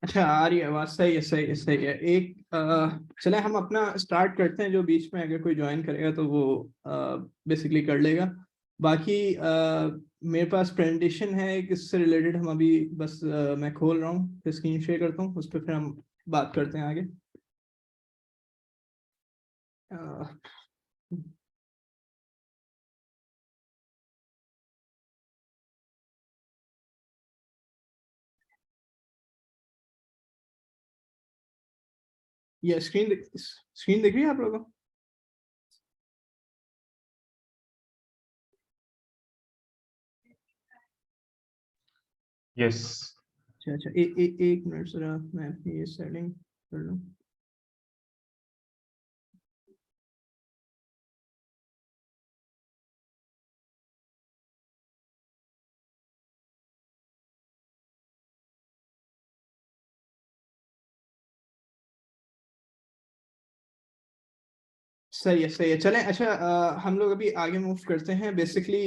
अच्छा, आ रही है आवाज। सही है, सही है, सही है। चले हम अपना स्टार्ट करते हैं। जो बीच में अगर कोई ज्वाइन करेगा तो वो बेसिकली कर लेगा। बाकी मेरे पास प्रेजेंटेशन है एक, इससे रिलेटेड हम अभी बस मैं खोल रहा हूँ, फिर स्क्रीन शेयर करता हूँ, उस पर फिर हम बात करते हैं आगे। अ, ये स्क्रीन दिख रही है आप लोगों को? यस। अच्छा अच्छा, एक मिनट जरा मैं अपनी ये सेटिंग कर लूँ। सही है, सही है। चलें। अच्छा, हम लोग अभी आगे मूव करते हैं। बेसिकली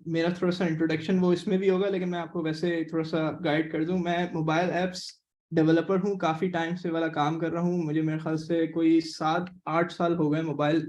मेरा थोड़ा सा इंट्रोडक्शन वो इसमें भी होगा, लेकिन मैं आपको वैसे थोड़ा सा गाइड कर दूं। मैं मोबाइल एप्स डेवलपर हूँ, काफ़ी टाइम से वाला काम कर रहा हूँ। मुझे मेरे ख्याल से कोई 7-8 साल हो गए मोबाइल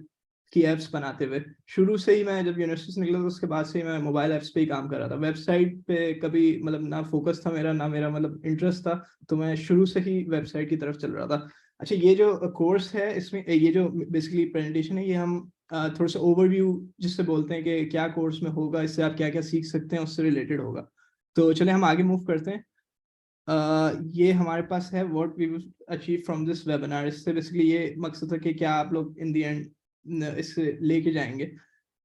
की एप्स बनाते हुए। शुरू से ही मैं जब यूनिवर्सिटी से निकला तो उसके बाद से ही मैं मोबाइल एप्स पे ही काम कर रहा था। वेबसाइट पे कभी मतलब ना फोकस था मेरा, ना मेरा मतलब इंटरेस्ट था। तो मैं शुरू से ही वेबसाइट की तरफ चल रहा था। अच्छा, ये जो कोर्स है, इसमें ये जो बेसिकली प्रेजेंटेशन है, ये हम थोड़ा सा ओवरव्यू जिससे बोलते हैं कि क्या कोर्स में होगा, इससे आप क्या क्या सीख सकते हैं, उससे रिलेटेड होगा। तो चले हम आगे मूव करते हैं। ये हमारे पास है what we achieve from this webinar. इससे बेसिकली ये मकसद है कि क्या आप लोग इन दी एंड इससे लेके जाएंगे।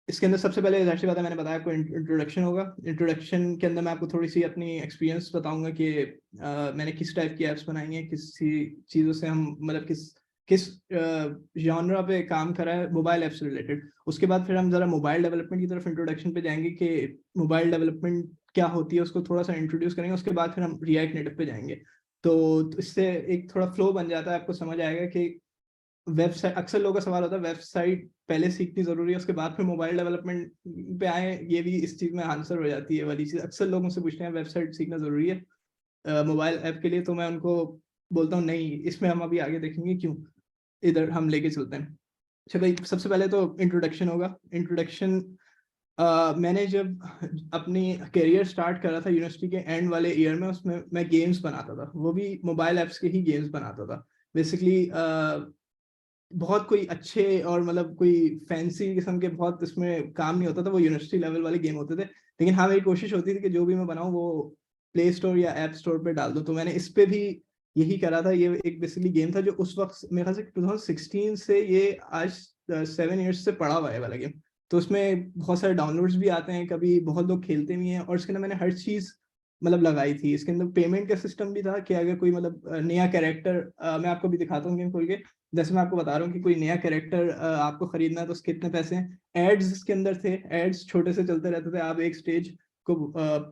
इसके अंदर सबसे पहले जाहिर सी बात है, मैंने बताया आपको इंट्रोडक्शन होगा। इंट्रोडक्शन के अंदर मैं आपको थोड़ी सी अपनी एक्सपीरियंस बताऊंगा कि मैंने किस टाइप की एप्स बनाई हैं, किस चीज़ों से हम मतलब किस किस जॉनरा पे काम करा है मोबाइल ऐप से रिलेटेड। उसके बाद फिर हम जरा मोबाइल डेवलपमेंट की तरफ इंट्रोडक्शन पे जाएंगे कि मोबाइल डेवलपमेंट क्या होती है, उसको थोड़ा सा इंट्रोड्यूस करेंगे। उसके बाद फिर हम रिएक्ट नेटिव पे जाएंगे। तो इससे एक थोड़ा फ्लो बन जाता है, आपको समझ आएगा कि वेबसाइट, अक्सर लोगों का सवाल होता है वेबसाइट पहले सीखनी जरूरी है उसके बाद फिर मोबाइल डेवलपमेंट पे आए। ये भी इस चीज में आंसर हो जाती है वाली चीज। अक्सर लोग मुझसे पूछते हैं वेबसाइट सीखना जरूरी है मोबाइल ऐप के लिए, तो मैं उनको बोलता हूँ नहीं, इसमें हम अभी आगे देखेंगे क्यों। इधर हम लेके चलते हैं। अच्छा भाई, सबसे पहले तो इंट्रोडक्शन होगा। इंट्रोडक्शन, मैंने जब अपनी करियर स्टार्ट करा था यूनिवर्सिटी के एंड वाले ईयर में, उसमें मैं गेम्स बनाता था, वो भी मोबाइल ऐप्स के ही गेम्स बनाता था। बेसिकली बहुत कोई अच्छे और मतलब कोई फैंसी किस्म के बहुत इसमें काम नहीं होता था, वो यूनिवर्सिटी लेवल वाले गेम होते थे। लेकिन हाँ, मेरी कोशिश होती थी कि जो भी मैं बनाऊं वो प्ले स्टोर या ऐप स्टोर पे डाल दूं। तो मैंने इस पे भी यही करा था। ये एक बेसिकली गेम था जो उस वक्त मेरे ख्याल से 2016 से ये आज 7 इयर्स से पड़ा हुआ है वाला गेम। तो उसमें बहुत सारे डाउनलोड्स भी आते हैं, कभी बहुत लोग खेलते भी हैं। और इसके अंदर मैंने हर चीज़ मतलब लगाई थी। इसके अंदर पेमेंट का सिस्टम भी था कि अगर कोई मतलब नया कैरेक्टर, मैं आपको भी दिखाता हूँ गेम खोल के। जैसे मैं आपको बता रहा हूँ कि कोई नया कैरेक्टर आपको खरीदना है तो उसके कितने पैसे हैं। एड्स इसके अंदर थे, एड्स छोटे से चलते रहते थे। आप एक स्टेज को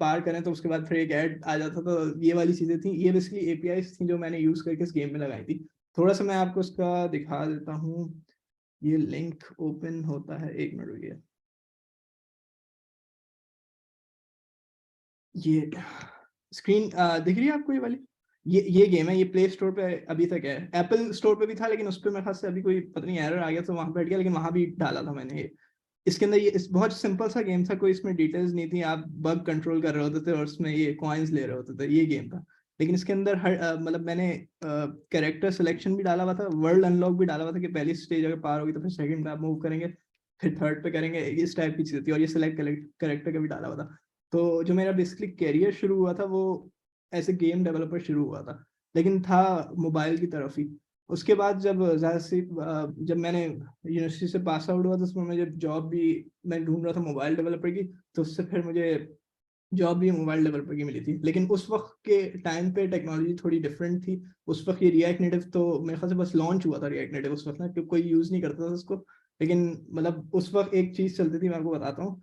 पार करें तो उसके बाद फिर एक ऐड आ जाता था। तो ये वाली चीजें थी, ये बेसिकली एपीआई थी जो मैंने यूज करके इस गेम में लगाई थी। थोड़ा सा मैं आपको इसका दिखा देता हूँ। ये लिंक ओपन होता है, एक मिनट रुकिए। ये स्क्रीन दिख रही है आपको ये वाली? ये गेम है, ये प्ले स्टोर पे अभी तक है। एप्पल स्टोर पे भी था, लेकिन उस पर मेरे ख्याल से अभी कोई पता नहीं एरर आ गया तो वहां पे हट गया, लेकिन वहां भी डाला था मैंने ये। इसके अंदर ये बहुत सिंपल सा गेम था, कोई इसमें डिटेल्स नहीं थी। आप बग कंट्रोल कर रहे होते थे और उसमें ये कॉइन्स ले रहे होते थे, ये गेम था। लेकिन इसके अंदर हर मतलब मैंने कैरेक्टर सिलेक्शन भी डाला हुआ था, वर्ल्ड अनलॉक भी डाला हुआ था कि पहली स्टेज अगर पार होगी तो फिर सेकंड पे आप मूव करेंगे, फिर थर्ड पे करेंगे, इस टाइप की चीज़ थी। और ये सिलेक्ट कैरेक्टर का भी डाला हुआ था। तो जो मेरा बेसिकली करियर शुरू हुआ था वो ऐसे गेम डेवलपर शुरू हुआ था, लेकिन था मोबाइल की तरफ ही। उसके बाद जब ज़्यादा से जब मैंने यूनिवर्सिटी से पास आउट हुआ तो उसमें मुझे जॉब भी मैं ढूंढ रहा था मोबाइल डेवलपर की। तो उससे फिर मुझे जॉब भी मोबाइल डेवलपर की मिली थी। लेकिन उस वक्त के टाइम पे टेक्नोलॉजी थोड़ी डिफरेंट थी। उस वक्त ये रिएक्ट नेटिव तो मेरे ख्याल से बस लॉन्च हुआ था रिएक्ट नेटिव उस वक्त ना, क्योंकि कोई यूज़ नहीं करता था उसको। लेकिन मतलब उस वक्त एक चीज़ चलती थी, मैं आपको बताता हूँ।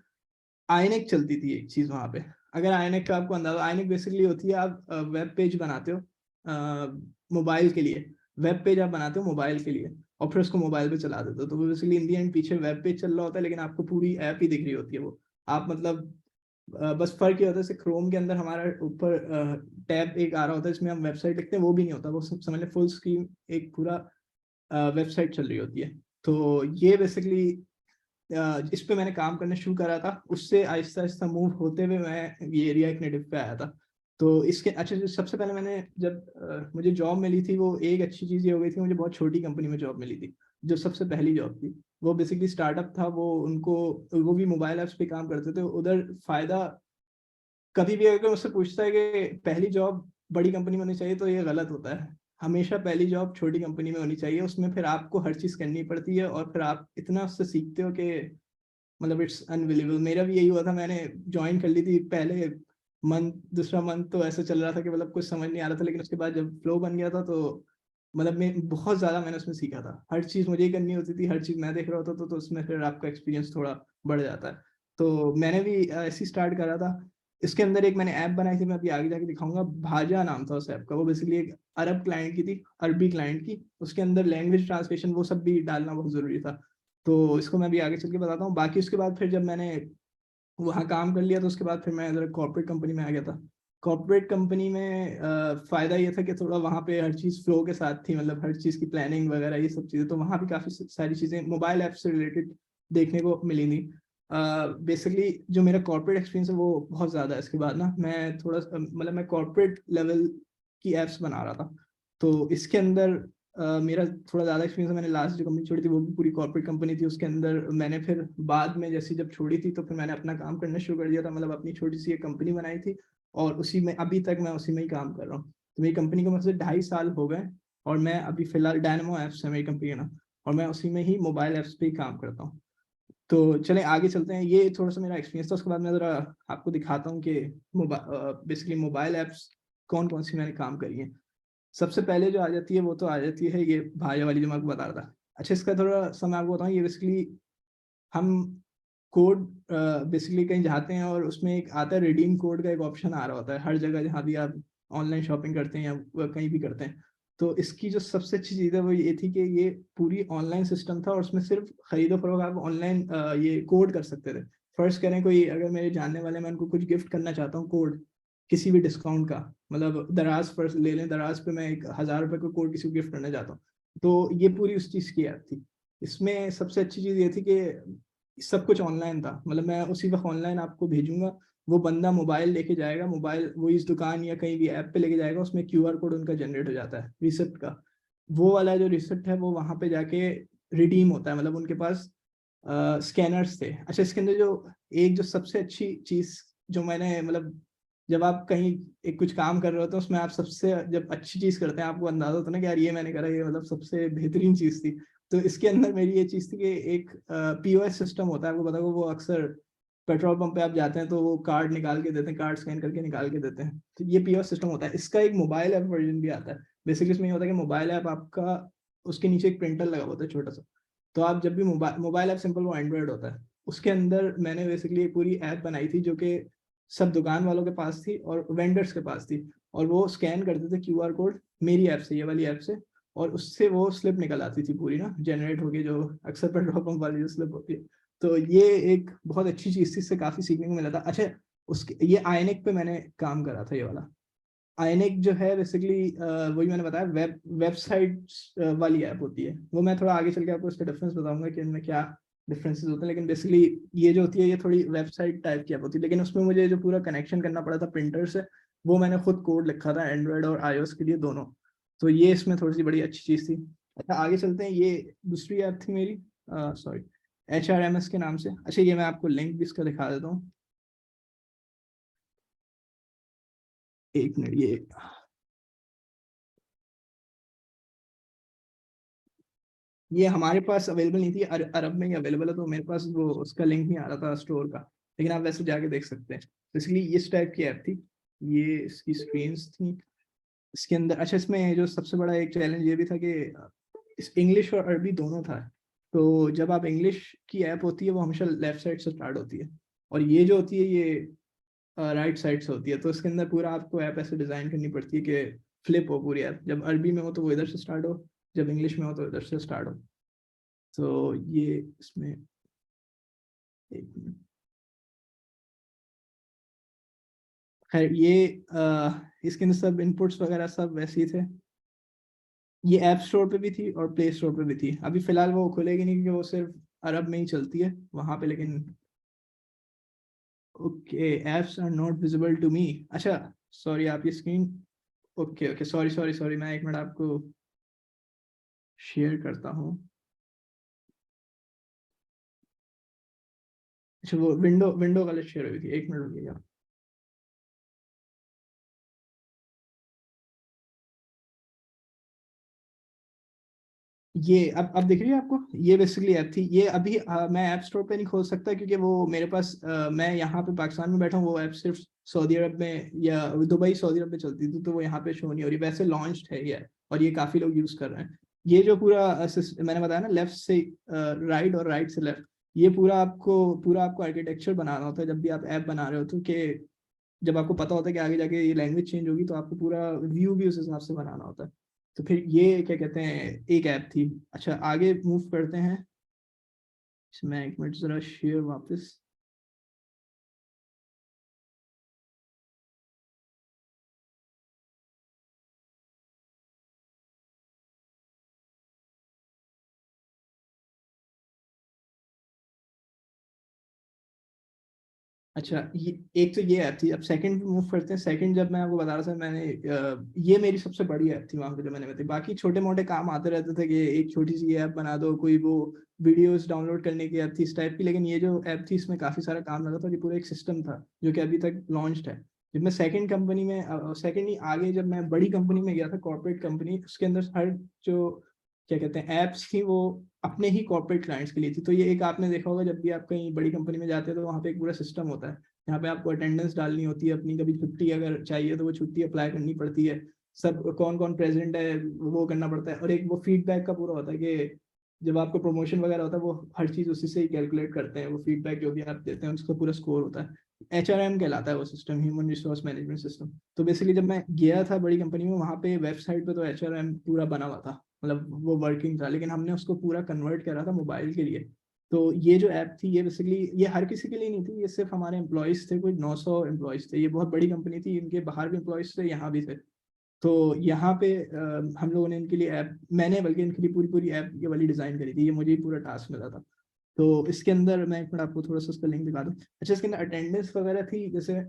आइनेक चलती थी एक चीज़ वहाँ पे। अगर आइनेक का आपको अंदाजा, आइनेक बेसिकली होती है आप वेब पेज बनाते हो मोबाइल के लिए। वेब पेज आप बनाते हो मोबाइल के लिए और फिर उसको मोबाइल पे चला देते हो। तो वो बेसिकली इन दी एंड पीछे वेब पेज चल रहा होता है, लेकिन आपको पूरी ऐप ही दिख रही होती है वो। आप मतलब बस फर्क ये होता है, जैसे क्रोम के अंदर हमारा ऊपर टैब एक आ रहा होता है जिसमें हम वेबसाइट लिखते हैं, वो भी नहीं होता, वो समझ लें फुल स्क्रीन एक पूरा वेबसाइट चल रही होती है। तो ये बेसिकली इस पे मैंने काम करना शुरू करा था, उससे आहिस्ता आहिस्ता मूव होते हुए मैं ये रिएक्ट नेटिव पे आया था। तो इसके अच्छा, जो सबसे पहले मैंने जब मुझे जॉब मिली थी, वो एक अच्छी चीज़ ये हो गई थी, मुझे बहुत छोटी कंपनी में जॉब मिली थी। जो सबसे पहली जॉब थी वो बेसिकली स्टार्टअप था, वो भी मोबाइल ऐप्स पे काम करते थे। उधर फायदा कभी भी अगर मुझसे पूछता है कि पहली जॉब बड़ी कंपनी में होनी चाहिए, तो ये गलत होता है। हमेशा पहली जॉब छोटी कंपनी में होनी चाहिए, उसमें फिर आपको हर चीज़ करनी पड़ती है और फिर आप इतना उससे सीखते हो कि मतलब इट्स अनबिलीवेबल। मेरा भी यही हुआ था, मैंने ज्वाइन कर ली थी, पहले मंथ दूसरा मंथ तो ऐसा चल रहा था कि मतलब कुछ समझ नहीं आ रहा था, लेकिन उसके बाद जब फ्लो बन गया था, तो मतलब मैं बहुत ज़्यादा मैंने उसमें सीखा था। हर चीज़ मुझे ही करनी होती थी, हर चीज़ मैं देख रहा होता था, तो उसमें फिर आपका एक्सपीरियंस थोड़ा बढ़ जाता है। तो मैंने भी ऐसे ही स्टार्ट करा था। इसके अंदर एक मैंने ऐप बनाई थी, मैं अभी आगे जाके दिखाऊंगा, भाजा नाम था उस ऐप का। वो बेसिकली एक अरब क्लाइंट की थी, अरबी क्लाइंट की। उसके अंदर लैंग्वेज ट्रांसलेशन वो सब भी डालना बहुत ज़रूरी था। तो इसको मैं भी आगे चल के बताता हूँ। बाकी उसके बाद फिर जब मैंने वहाँ काम कर लिया, तो उसके बाद फिर मैं इधर कॉर्पोरेट कंपनी में आ गया था। कॉर्पोरेट कंपनी में फ़ायदा ये था कि थोड़ा वहाँ पे हर चीज़ फ्लो के साथ थी, मतलब हर चीज़ की प्लानिंग वगैरह ये सब चीज़ें, तो वहाँ भी काफ़ी सारी चीज़ें मोबाइल ऐप से रिलेटेड देखने को मिली थी। बेसिकली जो मेरा कॉर्पोरेट एक्सपीरियंस है वो बहुत ज़्यादा है। इसके बाद ना मैं थोड़ा मतलब मैं कॉर्पोरेट लेवल की ऐप्स बना रहा था। तो इसके अंदर मेरा थोड़ा ज़्यादा एक्सपीरियंस है। मैंने लास्ट जो कंपनी छोड़ी थी वो भी पूरी कॉर्पोरेट कंपनी थी। उसके अंदर मैंने फिर बाद में जैसे जब छोड़ी थी, तो फिर मैंने अपना काम करना शुरू कर दिया था, मतलब अपनी छोटी सी एक कंपनी बनाई थी, और उसी में अभी तक मैं उसी में ही काम कर रहा हूँ। तो मेरी कंपनी को मतलब 2.5 साल हो गए, और मैं अभी फिलहाल डायनामो ऐप्स है मेरी कंपनी का नाम, और मैं उसी में ही मोबाइल ऐप्स पे ही काम करता हूँ। तो चलें आगे चलते हैं। ये थोड़ा सा मेरा एक्सपीरियंस था। उसके बाद मैं ज़रा आपको दिखाता हूँ कि बेसिकली मोबाइल ऐप्स कौन कौन सी मैंने काम करी है। सबसे पहले जो आ जाती है वो तो आ जाती है ये भाया वाली, जो मैं आपको बता रहा था। अच्छा, इसका थोड़ा सा मैं आपको बताऊँ, ये बेसिकली हम कोड बेसिकली कहीं जाते हैं, और उसमें एक आता है रिडीम कोड का एक ऑप्शन आ रहा होता है हर जगह जहाँ भी आप ऑनलाइन शॉपिंग करते हैं या कहीं भी करते हैं। तो इसकी जो सबसे अच्छी चीज़ है वो ये थी कि ये पूरी ऑनलाइन सिस्टम था, और उसमें सिर्फ खरीदो फरोख्त आप ऑनलाइन ये कोड कर सकते थे। फर्स्ट करें, कोई अगर मेरे जानने वाले, मैं उनको कुछ गिफ्ट करना चाहता हूँ कोड किसी भी डिस्काउंट का, मतलब दराज पर ले लें, दराज पे मैं 1,000 रुपये का कोड किसी को गिफ्ट करना चाहता हूँ, तो ये पूरी उस चीज़ की ऐप थी। इसमें सबसे अच्छी चीज़ ये थी कि सब कुछ ऑनलाइन था, मतलब मैं उसी वक्त ऑनलाइन आपको भेजूंगा, वो बंदा मोबाइल लेके जाएगा, मोबाइल वो इस दुकान या कहीं भी ऐप पे लेके जाएगा, उसमें क्यूआर कोड उनका जनरेट हो जाता है रिसिप्ट का। वो वाला जो रिसिप्ट है वो वहाँ पे जाके रिडीम होता है, मतलब उनके पास स्कैनर्स थे। अच्छा, इसके अंदर जो एक जो सबसे अच्छी चीज़ जो मैंने मतलब, जब आप कहीं एक कुछ काम कर रहे हो तो उसमें आप सबसे जब अच्छी चीज़ करते हैं, आपको अंदाजा होता है ना कि यार ये मैंने करा, ये मतलब सबसे बेहतरीन चीज़ थी। तो इसके अंदर मेरी ये चीज़ थी कि एक पीओएस सिस्टम होता है, आपको पता होगा, वो अक्सर पेट्रोल पंप पे आप जाते हैं तो वो कार्ड निकाल के देते हैं, कार्ड स्कैन करके निकाल के देते हैं, तो ये पीओएस सिस्टम होता है। इसका एक मोबाइल ऐप वर्जन भी आता है। बेसिकली इसमें ये होता है कि मोबाइल ऐप आपका, उसके नीचे एक प्रिंटर लगा होता है छोटा सा। तो आप जब भी मोबाइल ऐप सिंपल वो एंड्रॉयड होता है, उसके अंदर मैंने बेसिकली एक पूरी ऐप बनाई थी जो कि सब दुकान वालों के पास थी और वेंडर्स के पास थी, और वो स्कैन करते थे क्यूआर कोड मेरी ऐप से, ये वाली ऐप से, और उससे वो स्लिप निकल आती थी पूरी ना जनरेट होगी, जो अक्सर पेट्रोल पंप वाली जो स्लिप होती है। तो ये एक बहुत अच्छी चीज़ थी, इससे काफ़ी सीखने को मिला था। अच्छा, उसके ये आयनिक पे मैंने काम करा था, ये वाला आयनिक जो है बेसिकली वही मैंने बताया, वेबसाइट वाली ऐप होती है। वो मैं थोड़ा आगे चल के आपको इसका डिफरेंस बताऊंगा कि इनमें क्या डिफरेंसेस होते हैं, लेकिन बेसिकली ये जो होती है ये थोड़ी वेबसाइट टाइप की ऐप होती है, लेकिन उसमें मुझे जो पूरा कनेक्शन करना पड़ा था प्रिंटर से, वो मैंने खुद कोड लिखा था एंड्रॉयड और iOS के लिए दोनों। तो ये इसमें थोड़ी सी बड़ी अच्छी चीज़ थी। अच्छा, आगे चलते हैं। ये दूसरी ऐप थी मेरी, सॉरी, HRMS के नाम से। अच्छा, ये मैं आपको लिंक भी इसका दिखा देता हूँ, एक मिनट। ये हमारे पास अवेलेबल नहीं थी, अरब में ही अवेलेबल है, तो मेरे पास वो उसका लिंक नहीं आ रहा था स्टोर का, लेकिन आप वैसे जाके देख सकते हैं। तो इसलिए इस टाइप की ऐप थी, ये इसकी स्क्रीन्स थी इसके अंदर। अच्छा, इसमें जो सबसे बड़ा एक चैलेंज ये भी था कि इस इंग्लिश और अरबी दोनों था। तो जब आप इंग्लिश की ऐप होती है वो हमेशा लेफ्ट साइड से स्टार्ट होती है, और ये जो होती है ये राइट साइड से होती है। तो इसके अंदर पूरा आपको ऐप ऐसे डिज़ाइन करनी पड़ती है कि फ्लिप हो पूरी ऐप, जब अरबी में हो तो वो इधर से स्टार्ट हो, जब इंग्लिश में हो तो इधर से स्टार्ट हो। तो ये इसमें एक मिनट। खैर ये इसके अंदर सब इनपुट्स वगैरह सब वैसे ही थे। ये ऐप स्टोर पे भी थी और प्ले स्टोर पे भी थी। अभी फिलहाल वो खुलेगी नहीं क्योंकि वो सिर्फ अरब में ही चलती है वहां पे, लेकिन okay apps are not visible to me. अच्छा सॉरी, आप ये screen, okay okay sorry sorry sorry, मैं एक मिनट आपको शेयर करता हूँ। अच्छा वो विंडो विंडो वाले शेयर हुई थी, एक मिनट रुकिएगा। ये अब दिख रही है आपको, ये बेसिकली ऐप थी। ये अभी मैं ऐप स्टोर पे नहीं खोल सकता क्योंकि वो मेरे पास मैं यहाँ पे पाकिस्तान में बैठा हूँ, वो ऐप सिर्फ सऊदी अरब में या दुबई सऊदी अरब में चलती थी, तो वो यहाँ पे शो नहीं हो रही। वैसे लॉन्च है ये, और ये काफी लोग यूज कर रहे हैं। ये जो पूरा मैंने बताया ना, लेफ्ट से राइट और राइट से लेफ्ट, ये पूरा आपको आर्किटेक्चर बनाना होता है जब भी आप ऐप बना रहे हो, तो कि जब आपको पता होता है कि आगे जाके ये लैंग्वेज चेंज होगी, तो आपको पूरा व्यू भी उस हिसाब से बनाना होता है। तो फिर ये क्या कहते हैं, एक ऐप थी। अच्छा आगे मूव करते हैं। मैं एक मिनट जरा शेयर वापस। अच्छा ये एक तो ये ऐप थी। अब सेकंड मूव करते हैं। सेकंड जब मैं आपको बता रहा था, मैंने ये मेरी सबसे बड़ी ऐप थी वहां पे जो मैंने बताई। बाकी छोटे मोटे काम आते रहते थे कि एक छोटी सी ऐप बना दो, कोई वो वीडियोस डाउनलोड करने की ऐप थी इस टाइप की। लेकिन ये जो ऐप थी इसमें काफी सारा काम लगा था, कि पूरा एक सिस्टम था जो कि अभी तक लॉन्च्ड है। जब मैं सेकंड कंपनी में सेकंड ही आगे जब मैं बड़ी कंपनी में गया था, कॉर्पोरेट कंपनी, उसके अंदर हर जो क्या कहते हैं एप्स थी वो अपने ही कॉर्पोरेट क्लाइंट्स के लिए थी। तो ये एक आपने देखा होगा, जब भी आप कहीं बड़ी कंपनी में जाते हैं तो वहाँ पे एक पूरा सिस्टम होता है। यहाँ पे आपको अटेंडेंस डालनी होती है अपनी, कभी छुट्टी अगर चाहिए तो वो छुट्टी अप्लाई करनी पड़ती है, सब कौन कौन प्रेजेंट है वो करना पड़ता है। और एक वो फीडबैक का पूरा होता है कि जब आपको प्रमोशन वगैरह होता है, वो हर चीज़ उसी से ही कैलकुलेट करते हैं। वो फीडबैक जो भी आप देते हैं उसका पूरा स्कोर होता है। HRM कहलाता है वो system, human resource management system. तो बेसिकली जब मैं गया था बड़ी कंपनी में, वहाँ पे वेबसाइट पे तो HRM पूरा बना हुआ था, मतलब वो वर्किंग था, लेकिन हमने उसको पूरा कन्वर्ट करा था मोबाइल के लिए। तो ये जो ऐप थी ये बेसिकली ये हर किसी के लिए नहीं थी, ये सिर्फ हमारे एम्प्लॉयज़ थे, कोई 900 एम्प्लॉयज़ थे। ये बहुत बड़ी कंपनी थी, इनके बाहर भी एम्प्लॉयज़ थे, यहाँ भी थे। तो यहाँ पे हम लोगों ने इनके लिए ऐप, मैंने बल्कि इनके लिए पूरी पूरी ऐप ये वाली डिज़ाइन करी थी। ये मुझे ही पूरा टास्क मिला था। तो इसके अंदर मैं एक मिनट आपको थोड़ा सा उसका लिंक दिखा दूँ। अच्छा इसके अंदर अटेंडेंस वगैरह थी। जैसे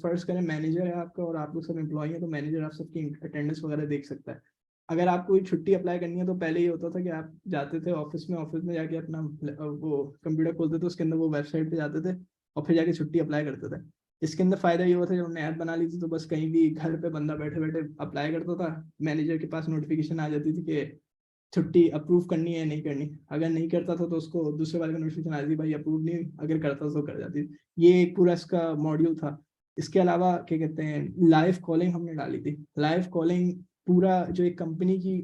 फर्स्ट करें, मैनेजर है आपका और आप लोग सब एम्प्लॉय हैं, तो मैनेजर आप सबकी अटेंडेंस वगैरह देख सकता है। अगर आपको कोई छुट्टी अप्लाई करनी है तो पहले ये होता था कि आप जाते थे ऑफिस में जाके अपना वो कंप्यूटर खोलते थे, उसके अंदर वो वेबसाइट पे जाते थे और फिर जाके छुट्टी अप्लाई करते थे। इसके अंदर फायदा ये हुआ था, जब हमने ऐप बना ली थी तो बस कहीं भी घर पे बंदा बैठे बैठे अप्लाई करता था, मैनेजर के पास नोटिफिकेशन आ जाती थी कि छुट्टी अप्रूव करनी है नहीं करनी। अगर नहीं करता था तो उसको दूसरे वाले का नोटिफिकेशन आ जाती, भाई अप्रूव नहीं हुई। अगर करता तो कर जाती। ये एक पूरा इसका मॉड्यूल था। इसके अलावा क्या कहते हैं, लाइव कॉलिंग हमने डाली थी। लाइव कॉलिंग पूरा जो एक कंपनी की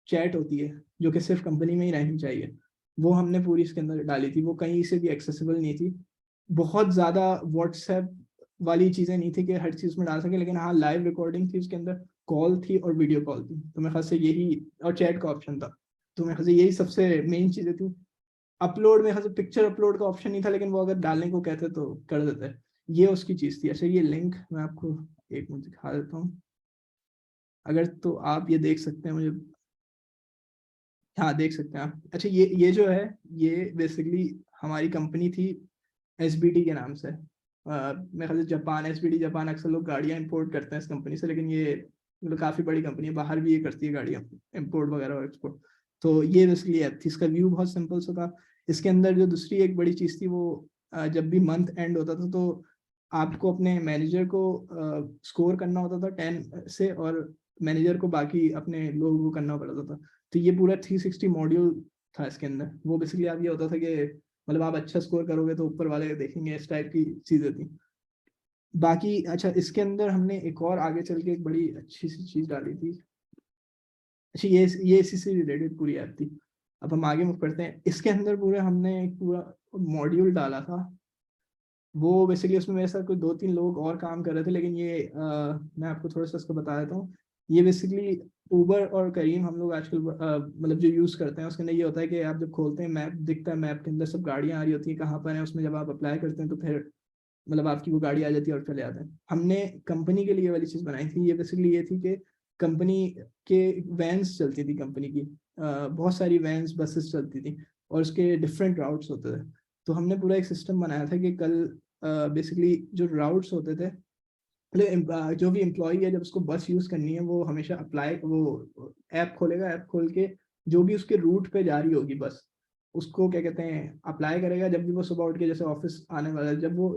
चैट होती है जो कि सिर्फ कंपनी में ही रहनी चाहिए, वो हमने पूरी इसके अंदर डाली थी। वो कहीं से भी एक्सेसिबल नहीं थी। बहुत ज्यादा व्हाट्सएप वाली चीजें नहीं थी कि हर चीज में डाल सके, लेकिन हाँ लाइव रिकॉर्डिंग थी उसके अंदर, कॉल थी और वीडियो कॉल थी। तो मेरे ख्याल से यही, और चैट का ऑप्शन था। तो मेरे ख्याल से यही सबसे मेन चीजें थी। अपलोड में ख्याल से पिक्चर अपलोड का ऑप्शन नहीं था, लेकिन वो अगर डालने को कहते तो कर देते। ये उसकी चीज थी। अच्छा ये लिंक मैं आपको एक मिनट दिखा देता हूँ, अगर तो आप ये देख सकते हैं मुझे। हाँ देख सकते हैं आप। अच्छा ये जो है, ये बेसिकली हमारी कंपनी थी SBT के नाम से। मेरे ख्याल से जापान, SBT जापान, अक्सर लोग गाड़ियाँ इंपोर्ट करते हैं इस कंपनी से, लेकिन ये मतलब काफ़ी बड़ी कंपनी है, बाहर भी ये करती है गाड़ियाँ इंपोर्ट वगैरह और एक्सपोर्ट। तो ये बेसिकली ऐप थी। इसका व्यू बहुत सिंपल सा था। इसके अंदर जो दूसरी एक बड़ी चीज़ थी वो जब भी मंथ एंड होता था तो आपको अपने मैनेजर को स्कोर करना होता था 10 से, और मैनेजर को बाकी अपने लोगों को करना पड़ता था। तो ये पूरा 360 मॉड्यूल था इसके अंदर। वो बेसिकली आप ये होता था कि मतलब आप अच्छा स्कोर करोगे तो ऊपर वाले देखेंगे, इस टाइप की चीजें थी। बाकी अच्छा इसके अंदर हमने एक और आगे चल के एक बड़ी अच्छी सी चीज डाली थी। अच्छा ये इसी से रिलेटेड पूरी ऐप थी। अब हम आगे मूव करते हैं। इसके अंदर पूरा हमने एक पूरा मॉड्यूल डाला था। वो बेसिकली उसमें मेरे साथ कोई 2-3 लोग और काम कर रहे थे, लेकिन ये मैं आपको थोड़ा सा इसको बता देता हूँ। ये बेसिकली उबर और करीम हम लोग आजकल मतलब जो यूज़ करते हैं, उसके अंदर ये होता है कि आप जब खोलते हैं मैप दिखता है, मैप के अंदर सब गाड़ियाँ आ रही होती हैं कहाँ पर है, उसमें जब आप अप्लाई करते हैं तो फिर मतलब आपकी वो गाड़ी आ जाती है और चले जाते हैं। हमने कंपनी के लिए वाली चीज़ बनाई थी। ये बेसिकली ये थी कि कंपनी के वैन्स चलती थी कंपनी की, बहुत सारी वैन्स बसेस चलती थी और उसके डिफरेंट राउट्स होते थे। तो हमने पूरा एक सिस्टम बनाया था कि कल बेसिकली जो राउट्स होते थे, जो भी एम्प्लॉई है जब उसको बस यूज़ करनी है वो हमेशा अप्लाई, वो ऐप खोलेगा, ऐप खोल के जो भी उसके रूट पे जा रही होगी बस, उसको क्या कहते हैं अप्लाई करेगा। जब भी वो सुबह उठ के जैसे ऑफिस आने वाला है, जब वो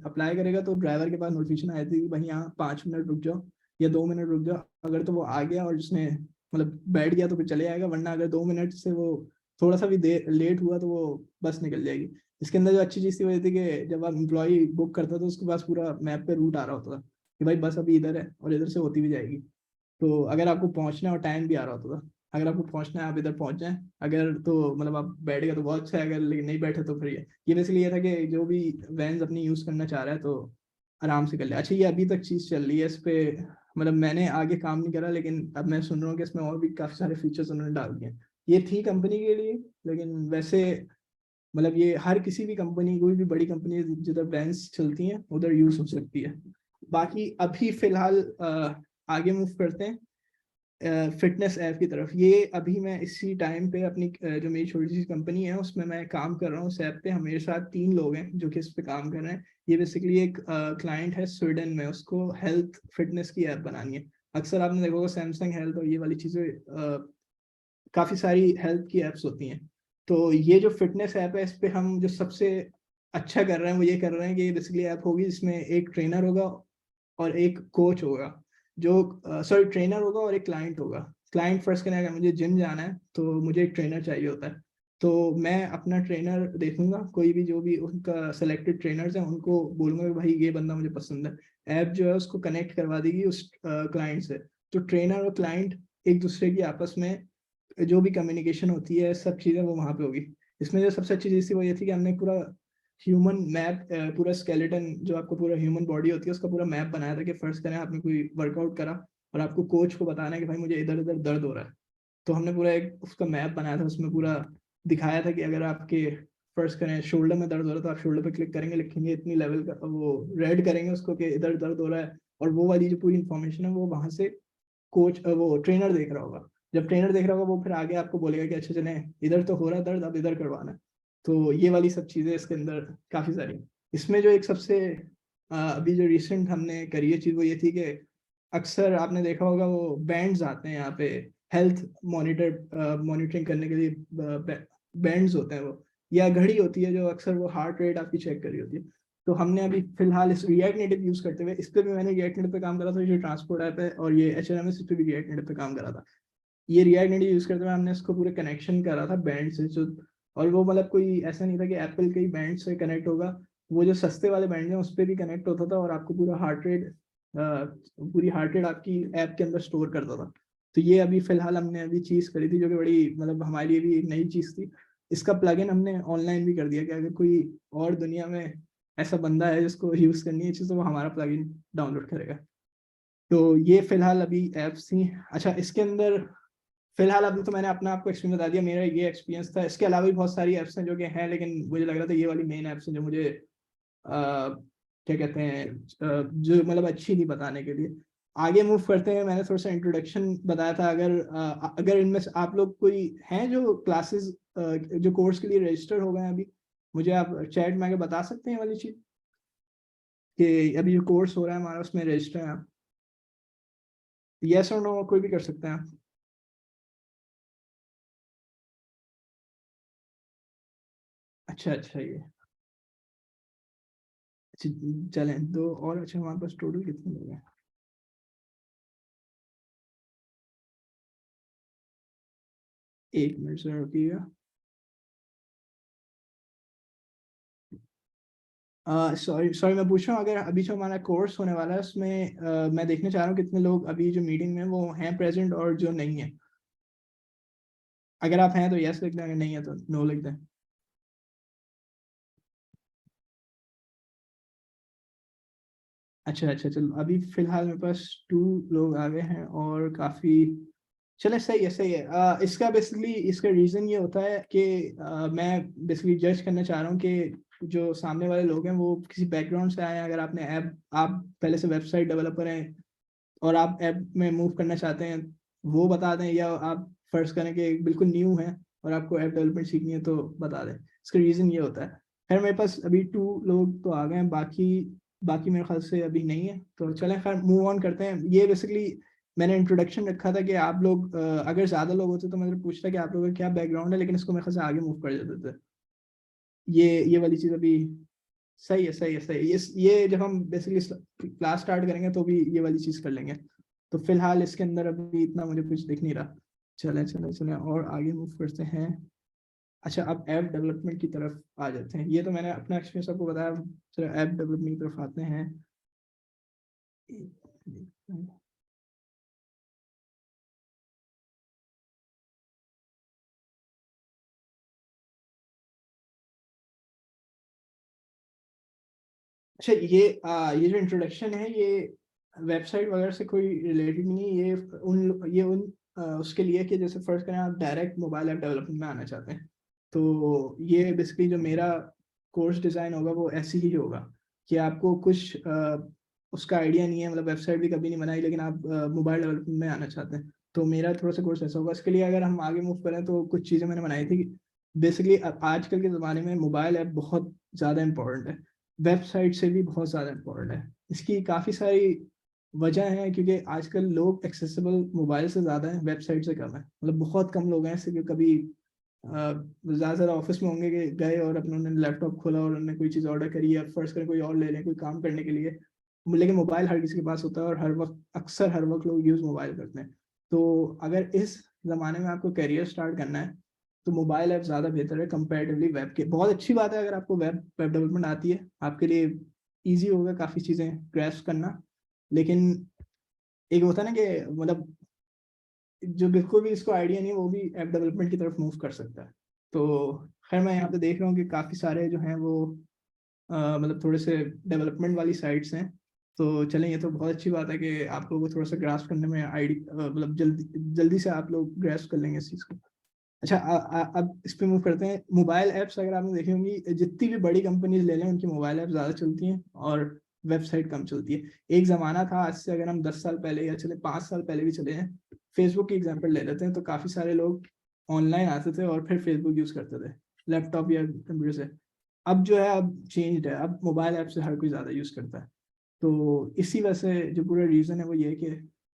अप्लाई करेगा तो ड्राइवर के पास नोटिफिकेशन आती है कि भाई यहाँ 5 मिनट रुक जाओ या 2 मिनट रुक जाओ। अगर तो वो आ गया और उसने मतलब बैठ गया तो फिर चले जाएगा, वरना अगर 2 मिनट से वो थोड़ा सा भी देर लेट हुआ तो वो बस निकल जाएगी। इसके अंदर जो अच्छी चीज़ थी वो ये थी कि जब आप एम्प्लॉई बुक करता था तो उसके पास पूरा मैप पे रूट आ रहा होता था कि भाई बस अभी इधर है और इधर से होती भी जाएगी। तो अगर आपको पहुंचना है और टाइम भी आ रहा होता था, अगर आपको पहुंचना है आप इधर पहुंच जाएं, अगर तो मतलब आप बैठ गए तो बहुत अच्छा है, अगर लेकिन नहीं बैठे तो फिर ये बेसिकली ये था कि जो भी वैन्स अपनी यूज़ करना चाह रहा है तो आराम से कर ले। अच्छा, ये अभी तक चीज़ चल रही है इस पे, मतलब मैंने आगे काम नहीं करा लेकिन अब मैं सुन रहा हूँ कि इसमें और भी काफ़ी सारे फीचर्स उन्होंने डाल दिए हैं। ये थी कंपनी के लिए, लेकिन वैसे मतलब ये हर किसी भी कंपनी, कोई भी बड़ी कंपनी जिधर ब्रांड्स चलती हैं उधर यूज हो सकती है। बाकी अभी फिलहाल आगे मूव करते हैं फिटनेस ऐप की तरफ। ये अभी मैं इसी टाइम पे अपनी जो मेरी छोटी सी कंपनी है उसमें मैं काम कर रहा हूँ। उस ऐप पे हमारे साथ 3 लोग हैं जो कि इस पे काम कर रहे हैं। ये बेसिकली एक क्लाइंट है स्वीडन में, उसको हेल्थ फिटनेस की ऐप बनानी है। अक्सर आपने देखा होगा सैमसंग हेल्थ और ये वाली चीज़ें, काफ़ी सारी हेल्थ की एप्स होती हैं। तो ये जो फिटनेस ऐप है इस पे हम जो सबसे अच्छा कर रहे हैं वो ये कर रहे हैं कि ये बेसिकली ऐप होगी जिसमें एक ट्रेनर होगा और एक कोच होगा, जो सॉरी ट्रेनर होगा और एक क्लाइंट होगा। क्लाइंट फर्स्ट करेगा, मुझे जिम जाना है तो मुझे एक ट्रेनर चाहिए होता है, तो मैं अपना ट्रेनर देखूंगा, कोई भी जो भी उनका सेलेक्टेड ट्रेनर्स हैं उनको बोलूंगा कि भाई ये बंदा मुझे पसंद है। ऐप जो है उसको कनेक्ट करवा देगी उस क्लाइंट से। तो ट्रेनर और क्लाइंट एक दूसरे की आपस में जो भी कम्युनिकेशन होती है सब चीज़ें वो वहाँ पे होगी। इसमें जो सबसे अच्छी चीज़ थी वो ये थी कि हमने पूरा ह्यूमन मैप, पूरा स्केलेटन जो आपको पूरा ह्यूमन बॉडी होती है उसका पूरा मैप बनाया था कि फर्स्ट करें आपने कोई वर्कआउट करा और आपको कोच को बताना है कि भाई मुझे इधर इधर दर्द हो रहा है। तो हमने पूरा एक उसका मैप बनाया था, उसमें पूरा दिखाया था कि अगर आपके फर्स्ट करें शोल्डर में दर्द हो रहा है तो आप शोल्डर पे क्लिक करेंगे, लिखेंगे इतनी लेवल का, वो रेड करेंगे उसको कि इधर दर्द हो रहा है, और वो वाली जो पूरी इन्फॉर्मेशन है वो वहां से कोच वो ट्रेनर देख रहा होगा। जब ट्रेनर देख रहा होगा वो फिर आगे आपको बोलेगा कि अच्छा चले इधर तो हो रहा है दर्द, अब इधर करवाना है। तो ये वाली सब चीज़ें इसके अंदर काफ़ी सारी। इसमें जो एक सबसे अभी जो रिसेंट हमने करी है चीज़ वो ये थी कि अक्सर आपने देखा होगा वो बैंड्स आते हैं यहाँ पे हेल्थ मॉनिटरिंग करने के लिए, बैंड्स होते हैं वो, या घड़ी होती है जो अक्सर वो हार्ट रेट आपकी चेक कर रही होती है। तो हमने अभी फिलहाल इस रिएक्ट नेटिव यूज करते हुए, इस पे भी मैंने रिएक्ट नेटिव पे काम करा था, जो ट्रांसपोर्ट ऐप है, और ये HRMS पे भी रिएक्ट नेटिव पे काम करा था। ये रिएक्ट नेटिव यूज करते हुए हमने इसको पूरे कनेक्शन करा था बैंड से जो, और वो मतलब कोई ऐसा नहीं था कि एप्पल के ही बैंड से कनेक्ट होगा, वो जो सस्ते वाले बैंड हैं उस पर भी कनेक्ट होता था और आपको पूरा हार्ट रेट, पूरी हार्ट रेट आपकी ऐप के अंदर स्टोर करता था। तो ये अभी फिलहाल हमने अभी चीज़ करी थी जो कि बड़ी मतलब हमारे लिए भी एक नई चीज़ थी। इसका प्लगइन हमने ऑनलाइन भी कर दिया कि अगर कोई और दुनिया में ऐसा बंदा है जिसको यूज़ करनी है चीज़ तो वो हमारा प्लगइन डाउनलोड करेगा। तो ये फिलहाल अभी एप्स थी। अच्छा, इसके अंदर फिलहाल अभी तो मैंने अपना आपको एक्सपीरियंस बता दिया, मेरा ये एक्सपीरियंस था। इसके अलावा भी बहुत सारी ऐप्स हैं जो कि हैं, लेकिन मुझे लग रहा था ये वाली मेन ऐप्स हैं जो मुझे क्या कहते हैं जो मतलब अच्छी नहीं बताने के लिए। आगे मूव करते हैं। मैंने थोड़ा सा इंट्रोडक्शन बताया था। अगर इनमें से आप लोग कोई हैं जो क्लासेस जो कोर्स के लिए रजिस्टर हो गए हैं अभी, मुझे आप चैट में आके बता सकते हैं वाली चीज़ कि अभी जो कोर्स हो रहा है हमारा उसमें रजिस्टर है आप। यस और नो कोई भी कर सकते हैं आप। अच्छा अच्छा, ये अच्छा, चलें दो और। अच्छा, हमारे पास टोटल कितने लोग हैं? 1 मिनट से रुकिएगा। सॉरी सॉरी, मैं पूछ रहा हूँ अगर अभी जो हमारा कोर्स होने वाला है उसमें मैं देखना चाह रहा हूँ कितने लोग अभी जो मीटिंग में वो हैं प्रेजेंट और जो नहीं है। अगर आप हैं तो यस लिख दें, अगर नहीं है तो नो लिख दें। अच्छा अच्छा, चलो अभी फिलहाल मेरे पास 2 लोग आ गए हैं और काफ़ी चले सही है सही है। इसका बेसिकली इसका रीज़न ये होता है कि मैं बेसिकली जज करना चाह रहा हूँ कि जो सामने वाले लोग हैं वो किसी बैकग्राउंड से आए हैं। अगर आपने ऐप आप पहले से वेबसाइट डेवलपर हैं और आप ऐप में मूव करना चाहते हैं, वो बता दें, या आप फर्ज करें कि बिल्कुल न्यू हैं और आपको ऐप डेवलपमेंट सीखनी है तो बता दें। इसका रीज़न ये होता है। खैर मेरे पास अभी 2 लोग तो आ गए हैं, बाकी बाकी मेरे ख्याल से अभी नहीं है, तो चलें खैर मूव ऑन करते हैं। ये बेसिकली मैंने इंट्रोडक्शन रखा था कि आप लोग अगर ज़्यादा लोग होते तो मैं पूछता कि आप लोगों का क्या बैकग्राउंड है, लेकिन इसको मेरे ख्याल से आगे मूव कर देते थे। ये वाली चीज़ अभी सही है सही है सही है। ये जब हम बेसिकली क्लास स्टार्ट करेंगे तो भी ये वाली चीज़ कर लेंगे। तो फिलहाल इसके अंदर अभी इतना मुझे कुछ दिख नहीं रहा। चलें चलें चलें और आगे मूव करते हैं। अच्छा, अब ऐप डेवलपमेंट की तरफ आ जाते हैं। ये तो मैंने अपना एक्सपीरियंस आपको बताया। चलो ऐप डेवलपमेंट की तरफ आते हैं। अच्छा, ये जो इंट्रोडक्शन है ये वेबसाइट वगैरह से कोई रिलेटेड नहीं है। ये उन उसके लिए कि जैसे फर्स्ट करें आप डायरेक्ट मोबाइल ऐप डेवलपमेंट में आना चाहते हैं, तो ये बेसिकली जो मेरा कोर्स डिज़ाइन होगा वो ऐसे ही होगा कि आपको कुछ उसका आइडिया नहीं है, मतलब वेबसाइट भी कभी नहीं बनाई, लेकिन आप मोबाइल डेवलपमेंट में आना चाहते हैं, तो मेरा थोड़ा सा कोर्स ऐसा होगा। इसके लिए अगर हम आगे मूव करें तो कुछ चीज़ें मैंने बनाई थी। बेसिकली आजकल के ज़माने में मोबाइल ऐप बहुत ज़्यादा इंपॉर्टेंट है, वेबसाइट से भी बहुत ज़्यादा इम्पोर्टेंट है। इसकी काफ़ी सारी वजह हैं, क्योंकि आजकल लोग एक्सेसिबल मोबाइल से ज़्यादा हैं, वेबसाइट से कम है। मतलब बहुत कम लोग हैं ऐसे कि कभी ज़्यादा ज़्यादा ऑफिस में होंगे कि गए और अपने उन्होंने लैपटॉप खोला और उन्होंने कोई चीज़ ऑर्डर करी, या फर्स्ट करें कोई और ले लें कोई काम करने के लिए, लेकिन मोबाइल हर किसी के पास होता है और हर वक्त अक्सर हर वक्त लोग यूज़ मोबाइल करते हैं। तो अगर इस ज़माने में आपको करियर स्टार्ट करना है तो मोबाइल ऐप ज़्यादा बेहतर है कंपैरेटिवली वेब के। बहुत अच्छी बात है अगर आपको वेब वेब डेवलपमेंट आती है, आपके लिए ईज़ी होगा काफ़ी चीज़ें ग्रैस्प करना। लेकिन एक होता है ना कि मतलब जो बिल्कुल भी इसको आइडिया नहीं है वो भी ऐप डेवलपमेंट की तरफ मूव कर सकता है। तो खैर मैं यहाँ पे देख रहा हूँ कि काफ़ी सारे जो हैं वो मतलब थोड़े से डेवलपमेंट वाली साइट्स हैं। तो चलें, ये तो बहुत अच्छी बात है कि आप लोगों को थोड़ा सा ग्रास्प करने में मतलब जल्दी जल्दी से आप लोग ग्रास्प कर लेंगे इस चीज़ को। अच्छा, अब इस पे मूव करते हैं। मोबाइल ऐप्स अगर आपने देखी होंगी, जितनी भी बड़ी कंपनीज ले लें उनकी मोबाइल ऐप ज़्यादा चलती हैं और वेबसाइट कम चलती है। एक ज़माना था, आज से अगर हम 10 साल पहले या चले 5 साल पहले भी चले हैं, फेसबुक की एग्जांपल ले लेते हैं, तो काफ़ी सारे लोग ऑनलाइन आते थे और फिर फेसबुक यूज़ करते थे लैपटॉप या कंप्यूटर से। अब जो है अब चेंज्ड है, अब मोबाइल ऐप से हर कोई ज़्यादा यूज़ करता है। तो इसी वजह से जो पूरा रीज़न है वो ये है कि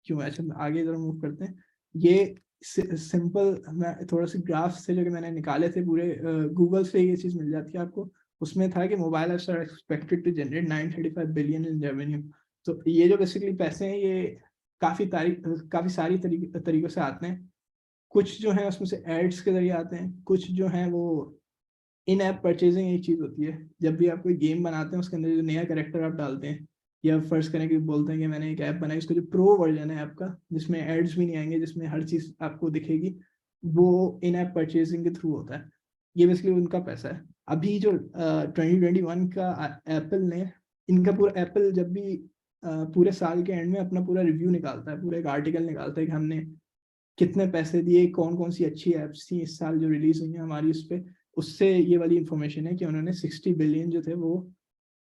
क्यों। अच्छा आगे ज़रा मूव करते हैं। ये सिंपल मैं थोड़ा सा ग्राफ से जो कि मैंने निकाले थे पूरे, गूगल से ये चीज़ मिल जाती है आपको। उसमें था कि mobile apps are expected to generate 935 billion in revenue. तो ये जो बेसिकली पैसे हैं ये काफ़ी सारी तरीकों से आते हैं। कुछ जो है उसमें से एड्स के ज़रिए आते हैं, कुछ जो हैं वो इन ऐप परचेजिंग एक चीज़ होती है। जब भी आप कोई गेम बनाते हैं उसके अंदर जो नया कैरेक्टर आप डालते हैं, या फर्ज करें कि बोलते हैं कि मैंने एक ऐप बनाई, उसका जो प्रो वर्जन है ऐप का, जिसमें एड्स भी नहीं आएंगे, जिसमें हर चीज़ आपको दिखेगी, वो इन ऐप परचेजिंग के थ्रू होता है। ये बेसिकली उनका पैसा है। अभी जो 2021 का एप्पल ने, इनका पूरा एप्पल जब भी पूरे साल के एंड में अपना पूरा रिव्यू निकालता है, पूरा एक आर्टिकल निकालता है कि हमने कितने पैसे दिए, कौन कौन सी अच्छी ऐप्स थी इस साल जो रिलीज हुई हैं हमारी उस पे, उससे ये वाली इंफॉर्मेशन है कि उन्होंने 60 बिलियन जो थे वो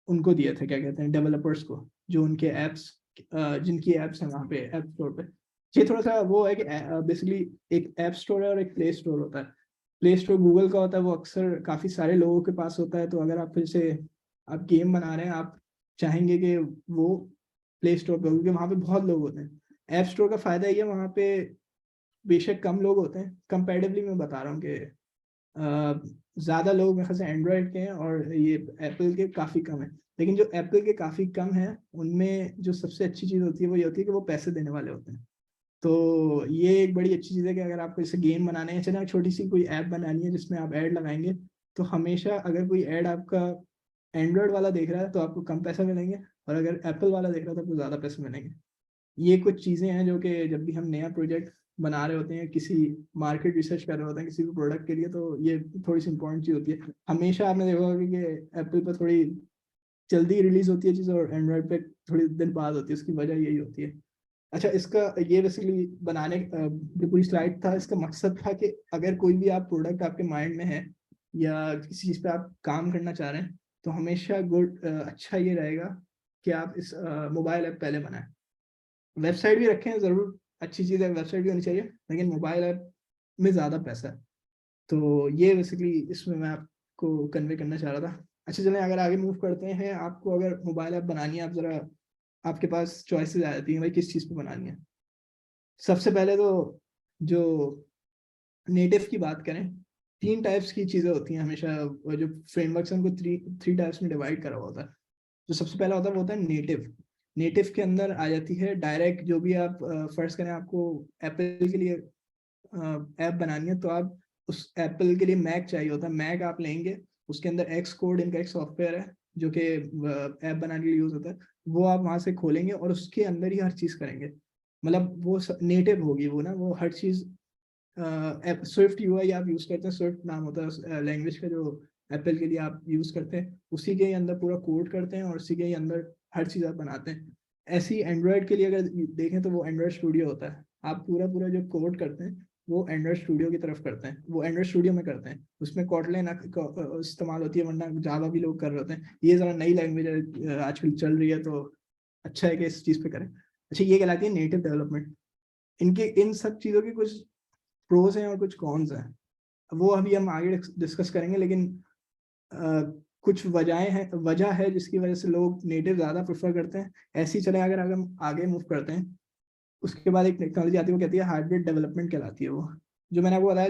उनको दिए थे, क्या कहते हैं, डेवलपर्स को, जो उनके ऐप्स जिनकी ऐप्स हैं वहाँ पे ऐप स्टोर पे। ये थोड़ा सा वो है कि बेसिकली एक ऐप स्टोर है और एक प्ले स्टोर होता है। प्ले स्टोर गूगल का होता है, वो अक्सर काफ़ी सारे लोगों के पास होता है। तो अगर आप फिर से आप गेम बना रहे हैं, आप चाहेंगे कि वो प्ले स्टोर पे हो, क्योंकि वहाँ पे बहुत लोग होते हैं। ऐप स्टोर का फ़ायदा ये है, वहाँ पे बेशक कम लोग होते हैं, कंपैरेटिवली मैं बता रहा हूँ कि ज़्यादा लोग मेरे ख्याल से एंड्रॉयड के हैं और ये एप्पल के काफ़ी कम है। लेकिन जो एप्पल के काफ़ी कम हैं उनमें जो सबसे अच्छी चीज़ होती है वो ये होती है कि वो पैसे देने वाले होते हैं। तो ये एक बड़ी अच्छी चीज़ है कि अगर आपको जैसे गेम बनाने हैं, चलिए छोटी सी कोई ऐप बनानी है जिसमें आप ऐड लगाएंगे, तो हमेशा अगर कोई ऐड आपका एंड्रॉयड वाला देख रहा है तो आपको कम पैसा मिलेंगे, और अगर एप्पल वाला देख रहा है तो आपको ज़्यादा पैसे मिलेंगे। ये कुछ चीज़ें हैं जो कि जब भी हम नया प्रोजेक्ट बना रहे होते हैं, किसी मार्केट रिसर्च कर रहे होते हैं किसी भी प्रोडक्ट के लिए, तो ये थोड़ी सी इंपॉर्टेंट चीज़ होती है। हमेशा आपने देखा होगा कि एप्पल पर थोड़ी जल्दी रिलीज होती है चीज़ और एंड्रॉयड पे थोड़ी दिन बाद होती है, उसकी वजह यही होती है। अच्छा, इसका ये बेसिकली बनाने जो पूरी स्लाइड था, इसका मकसद था कि अगर कोई भी आप प्रोडक्ट आपके माइंड में है या किसी चीज़ पे आप काम करना चाह रहे हैं, तो हमेशा अच्छा ये रहेगा कि आप इस मोबाइल ऐप पहले बनाएं। वेबसाइट भी रखें ज़रूर, अच्छी चीज़ है, वेबसाइट भी होनी चाहिए, लेकिन मोबाइल ऐप में ज़्यादा पैसा है। तो ये बेसिकली इसमें मैं आपको कन्वे करना चाह रहा था। अच्छा चलें, अगर आगे मूव करते हैं, आपको अगर मोबाइल ऐप बनानी है, आप ज़रा, आपके पास चॉइसेस आ जाती हैं भाई किस चीज़ पे बनानी है। सबसे पहले तो जो नेटिव की बात करें, 3 टाइप्स की चीज़ें होती हैं हमेशा, जो फ्रेमवर्क्स हैं उनको थ्री थ्री टाइप्स में डिवाइड करा हुआ होता है। जो सबसे पहला होता है वो होता है नेटिव। नेटिव के अंदर आ जाती है डायरेक्ट, जो भी आप फर्स्ट करें, आपको एप्पल के लिए ऐप बनानी है, तो आप उस एप्पल के लिए मैक चाहिए होता है, मैक आप लेंगे, उसके अंदर एक्स कोड इनका एक सॉफ्टवेयर है जो कि ऐप बनाने के लिए यूज़ होता है, वो आप वहाँ से खोलेंगे और उसके अंदर ही हर चीज़ करेंगे। मतलब वो नेटिव होगी वो ना, वो हर चीज़ स्विफ्ट यूआई आप यूज़ करते हैं, स्विफ्ट नाम होता है लैंग्वेज का जो एप्पल के लिए आप यूज़ करते हैं, उसी के ही अंदर पूरा कोड करते हैं और उसी के ही अंदर हर चीज़ आप बनाते हैं। ऐसे ही एंड्रॉयड के लिए अगर देखें तो वो एंड्रॉयड स्टूडियो होता है, आप पूरा पूरा जो कोड करते हैं वो एंड्रॉयड स्टूडियो की तरफ करते हैं, वो एंड्रॉयड स्टूडियो में करते हैं, उसमें कॉटलिन इस्तेमाल होती है, वरना जावा भी लोग कर रहे होते हैं। ये ज़रा नई लैंग्वेज है, आजकल चल रही है, तो अच्छा है कि इस चीज़ पे करें। अच्छा, ये कहलाती है नेटिव डेवलपमेंट। इनके इन सब चीज़ों के कुछ प्रोज हैं और कुछ कॉन्स हैं, वो अभी हम आगे डिस्कस करेंगे, लेकिन कुछ वजह है जिसकी वजह से लोग नेटिव ज़्यादा प्रेफर करते हैं। ऐसे ही चले, अगर अगर हम आगे मूव करते हैं, उसके बाद एक टेक्नोलॉजी आती है, वो कहती है हाइब्रिड डेवलपमेंट कहलाती है वो। जो मैंने आपको बताया,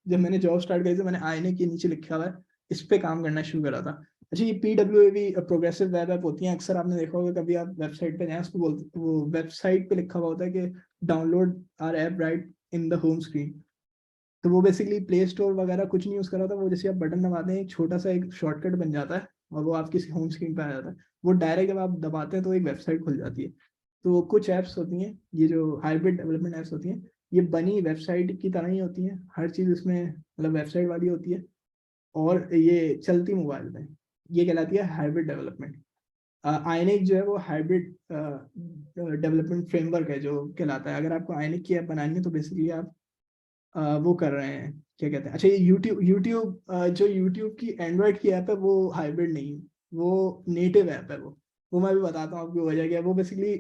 जब मैंने जॉब स्टार्ट करी, तो मैंने आईने के नीचे लिखा हुआ है, इस पे काम करना शुरू करा था। अच्छा, ये PWA भी प्रोग्रेसिव वेब ऐप होती हैं, अक्सर आपने देखा होगा, कभी आप वेबसाइट पे जाएं, उसको बोलते, वो वेबसाइट पे लिखा हुआ होता है कि download our app right in the home screen. तो वो बेसिकली प्ले स्टोर वगैरह कुछ नहीं यूज़ कर रहा था, वो जैसे आप बटन दबाते हैं, एक छोटा सा एक शॉर्टकट बन जाता है और वो आपकी होम स्क्रीन पे आ जाता है। वो डायरेक्ट जब आप दबाते हैं तो एक वेबसाइट खुल जाती है। तो कुछ ऐप्स होती हैं, ये जो हाइब्रिड डेवलपमेंट ऐप्स होती हैं, ये बनी वेबसाइट की तरह ही होती हैं, हर चीज़ इसमें मतलब वेबसाइट वाली होती है, और ये चलती मोबाइल में। ये कहलाती है हाइब्रिड डेवलपमेंट। आयनिक जो है वो हाइब्रिड डेवलपमेंट फ्रेमवर्क है जो कहलाता है। अगर आपको आयनिक की ऐप बनानी है, तो बेसिकली आप वो कर रहे हैं, क्या कहते हैं, अच्छा, ये यूट्यूब यूट्यूब जो यूट्यूब की एंड्रॉयड की ऐप है, वो हाइब्रिड नहीं है, वो नेटिव ऐप है वो मैं भी बताता हूँ आपको वजह क्या है। वो बेसिकली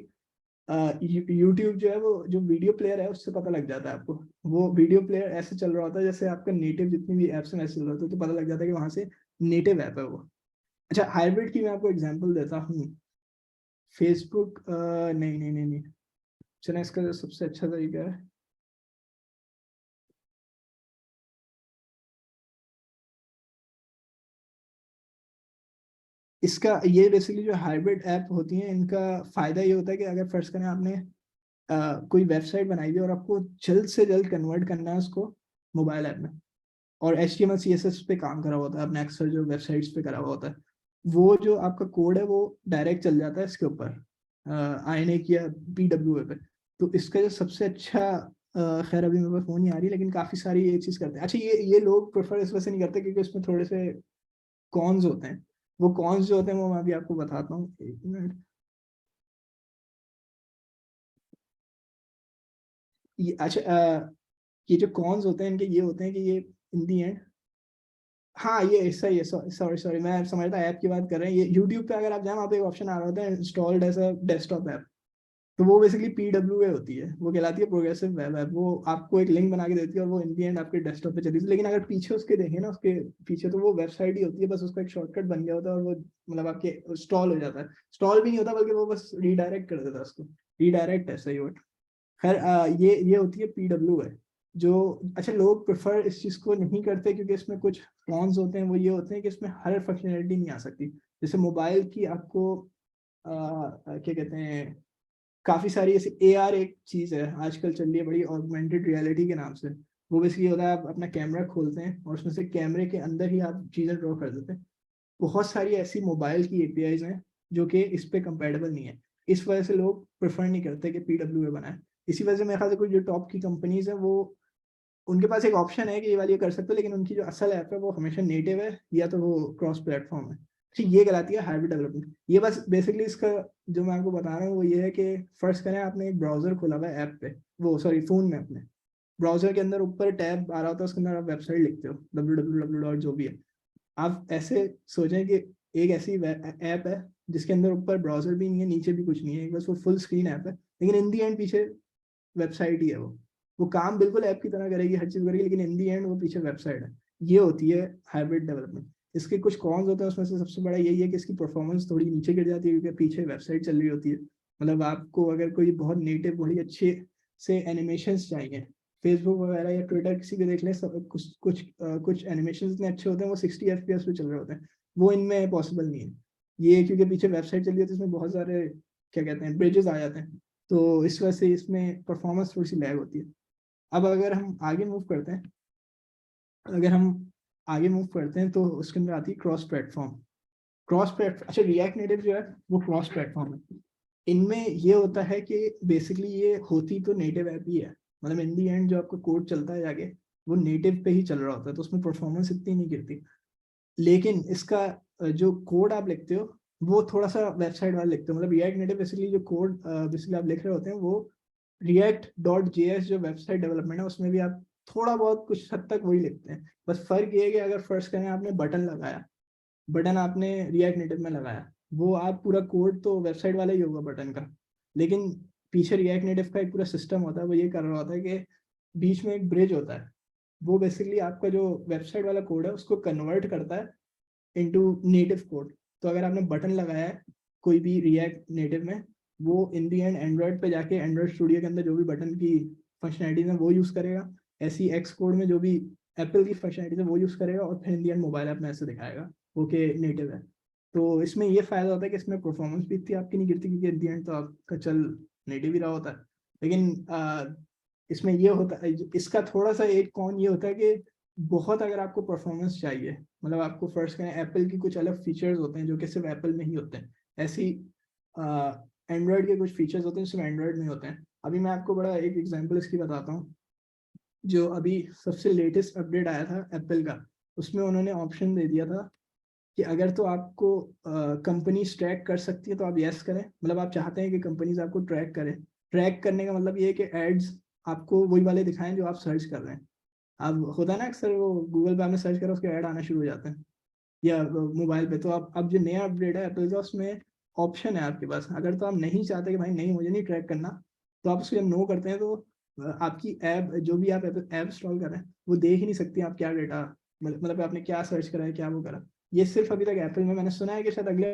यूट्यूब जो है, वो जो वीडियो प्लेयर है, उससे पता लग जाता है आपको। वो वीडियो प्लेयर ऐसे चल रहा होता है जैसे आपका नेटिव जितनी भी ऐप्स हैं वैसे चल रहा होता है, तो पता लग जाता है कि वहाँ से नेटिव ऐप है वो। अच्छा, हाइब्रिड की मैं आपको एग्जांपल देता हूँ। फेसबुक, नहीं नहीं नहीं नहीं, चलो इसका जो सबसे अच्छा तरीका है, इसका ये बेसिकली जो हाइब्रिड ऐप होती हैं, इनका फायदा ये होता है कि अगर फर्स्ट करें आपने कोई वेबसाइट बनाई हुई है और आपको जल्द से जल्द कन्वर्ट करना है उसको मोबाइल ऐप में, और HTML CSS पे काम करा हुआ होता है, आपने अक्सर जो वेबसाइट्स पे करा हुआ होता है, वो जो आपका कोड है वो डायरेक्ट चल जाता है इसके ऊपर, आईनेक या PWA पे। तो इसका जो सबसे अच्छा, खैर अभी मेरे पास फोन नहीं आ रही, लेकिन काफी सारी ये चीज करते हैं। अच्छा, ये लोग प्रेफर इस वजह से नहीं करते क्योंकि उसमें थोड़े से कॉन्स होते हैं। वो कॉन्स जो होते हैं वो मैं अभी आपको बताता हूँ, एक मिनट। अच्छा, ये जो कॉन्स होते हैं इनके ये होते हैं कि ये इन दी एंड, हाँ ये सही है, सॉरी सॉरी, मैं समझ रहा ऐप की बात कर रहे हैं। ये यूट्यूब पे अगर आप जाए, वहाँ पे एक ऑप्शन आ रहा होता है installed as a desktop app, तो वो बेसिकली PWA होती है, वो कहलाती है प्रोग्रेसिव वेब ऐप। वो आपको एक लिंक बना के देती है और वो इन दी एंड आपके डेस्कटॉप पे चली थी। लेकिन अगर पीछे उसके देखें ना, उसके पीछे तो वो वेबसाइट ही होती है, बस उसका एक शॉर्टकट बन गया होता है और वो मतलब आपके इंस्टॉल हो जाता है। इंस्टॉल भी नहीं होता, बल्कि वो बस रीडायरेक्ट कर देता है उसको। रीडायरेक्ट है सही वर्ड। खैर, ये होती है PWA जो, अच्छा, लोग प्रेफर इस चीज़ को नहीं करते क्योंकि इसमें कुछ कॉन्स होते हैं। वो ये होते हैं कि इसमें हर फंक्शनैलिटी नहीं आ सकती। जैसे मोबाइल की आपको क्या कहते हैं, काफ़ी सारी ऐसी AR एक चीज़ है आजकल चल रही है बड़ी, ऑगमेंटेड रियलिटी के नाम से। वो बेसिकली होता है, आप अपना कैमरा खोलते हैं और उसमें से कैमरे के अंदर ही आप चीज़ें ड्रॉ कर देते हैं। बहुत सारी ऐसी मोबाइल की APIs हैं जो कि इस पे कंपेटेबल नहीं है। इस वजह से लोग प्रेफर नहीं करते कि PWA बनाए। इसी वजह से मेरे ख्याल से कुछ जो टॉप की कंपनीज है, वो उनके पास एक ऑप्शन है कि ये वाली ये कर सकते हो, लेकिन उनकी जो असल ऐप है वो हमेशा नेटिव है या तो वो क्रॉस प्लेटफॉर्म है। ये कहलाती है हाइब्रिड डेवलपमेंट। ये बस बेसिकली इसका जो मैं आपको बता रहा हूँ वो ये है कि फर्स्ट करें आपने एक ब्राउजर खोला हुआ है ऐप पे, वो सॉरी फोन में अपने, ब्राउजर के अंदर ऊपर टैब आ रहा होता है, उसके अंदर आप वेबसाइट लिखते हो www जो भी है। आप ऐसे सोचें कि एक ऐसी ऐप है जिसके अंदर ऊपर ब्राउजर भी नहीं है, नीचे भी कुछ नहीं है, बस वो फुल स्क्रीन ऐप है, लेकिन इन दी एंड पीछे वेबसाइट ही है। वो काम बिल्कुल ऐप की तरह करेगी, हर चीज करेगी, लेकिन इन दी एंड वो पीछे वेबसाइट है। ये होती है हाइब्रिड डेवलपमेंट। इसके कुछ कॉन्स होते हैं, उसमें से सबसे बड़ा यही है कि इसकी परफॉर्मेंस थोड़ी नीचे गिर जाती है क्योंकि पीछे वेबसाइट चल रही होती है। मतलब आपको अगर कोई बहुत नेटिव बड़ी अच्छे से एनिमेशन चाहिए, फेसबुक वगैरह या ट्विटर किसी भी देख लें, कुछ एनिमेशन इतने अच्छे होते हैं वो 60 FPS पे चल रहे होते हैं, वो इनमें पॉसिबल नहीं है। ये क्योंकि पीछे वेबसाइट चल रही होती है, इसमें बहुत सारे क्या कहते हैं ब्रिजेस आ जाते हैं, तो इस वजह से इसमें परफॉर्मेंस थोड़ी सी लैग होती है। अब अगर हम आगे मूव करते हैं, तो उसके अंदर आती है क्रॉस प्लेटफॉर्म। अच्छा, रिएक्ट नेटिव जो है वो क्रॉस प्लेटफॉर्म है। इनमें ये होता है कि बेसिकली ये होती तो नेटिव ऐप ही है, मतलब इन दी एंड जो आपका कोड चलता है आगे वो नेटिव पे ही चल रहा होता है, तो उसमें परफॉर्मेंस इतनी नहीं गिरती। लेकिन इसका जो कोड आप लिखते हो वो थोड़ा सा वेबसाइट वाला लिखते हो, मतलब रिएक्ट नेटिव बेसिकली जो कोड बेसिकली आप लिख रहे होते हैं वो react.js जो वेबसाइट डेवलपमेंट है उसमें भी आप थोड़ा बहुत कुछ हद तक वही लिखते हैं। बस फर्क ये है कि अगर फर्स्ट करें आपने बटन लगाया, बटन आपने रिएक्ट नेटिव में लगाया, वो आप पूरा कोड तो वेबसाइट वाला ही होगा बटन का, लेकिन पीछे रिएक्ट नेटिव का एक पूरा सिस्टम होता है, वो ये कर रहा होता है कि बीच में एक ब्रिज होता है, वो बेसिकली आपका जो वेबसाइट वाला कोड है उसको कन्वर्ट करता है इनटू नेटिव कोड। तो अगर आपने बटन लगाया है कोई भी रिएक्ट नेटिव में, वो इन दी एंड एंड्रॉयड पे जाके एंड्रॉयड स्टूडियो के अंदर जो भी बटन की फंक्शनैलिटीज है वो यूज़ करेगा, ऐसी एक्स कोड में जो भी एप्पल की फंक्शनैलिटीज है वो यूज़ करेगा, और फिर इन दी एंड मोबाइल ऐप में ऐसे दिखाएगा ओके नेटिव है। तो इसमें ये फ़ायदा होता है कि इसमें परफॉर्मेंस भी इतनी आपकी नहीं गिरती क्योंकि इन दी एंड तो आपका चल नेटिव ही रहा होता है। लेकिन इसमें ये होता है, इसका थोड़ा सा एक कॉन ये होता है कि बहुत अगर आपको परफॉर्मेंस चाहिए, मतलब आपको फर्स्ट करें एप्पल की कुछ अलग फीचर्स होते हैं जो कि सिर्फ एप्पल में ही होते हैं, ऐसी एंड्रॉयड के कुछ फीचर्स होते हैं सिर्फ एंड्रॉयड में होते हैं। अभी मैं आपको बड़ा एक एग्जांपल इसकी बताता हूँ। जो अभी सबसे लेटेस्ट अपडेट आया था एप्पल का, उसमें उन्होंने ऑप्शन दे दिया था कि अगर तो आपको कंपनीज ट्रैक कर सकती है तो आप यस करें, मतलब आप चाहते हैं कि कंपनीज आपको ट्रैक करें। ट्रैक करने का मतलब ये है कि एड्स आपको वही वाले दिखाएं जो आप सर्च कर रहे हैं। अब होता है ना अक्सर वो गूगल पे आपने सर्च करा उसके ऐड आना शुरू हो जाते हैं, या मोबाइल पे। तो आप अब जो नया अपडेट है एप्पल का उसमें ऑप्शन है आपके पास, अगर तो आप नहीं चाहते कि भाई नहीं मुझे नहीं ट्रैक करना, तो आप उसको जब नो करते हैं तो आपकी ऐप जो भी आप ऐप इंस्टॉल कर रहे हैं वो देख ही नहीं सकती आप क्या डेटा, मतलब आपने क्या सर्च करा है क्या वो करा। ये सिर्फ अभी तक एप्पल में, मैंने सुना है कि शायद अगले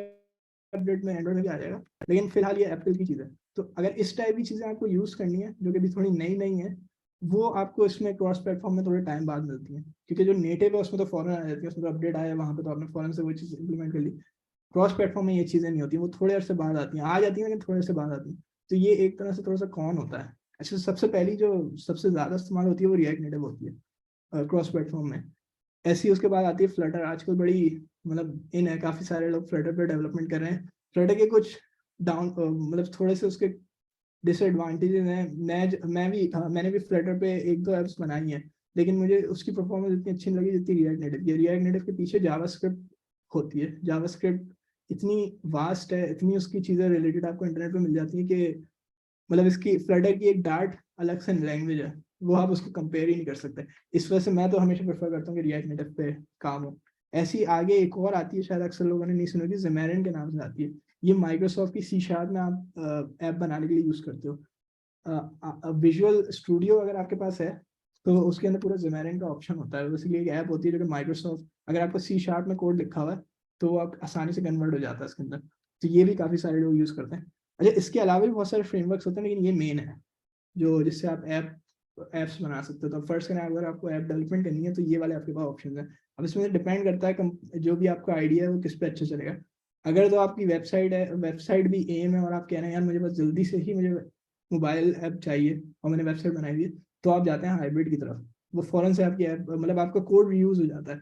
अपडेट में एंड्रॉइड में भी आ जाएगा, लेकिन फिलहाल ये एप्पल की चीज़ है। तो अगर इस टाइप की चीज़ें आपको यूज़ करनी है जो कि अभी थोड़ी नई नई है, वो आपको इसमें क्रॉस प्लेटफॉर्म में थोड़े टाइम बाद मिलती है, क्योंकि जो नेटिव है उसमें तो फॉरन आ जाती है, उसमें तो अपडेट आया वहाँ पे तो आपने फॉरन से वो चीज़ इंप्लीमेंट कर ली। क्रॉस प्लेटफॉर्म में ये चीज़ें नहीं होती, वो थोड़े अरसे बाद आती हैं, आ जाती हैं लेकिन थोड़े अरसे बाद आती हैं। तो ये एक तरह से थोड़ा सा कॉन होता है। अच्छा, सबसे पहली जो सबसे ज़्यादा इस्तेमाल होती है वो रिएक्ट नेटिव होती है क्रॉस प्लेटफॉर्म में। ऐसी उसके बाद आती है फ्लटर, आजकल बड़ी मतलब इन है, काफ़ी सारे लोग फ्लटर पे डेवलपमेंट कर रहे हैं। फ्लटर के कुछ डाउन मतलब थोड़े से उसके डिसएडवांटेजेस हैं। मैंने भी फ्लटर पे एक दो ऐप्स बनाई हैं, लेकिन मुझे उसकी परफॉर्मेंस इतनी अच्छी नहीं लगी जितनी रिएक्ट नेटिव की। रिएक्ट नेटिव के पीछे जावास्क्रिप्ट होती है, जावास्क्रिप्ट इतनी वास्ट है, इतनी उसकी चीज़ें रिलेटेड आपको इंटरनेट पे मिल जाती है कि मतलब इसकी फ्लटर की एक डार्ट अलग से लैंग्वेज है, वो आप उसको कंपेयर ही नहीं कर सकते। इस वजह से मैं तो हमेशा प्रेफर करता हूँ कि रिएक्ट नेटिव पे काम हो। ऐसी आगे एक और आती है, शायद अक्सर लोगों ने नहीं सुनी होगी, ज़ेमेरिन के नाम से आती है। ये माइक्रोसॉफ्ट की सी शार्प में आप ऐप बनाने के लिए यूज़ करते हो। विजुअल स्टूडियो अगर आपके पास है तो उसके अंदर पूरा ज़ेमेरिन का ऑप्शन होता है, बेसिकली एक ऐप होती है जो कि माइक्रोसॉफ्ट, अगर आपको सी शार्प में कोड लिखा हुआ है तो वो आप आसानी से कन्वर्ट हो जाता है इसके अंदर। तो ये भी काफ़ी सारे लोग यूज़ करते हैं। अच्छा, इसके अलावा भी बहुत सारे फ्रेमवर्क्स होते हैं, लेकिन ये मेन है जो जिससे आप ऐप्स बना सकते हो। तो फर्स्ट करें, अगर आपको ऐप डेवलपमेंट करनी है तो ये वाले आपके पास ऑप्शन है। अब इसमें डिपेंड करता है जो भी आपका आइडिया है वो किस पे अच्छा चलेगा। अगर तो आपकी वेबसाइट है, वेबसाइट भी एम है और आप कह रहे हैं यार मुझे बस जल्दी से ही मुझे मोबाइल ऐप चाहिए और मैंने वेबसाइट बनाई हुई है, तो आप जाते हैं हाइब्रिड की तरफ। वो फौरन से आपकी ऐप मतलब आपका कोड रीयूज हो जाता है।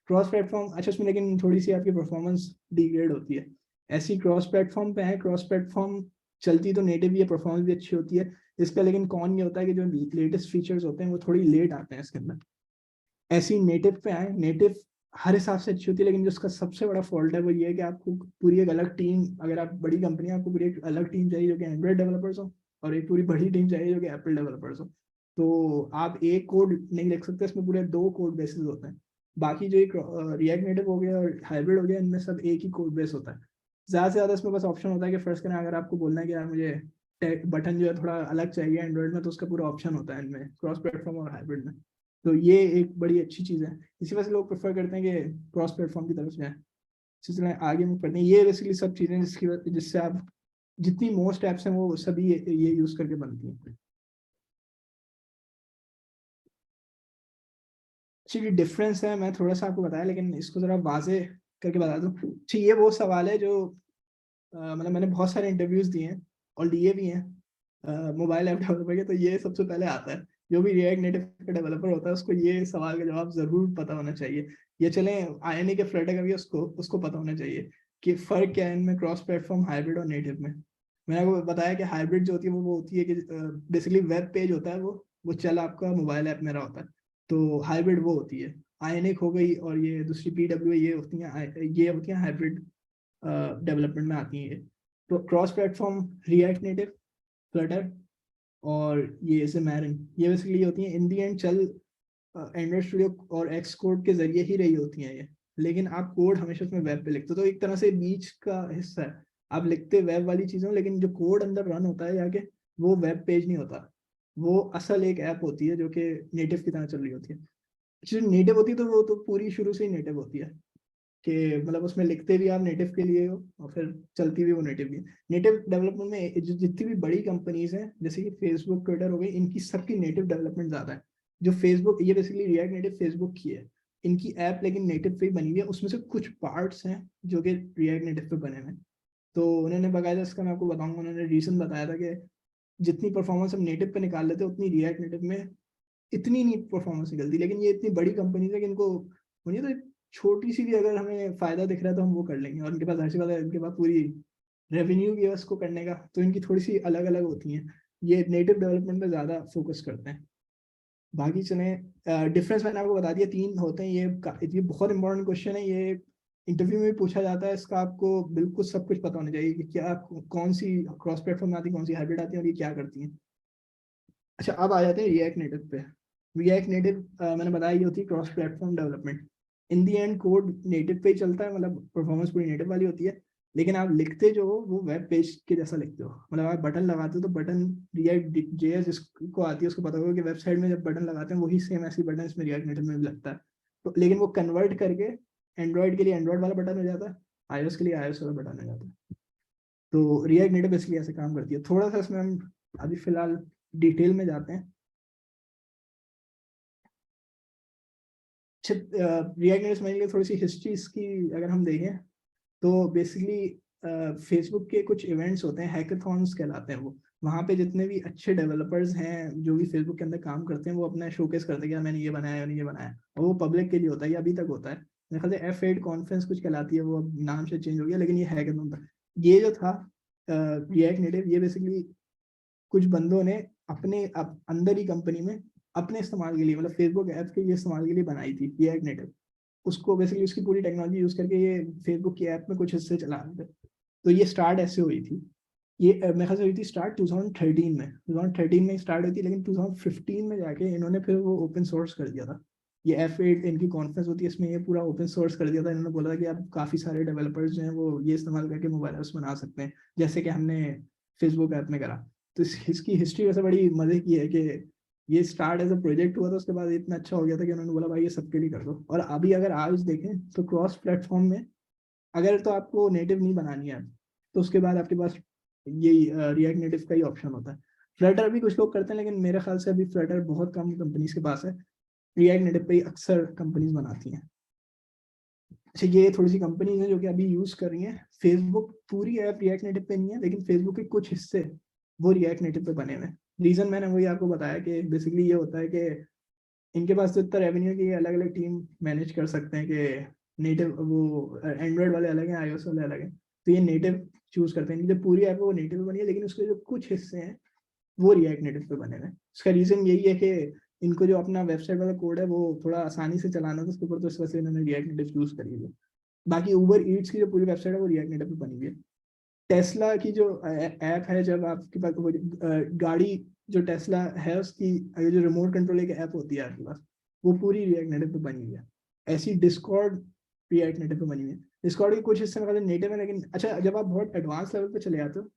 क्रॉस प्लेटफॉर्म अच्छा उसमें लेकिन थोड़ी सी आपकी परफॉर्मेंस डिग्रेड होती है। ऐसी क्रॉस प्लेटफॉर्म पे है, क्रॉस प्लेटफॉर्म चलती तो नेटिव भी है, परफॉर्मेंस भी अच्छी होती है इसका, लेकिन कौन ये होता है कि जो लेटेस्ट फीचर्स होते हैं वो थोड़ी लेट आते हैं इसके अंदर। ऐसी नेटिव पे आए, नेटिव हर हिसाब से अच्छी होती है, लेकिन जो उसका सबसे बड़ा फॉल्ट है वो ये है कि आपको पूरी एक अलग टीम, अगर आप बड़ी कंपनी है, आपको पूरी एक अलग टीम चाहिए जो कि एंड्रॉइड डेवलपर्स हो, और एक पूरी बड़ी टीम चाहिए जो कि एप्पल डेवलपर्स हो। तो आप एक कोड नहीं लिख सकते, इसमें पूरे 2 कोड बेसिस होते हैं। बाकी जो एक रिएक्ट नेटिव हो गया और हाइब्रिड हो गया, इनमें सब एक ही कोड बेस होता है। ज़्यादा से ज़्यादा इसमें बस ऑप्शन होता है कि फर्स्ट करें, अगर आपको बोलना है कि यार मुझे बटन जो है थोड़ा अलग चाहिए एंड्रॉइड में, तो उसका पूरा ऑप्शन होता है इनमें, क्रॉस प्लेटफॉर्म और हाइब्रिड में। तो ये एक बड़ी अच्छी चीज़ है, इसी वजह से लोग प्रेफर करते हैं कि क्रॉस प्लेटफॉर्म की तरफ जाएं। इसी तरह आगे मूव करते हैं। ये बेसिकली सब चीज़ें जिससे आप जितनी मोस्ट ऐप्स हैं वो सभी ये यूज़ करके बनती हैं। एक्चुअली डिफरेंस है, मैं थोड़ा सा आपको बताया, लेकिन इसको ज़रा वाजे करके बता दूँ। ठीक, ये वो सवाल है जो मतलब मैंने बहुत सारे इंटरव्यूज दिए हैं और लिए भी हैं मोबाइल ऐप डेवलपर के, तो ये सबसे पहले आता है। जो भी रिएक्ट नेटिव का डेवलपर होता है उसको ये सवाल का जवाब जरूर पता होना चाहिए। ये चले आईएनए के फ्लटर का भी उसको उसको पता होना चाहिए कि फर्क क्या है इनमें, क्रॉस प्लेटफॉर्म, हाइब्रिड और नेटिव में। मैंने आपको बताया कि हाइब्रिड जो होती है वो होती है कि बेसिकली वेब पेज होता है, वो चल आपका मोबाइल ऐप में रहा होता है। तो हाइब्रिड वो होती है, आईएनए हो गई, और ये दूसरी पीडब्ल्यू ये होती है, ये होती है हाइब्रिड डेवलपमेंट में आती हैं। तो cross platform, react native, Flutter और ये Xamarin, ये बेसिकली होती हैं इन दी एंड चल एंड्रॉइड स्टूडियो और एक्स कोड के जरिए ही रही होती हैं ये। लेकिन आप कोड हमेशा उसमें वेब पे लिखते हो, तो एक तरह से बीच का हिस्सा है। आप लिखते वेब वाली चीज़ों, लेकिन जो कोड अंदर रन होता है जाके, वो वेब पेज नहीं होता, वो असल एक ऐप होती है जो कि नेटिव की तरह चल रही होती है। जो नेटिव होती है तो वो तो पूरी शुरू से ही नेटिव होती है, कि मतलब उसमें लिखते भी आप नेटिव के लिए हो और फिर चलती भी वो नेटिव की। नेटिव डेवलपमेंट में जितनी भी बड़ी कंपनीज हैं, जैसे कि फेसबुक, ट्विटर हो गई, इनकी सबकी नेटिव डेवलपमेंट ज़्यादा है। जो फेसबुक, ये बेसिकली रिएक्ट नेटिव फेसबुक की है, इनकी ऐप लेकिन नेटिव पे ही बनी हुई है। उसमें से कुछ पार्ट्स हैं जो कि रिएक्ट नेटिव पे बने हुए हैं। तो उन्होंने बकायदा, इसका मैं आपको बताऊंगा, उन्होंने रीजन बताया था कि जितनी परफॉर्मेंस हम नेटिव पे निकाल लेते उतनी रिएक्ट नेटिव में इतनी नहीं परफॉर्मेंस निकलती। लेकिन ये इतनी बड़ी कंपनीज है कि इनको मुझे तो छोटी सी भी अगर हमें फायदा दिख रहा है तो हम वो कर लेंगे, और इनके पास ऐसी बात है, इनके पास पूरी रेवेन्यू भी है उसको करने का, तो इनकी थोड़ी सी अलग अलग होती हैं। ये नेटिव डेवलपमेंट पे ज़्यादा फोकस करते हैं। बाकी चले, डिफरेंस मैंने आपको बता दिया, 3 होते हैं। ये बहुत इंपॉर्टेंट क्वेश्चन है, ये इंटरव्यू में भी पूछा जाता है। इसका आपको बिल्कुल सब कुछ पता होना चाहिए कि क्या कौन सी क्रॉस प्लेटफॉर्म आती है, कौन सी हाइब्रिड आती है और ये क्या करती है। अच्छा, अब आ जाते हैं रिएक्ट नेटिव पे। रिएक्ट नेटिव मैंने बताया ये होती है cross platform development. In the and code native पे ही चलता है, मतलब परफॉर्मेंस पूरी नेटिव वाली होती है। लेकिन आप लिखते जो हो वो वेब पेज के जैसा लिखते हो। मतलब आप बटन लगाते हो तो बटन, रिएक्ट जेएस जिसको आती है उसको पता होगा कि वेबसाइट में जब बटन लगाते हैं वही सेम ऐसी बटन इसमें रिएक्ट नेटिव में भी लगता है। तो लेकिन वो कन्वर्ट करके एंड्रॉइड के लिए एंड्रॉइड वाला बटन हो जाता है, iOS के लिए iOS वाला बटन हो जाता है। तो रिएक्ट नेटिव इसलिए ऐसे काम करती है। थोड़ा सा इसमें हम अभी फिलहाल डिटेल में जाते हैं। रिएक्ट नेटिव समझने के लिए थोड़ी सी हिस्ट्री इसकी अगर हम देखें, तो बेसिकली फेसबुक के कुछ इवेंट्स होते हैं, हैकाथॉन्स कहलाते हैं वो। वहाँ पे जितने भी अच्छे डेवलपर्स हैं जो भी फेसबुक के अंदर काम करते हैं, वो अपना शोकेस करते हैं कि मैंने ये बनाया, मैंने ये बनाया, और वो पब्लिक के लिए होता है, ये अभी तक होता है। मेरे ख्याल से F8 कॉन्फ्रेंस कुछ कहलाती है वो, अब नाम से चेंज हो गया, लेकिन ये हैकाथॉन था। ये जो था रिएक्ट नेटिव, ये बेसिकली कुछ बंदों ने अपने अंदर ही कंपनी में अपने इस्तेमाल के लिए, मतलब फेसबुक ऐप के ये इस्तेमाल के लिए बनाई थी रिएक्ट नेटिव। उसको बेसिकली उसकी पूरी टेक्नोलॉजी यूज करके ये फेसबुक की ऐप में कुछ हिस्से चला रहे थे। तो ये स्टार्ट ऐसे हुई थी। ये मेरे ख्याल से हुई थी स्टार्ट 2013 में, 2013 में स्टार्ट हुई थी, लेकिन 2015 में जाके इन्होंने फिर वो ओपन सोर्स कर दिया था। ये F8 इनकी कॉन्फ्रेंस होती है, इसमें ये पूरा ओपन सोर्स कर दिया था। इन्होंने बोला था कि अब काफ़ी सारे डेवलपर्स जो हैं वो ये इस्तेमाल करके मोबाइल ऐप्स बना सकते हैं, जैसे कि हमने फेसबुक ऐप में करा। तो इसकी हिस्ट्री वैसे बड़ी मजे की है कि ये स्टार्ट एज अ प्रोजेक्ट हुआ था, उसके बाद इतना अच्छा हो गया था कि उन्होंने बोला भाई ये सबके लिए कर दो। और अभी अगर आज देखें तो क्रॉस प्लेटफॉर्म में अगर तो आपको नेटिव नहीं बनानी है तो उसके बाद आपके पास ये रिएक्ट नेटिव का ही ऑप्शन होता है। फ्लटर भी कुछ लोग करते हैं, लेकिन मेरे ख्याल से अभी फ्लटर बहुत कम कंपनीज के पास है। रिएक्ट नेटिव पे ही अक्सर कंपनीज बनाती हैं। अच्छा, ये थोड़ी सी कंपनीज हैं जो कि अभी यूज कर रही हैं। फेसबुक पूरी ऐप रिएक्ट नेटिव पे नहीं है, लेकिन फेसबुक के कुछ हिस्से वो रिएक्ट नेटिव पे बने हुए हैं। रीजन मैंने वही आपको बताया कि बेसिकली ये होता है कि इनके पास तो इतना रेवेन्यू की अलग अलग टीम मैनेज कर सकते हैं कि नेटिव वो एंड्रॉइड वाले अलग हैं, iOS वाले अलग हैं। तो ये नेटिव चूज करते हैं। इनकी जो पूरी ऐप है वो नेटिव बनी है, लेकिन उसके जो कुछ हिस्से हैं वो रिएक्ट नेटिव पे बने हुए हैं। इसका रीजन यही है कि इनको जो अपना वेबसाइट वाला कोड है वो थोड़ा आसानी से चलाना था उसके ऊपर, तो इस वजह से इन्होंने रिएक्ट नेटिव यूज करी है। बाकी उबर ईट्स की जो पूरी वेबसाइट है वो रिएक्ट नेटिव पे बनी हुई है। टेस्ला की जो ऐप है, जब आपके पास गाड़ी जो टेस्ला है उसकी जो रिमोट कंट्रोल एक ऐप होती है आपके पास, वो पूरी रिएक्ट नेटिव पे बनी हुई है। ऐसी डिस्कॉर्ड रिएक्ट नेटिव पे बनी हुई है। डिस्कॉर्ड के कुछ हिस्से मतलब नेटिव है, लेकिन अच्छा जब आप बहुत एडवांस लेवल पे चले जाते हो,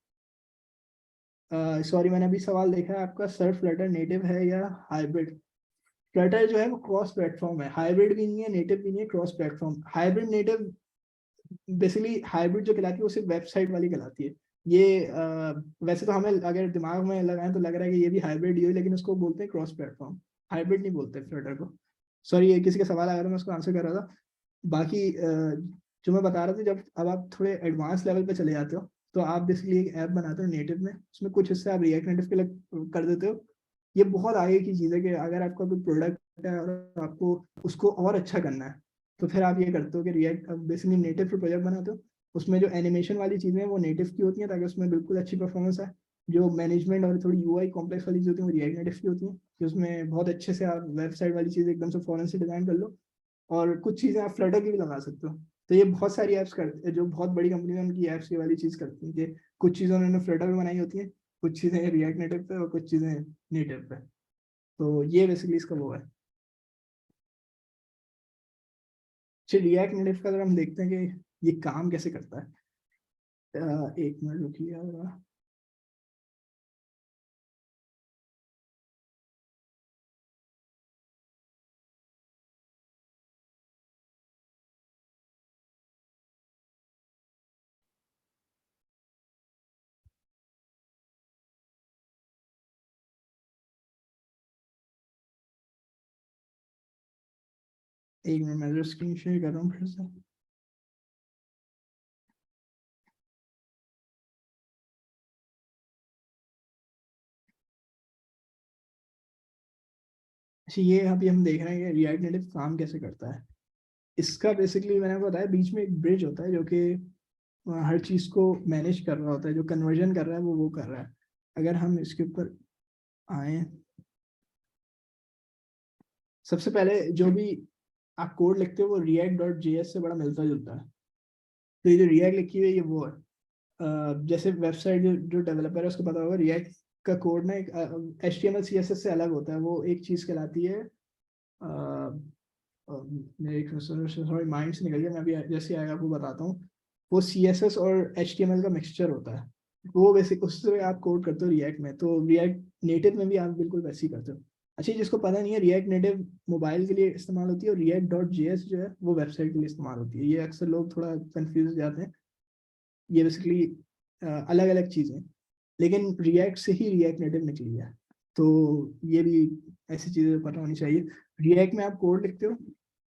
सॉरी मैंने अभी सवाल देखा है आपका, सर फ्लटर नेटिव है या हाइब्रिड? फ्लटर जो है वो क्रॉस प्लेटफॉर्म है, हाइब्रिड भी नहीं है, नेटिव भी नहीं है, cross platform. Hybrid native basically hybrid जो कहलाती है वो सिर्फ वेबसाइट वाली कहलाती है। ये वैसे तो हमें अगर दिमाग में लगाएं तो लग रहा है कि ये भी हाइब्रिड ही है, लेकिन उसको बोलते हैं क्रॉस प्लेटफॉर्म, हाइब्रिड नहीं बोलते फ्लटर को। सॉरी ये किसी का सवाल आ रहा था, मैं उसको आंसर कर रहा था। बाकी जो मैं बता रहा था, जब अब आप थोड़े एडवांस लेवल पे चले जाते हो तो आप बेसिकली एक ऐप बनाते हो नेटिव में, उसमें कुछ हिस्से आप रिएक्ट नेटिव के लिए कर देते हो। ये बहुत आगे की चीज़ है कि अगर आपका कोई प्रोडक्ट है और आपको उसको और अच्छा करना है, तो फिर आप ये करते हो कि रिएक्ट बेसिकली नेटिव पे प्रोजेक्ट बनाते हो। उसमें जो एनिमेशन वाली चीज़ें हैं वो नेटिव की होती हैं, ताकि उसमें बिल्कुल अच्छी परफॉर्मेंस है। जो मैनेजमेंट और थोड़ी यूआई कॉम्प्लेक्स वाली चीज़ होती है वो रिएक्ट नेटिव की होती हैं, कि उसमें बहुत अच्छे से आप वेबसाइट वाली चीज़ एकदम से फौरन से डिजाइन कर लो। और कुछ चीज़ें आप फ्लटर की भी लगा सकते हो। तो ये बहुत सारी ऐप्स करते हैं, जो बहुत बड़ी कंपनी है उनकी ऐप्स ये वाली चीज़ करती हैं कि कुछ चीज़ें उन्होंने फ्लटर में बनाई होती हैं, कुछ चीज़ें रिएक्ट नेटिव पे और कुछ चीज़ें नेटिव पे। तो ये बेसिकली इसका वो है। चलिए रिएक्ट नेटिव का अगर हम देखते हैं कि ये काम कैसे करता है, एक मिनट रुकिए। एक मिनट मैं स्क्रीन शेयर कर रहा हूँ फिर से। अच्छा ये अभी हम देख रहे हैं कि रिएक्ट नेटिव काम कैसे करता है। इसका बेसिकली मैंने आपको बताया बीच में एक ब्रिज होता है जो कि हर चीज़ को मैनेज कर रहा होता है, जो कन्वर्जन कर रहा है वो कर रहा है। अगर हम इसके ऊपर आए, सबसे पहले जो भी आप कोड लिखते हो वो react डॉट जे से बड़ा मिलता जुलता है। तो ये जो रिएक्ट लिखी हुई है ये वो है। जैसे वेबसाइट जो डेवलपर है उसको पता होगा रिएक्ट का कोड ना एक HTML CSS से अलग होता है, वो एक चीज़ कहलाती है मेरे सॉरी माइंड से निकल गया, मैं अभी जैसे आएगा आपको बताता हूँ। वो CSS और HTML का मिक्सचर होता है, वो बेसिक उससे आप कोड करते हो रिएक्ट में, तो रिएक्ट नेटिव में भी आप बिल्कुल वैसे ही करते हो। अच्छा जिसको पता नहीं है, रिएक्ट नेटिव मोबाइल के लिए इस्तेमाल होती है और रिएक्ट डॉट जे जो है वो वेबसाइट के लिए इस्तेमाल होती है। ये अक्सर लोग थोड़ा कंफ्यूज हो जाते हैं। ये बेसिकली अलग अलग चीज़ें, लेकिन रिएक्ट से ही रिएक्ट नेटिव निकली है। तो ये भी ऐसी चीज़ें पता होनी चाहिए। रिएक्ट में आप कोड लिखते हो,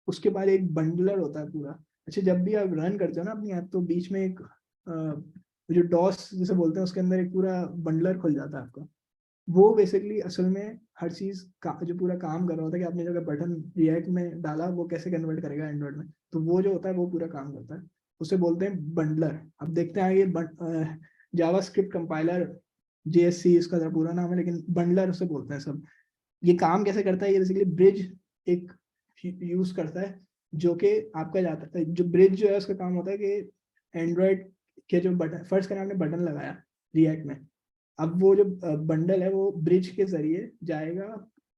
उसके बाद एक बंडलर होता है पूरा। अच्छा जब भी आप रन करते हो ना अपनी ऐप, तो बीच में एक जो डॉस जिसे बोलते हैं उसके अंदर एक पूरा बंडलर खुल जाता है आपका। वो बेसिकली असल में हर चीज़ का जो पूरा काम कर रहा होता है कि आपने जगह बटन रिएक्ट में डाला वो कैसे कन्वर्ट करेगा एंड्रॉइड में, तो वो जो होता है वो पूरा काम करता है। उसे बोलते हैं बंडलर। अब देखते हैं आगे, जावा स्क्रिप्ट कंपाइलर JSC इसका जरा पूरा नाम है, लेकिन बंडलर उसे बोलते हैं सब। ये काम कैसे करता है, ये बेसिकली ब्रिज एक यूज करता है, जो कि आपका जाता है, जो ब्रिज जो है उसका काम होता है कि एंड्रॉयड के जो बटन, फर्स्ट का आपने बटन लगाया रिएक्ट में, अब वो जो बंडल है वो ब्रिज के जरिए जाएगा